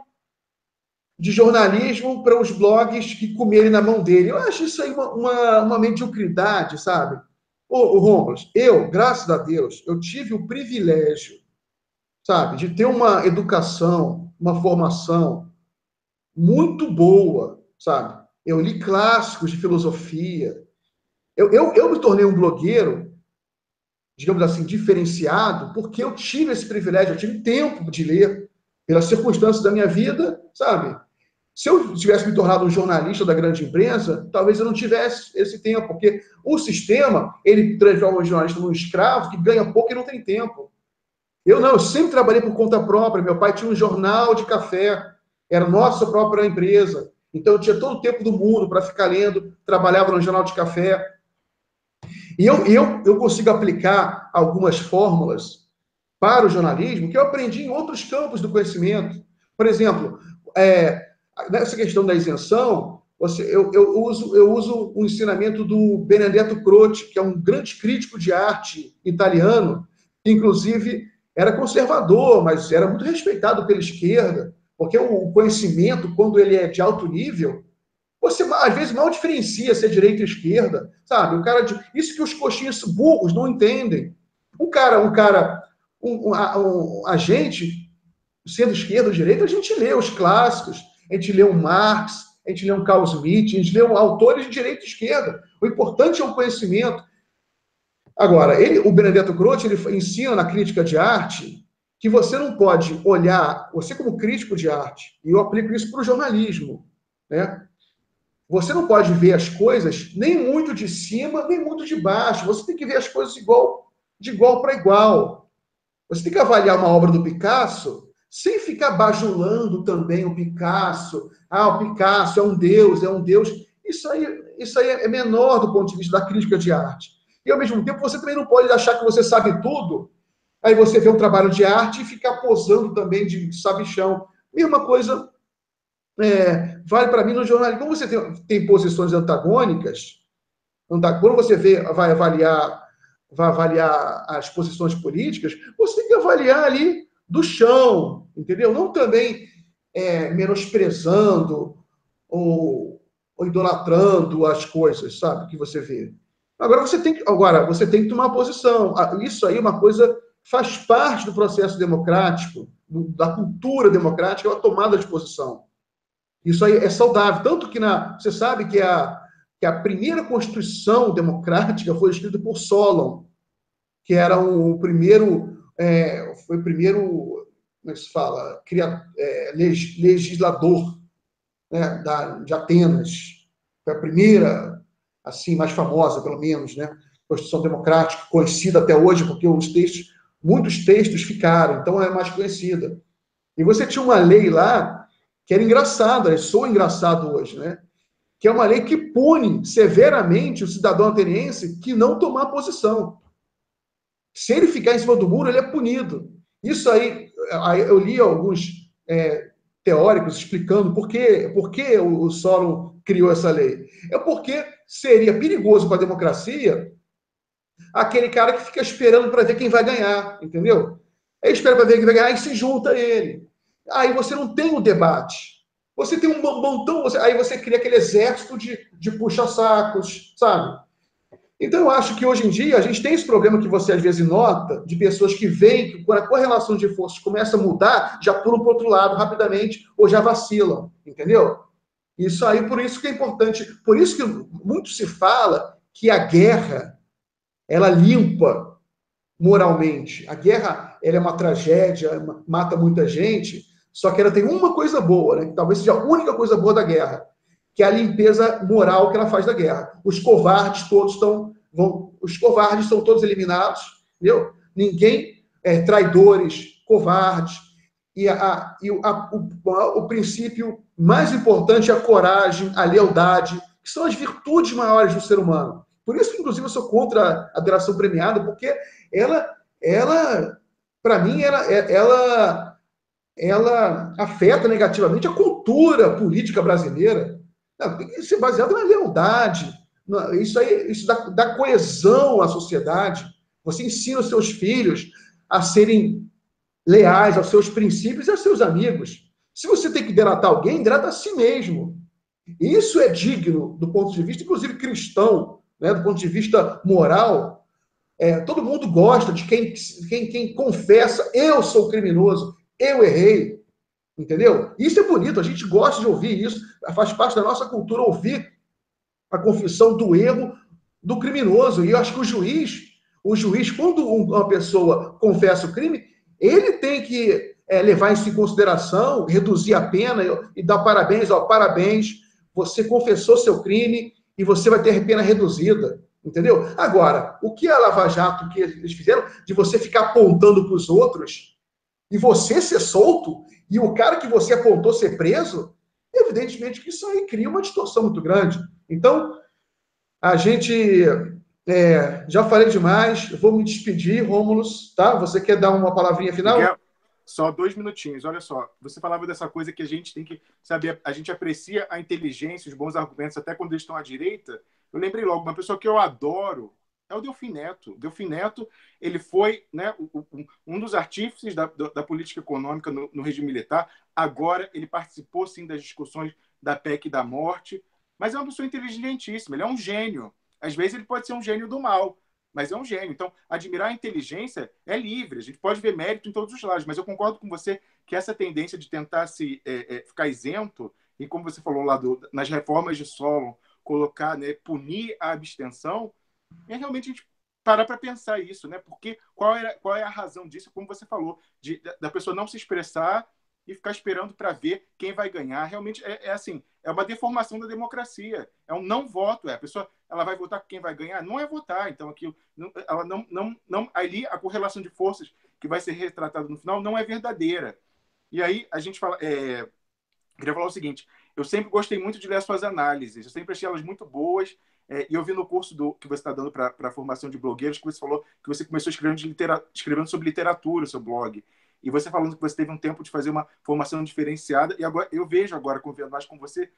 de jornalismo para os blogs que comerem na mão dele. Eu acho isso aí uma mediocridade, sabe? Ô Romulo, graças a Deus, eu tive o privilégio, sabe, de ter uma educação, uma formação muito boa, sabe? Eu li clássicos de filosofia. Eu me tornei um blogueiro, digamos assim, diferenciado, porque eu tive esse privilégio, eu tive tempo de ler, pelas circunstâncias da minha vida, sabe? Se eu tivesse me tornado um jornalista da grande imprensa, talvez eu não tivesse esse tempo, porque o sistema, ele transforma o jornalista num escravo que ganha pouco e não tem tempo. Eu sempre trabalhei por conta própria. Meu pai tinha um jornal de café, era nossa própria empresa. Então eu tinha todo o tempo do mundo para ficar lendo, trabalhava no jornal de café. E eu consigo aplicar algumas fórmulas para o jornalismo que eu aprendi em outros campos do conhecimento. Por exemplo, nessa questão da isenção, eu uso o ensinamento do Benedetto Croce, que é um grande crítico de arte italiano, que inclusive era conservador, mas era muito respeitado pela esquerda, porque o conhecimento, quando ele é de alto nível, você às vezes mal diferencia se é direita ou esquerda, sabe? Isso que os coxinhas burros não entendem. A gente, sendo esquerda ou direita, a gente lê os clássicos, a gente lê um Marx, a gente lê um Carl Schmitt, a gente lê autores de direita e esquerda. O importante é o conhecimento. Agora, o Benedetto Croce, ele ensina na crítica de arte que você não pode olhar, você como crítico de arte, e eu aplico isso para o jornalismo, né? Você não pode ver as coisas nem muito de cima, nem muito de baixo. Você tem que ver as coisas de igual para igual. Você tem que avaliar uma obra do Picasso sem ficar bajulando também o Picasso. O Picasso é um deus, é um deus. Isso aí é menor do ponto de vista da crítica de arte. E, ao mesmo tempo, você também não pode achar que você sabe tudo, aí você vê um trabalho de arte e ficar posando também de sabichão. Mesma coisa vale para mim no jornalismo. Como você tem posições antagônicas, quando você vai avaliar as posições políticas, você tem que avaliar ali do chão, entendeu? Não também menosprezando ou idolatrando as coisas, sabe, que você vê. Agora você tem que tomar posição. Isso aí é uma coisa, faz parte do processo democrático, da cultura democrática, é a tomada de posição. Isso aí é saudável. Tanto que você sabe que a primeira Constituição democrática foi escrita por Solon, que era foi o primeiro, como é que se fala, legislador, né, de Atenas. Foi a primeira, assim, mais famosa, pelo menos, né, Constituição democrática, conhecida até hoje, porque muitos textos ficaram, então é mais conhecida. E você tinha uma lei lá que era engraçada, soa engraçado hoje, né? Que é uma lei que pune severamente o cidadão ateniense que não tomar posição. Se ele ficar em cima do muro, ele é punido. Isso aí eu li alguns teóricos explicando por que o Solon criou essa lei. É porque seria perigoso para a democracia aquele cara que fica esperando para ver quem vai ganhar, entendeu? Aí espera para ver quem vai ganhar e se junta a ele. Aí você não tem o debate. Você tem um montão, aí você cria aquele exército de puxa-sacos, sabe? Então, eu acho que hoje em dia a gente tem esse problema que você às vezes nota, de pessoas que veem que quando a correlação de forças começa a mudar, já pulam para o outro lado rapidamente ou já vacilam, entendeu? Isso aí, por isso que é importante, por isso que muito se fala que a guerra, ela limpa moralmente. A guerra, ela é uma tragédia, mata muita gente, só que ela tem uma coisa boa, né? Que talvez seja a única coisa boa da guerra, que é a limpeza moral que ela faz da guerra. Os covardes todos os covardes são todos eliminados, entendeu? Ninguém traidores, covardes. O princípio mais importante é a coragem, a lealdade, que são as virtudes maiores do ser humano. Por isso que, inclusive, eu sou contra a delação premiada, porque ela para mim, ela afeta negativamente a cultura política brasileira. Não, tem que ser baseado na lealdade. Isso dá coesão à sociedade. Você ensina os seus filhos a serem leais aos seus princípios e aos seus amigos. Se você tem que delatar alguém, delata a si mesmo. Isso é digno do ponto de vista, inclusive cristão, né, do ponto de vista moral. Todo mundo gosta de quem confessa, eu sou criminoso, eu errei, entendeu? Isso é bonito, a gente gosta de ouvir isso, faz parte da nossa cultura ouvir a confissão do erro do criminoso. E eu acho que o juiz, quando uma pessoa confessa o crime, ele tem que levar isso em consideração, reduzir a pena e dar parabéns, parabéns, você confessou seu crime e você vai ter a pena reduzida. Entendeu? Agora, o que a Lava Jato que eles fizeram de você ficar apontando para os outros e você ser solto e o cara que você apontou ser preso, evidentemente que isso aí cria uma distorção muito grande. Então, a gente já falei demais, eu vou me despedir, Rômulus, tá? Você quer dar uma palavrinha final? Miguel, só 2 minutinhos. Olha só, você falava dessa coisa que a gente tem que saber, a gente aprecia a inteligência, os bons argumentos, até quando eles estão à direita. Eu lembrei logo, uma pessoa que eu adoro é o Delfim Neto. O Delfim Neto, ele foi, né, um dos artífices da política econômica no regime militar. Agora, ele participou, sim, das discussões da PEC da morte, mas é uma pessoa inteligentíssima, ele é um gênio. Às vezes ele pode ser um gênio do mal, mas é um gênio. Então, admirar a inteligência é livre. A gente pode ver mérito em todos os lados, mas eu concordo com você que essa tendência de tentar ficar isento, e como você falou lá nas reformas de Solon, colocar, né, punir a abstenção, é realmente a gente parar para pensar isso, né? Porque qual é a razão disso, como você falou, da pessoa não se expressar e ficar esperando para ver quem vai ganhar. Realmente assim, é uma deformação da democracia. É um não voto. A pessoa ela vai votar quem vai ganhar? Não é votar. Então, aquilo, ela não ali a correlação de forças que vai ser retratada no final não é verdadeira. E aí a gente fala... queria falar o seguinte, eu sempre gostei muito de ler as suas análises, eu sempre achei elas muito boas, e eu vi no curso que você está dando para a formação de blogueiros, que você falou que você começou escrevendo sobre literatura, seu blog, e você falando que você teve um tempo de fazer uma formação diferenciada, e agora eu vejo agora, convivendo mais com você,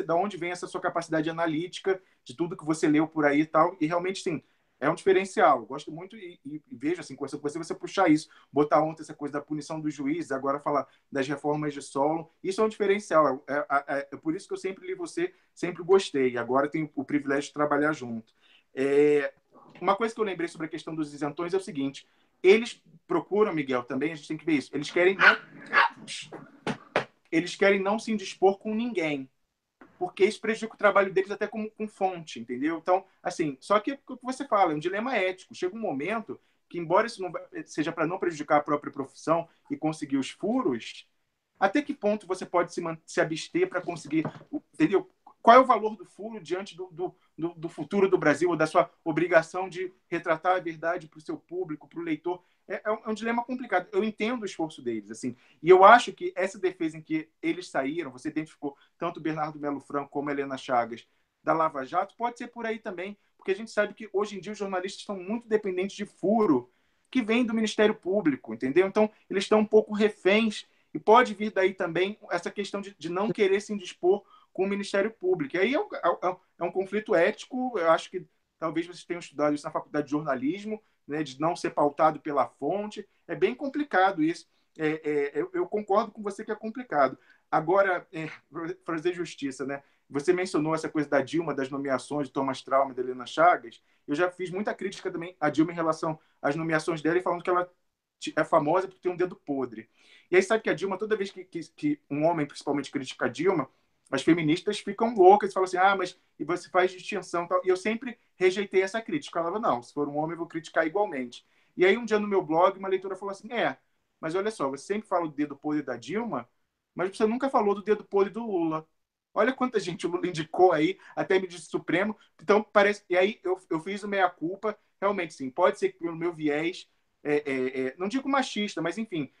da onde vem essa sua capacidade analítica, de tudo que você leu por aí e tal, e realmente, sim, é um diferencial. Eu gosto muito e vejo, assim, com você puxar isso, botar ontem essa coisa da punição dos juízes, agora falar das reformas de Solon, isso é um diferencial. É por isso que eu sempre li você, sempre gostei, e agora tenho o privilégio de trabalhar junto. Uma coisa que eu lembrei sobre a questão dos isentões é o seguinte, eles procuram, Miguel, também, a gente tem que ver isso, eles querem não se indispor com ninguém, porque isso prejudica o trabalho deles até com fonte, entendeu? Então, assim, só que o que você fala, é um dilema ético. Chega um momento que, embora isso não seja para não prejudicar a própria profissão e conseguir os furos, até que ponto você pode se abster para conseguir, entendeu? Qual é o valor do furo diante do futuro do Brasil, ou da sua obrigação de retratar a verdade para o seu público, para o leitor? É um dilema complicado. Eu entendo o esforço deles, assim. E eu acho que essa defesa em que eles saíram, você identificou tanto o Bernardo Melo Franco como a Helena Chagas, da Lava Jato, pode ser por aí também, porque a gente sabe que hoje em dia os jornalistas estão muito dependentes de furo que vem do Ministério Público, entendeu? Então, eles estão um pouco reféns E pode vir daí também essa questão de não querer se indispor com o Ministério Público. E aí é um conflito ético, eu acho que talvez vocês tenham estudado isso na faculdade de jornalismo, né, de não ser pautado pela fonte. É bem complicado isso. Eu concordo com você que é complicado. Agora, fazer justiça, né? Você mencionou essa coisa da Dilma, das nomeações de Thomas Traum e da Helena Chagas. Eu já fiz muita crítica também à Dilma em relação às nomeações dela, e falando que ela é famosa por ter um dedo podre. E aí sabe que a Dilma, toda vez que um homem principalmente critica a Dilma, as feministas ficam loucas e falam assim, mas e você faz distinção. Tal. E eu sempre rejeitei essa crítica. Eu falava, não, se for um homem eu vou criticar igualmente. E aí um dia no meu blog uma leitora falou assim, mas olha só, você sempre fala do dedo podre da Dilma, mas você nunca falou do dedo podre do Lula. Olha quanta gente o Lula indicou aí, até ministro Supremo. Então, parece... E aí eu fiz o meia-culpa. Realmente, sim, pode ser que pelo meu viés, não digo machista, mas, enfim,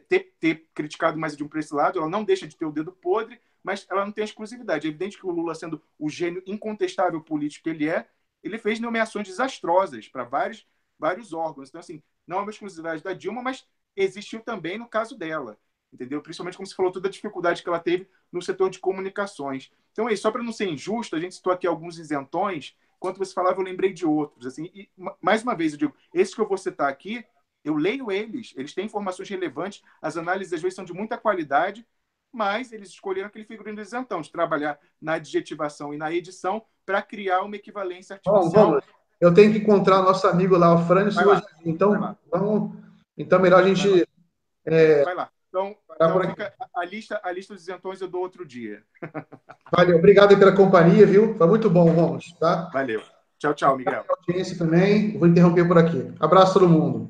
ter criticado mais de um para esse lado, ela não deixa de ter o dedo podre, mas ela não tem exclusividade. É evidente que o Lula, sendo o gênio incontestável político que ele fez nomeações desastrosas para vários órgãos. Então, assim, não é uma exclusividade da Dilma, mas existiu também no caso dela. Entendeu? Principalmente, como você falou, toda a dificuldade que ela teve no setor de comunicações. Então, só para não ser injusto, a gente citou aqui alguns isentões. Enquanto você falava, eu lembrei de outros. Assim, e, mais uma vez, eu digo, esses que eu vou citar aqui, eu leio eles têm informações relevantes, as análises, às vezes, são de muita qualidade, mas eles escolheram aquele figurino isentão, de trabalhar na adjetivação e na edição para criar uma equivalência artificial. Eu tenho que encontrar nosso amigo lá, o Frânio Silva. Então, melhor a gente... Vai lá. Então fica a lista dos isentões eu dou outro dia. Valeu, obrigado pela companhia, viu? Foi muito bom, Ramos, tá? Valeu. Tchau, Miguel. A audiência também. Vou interromper por aqui. Abraço a todo mundo.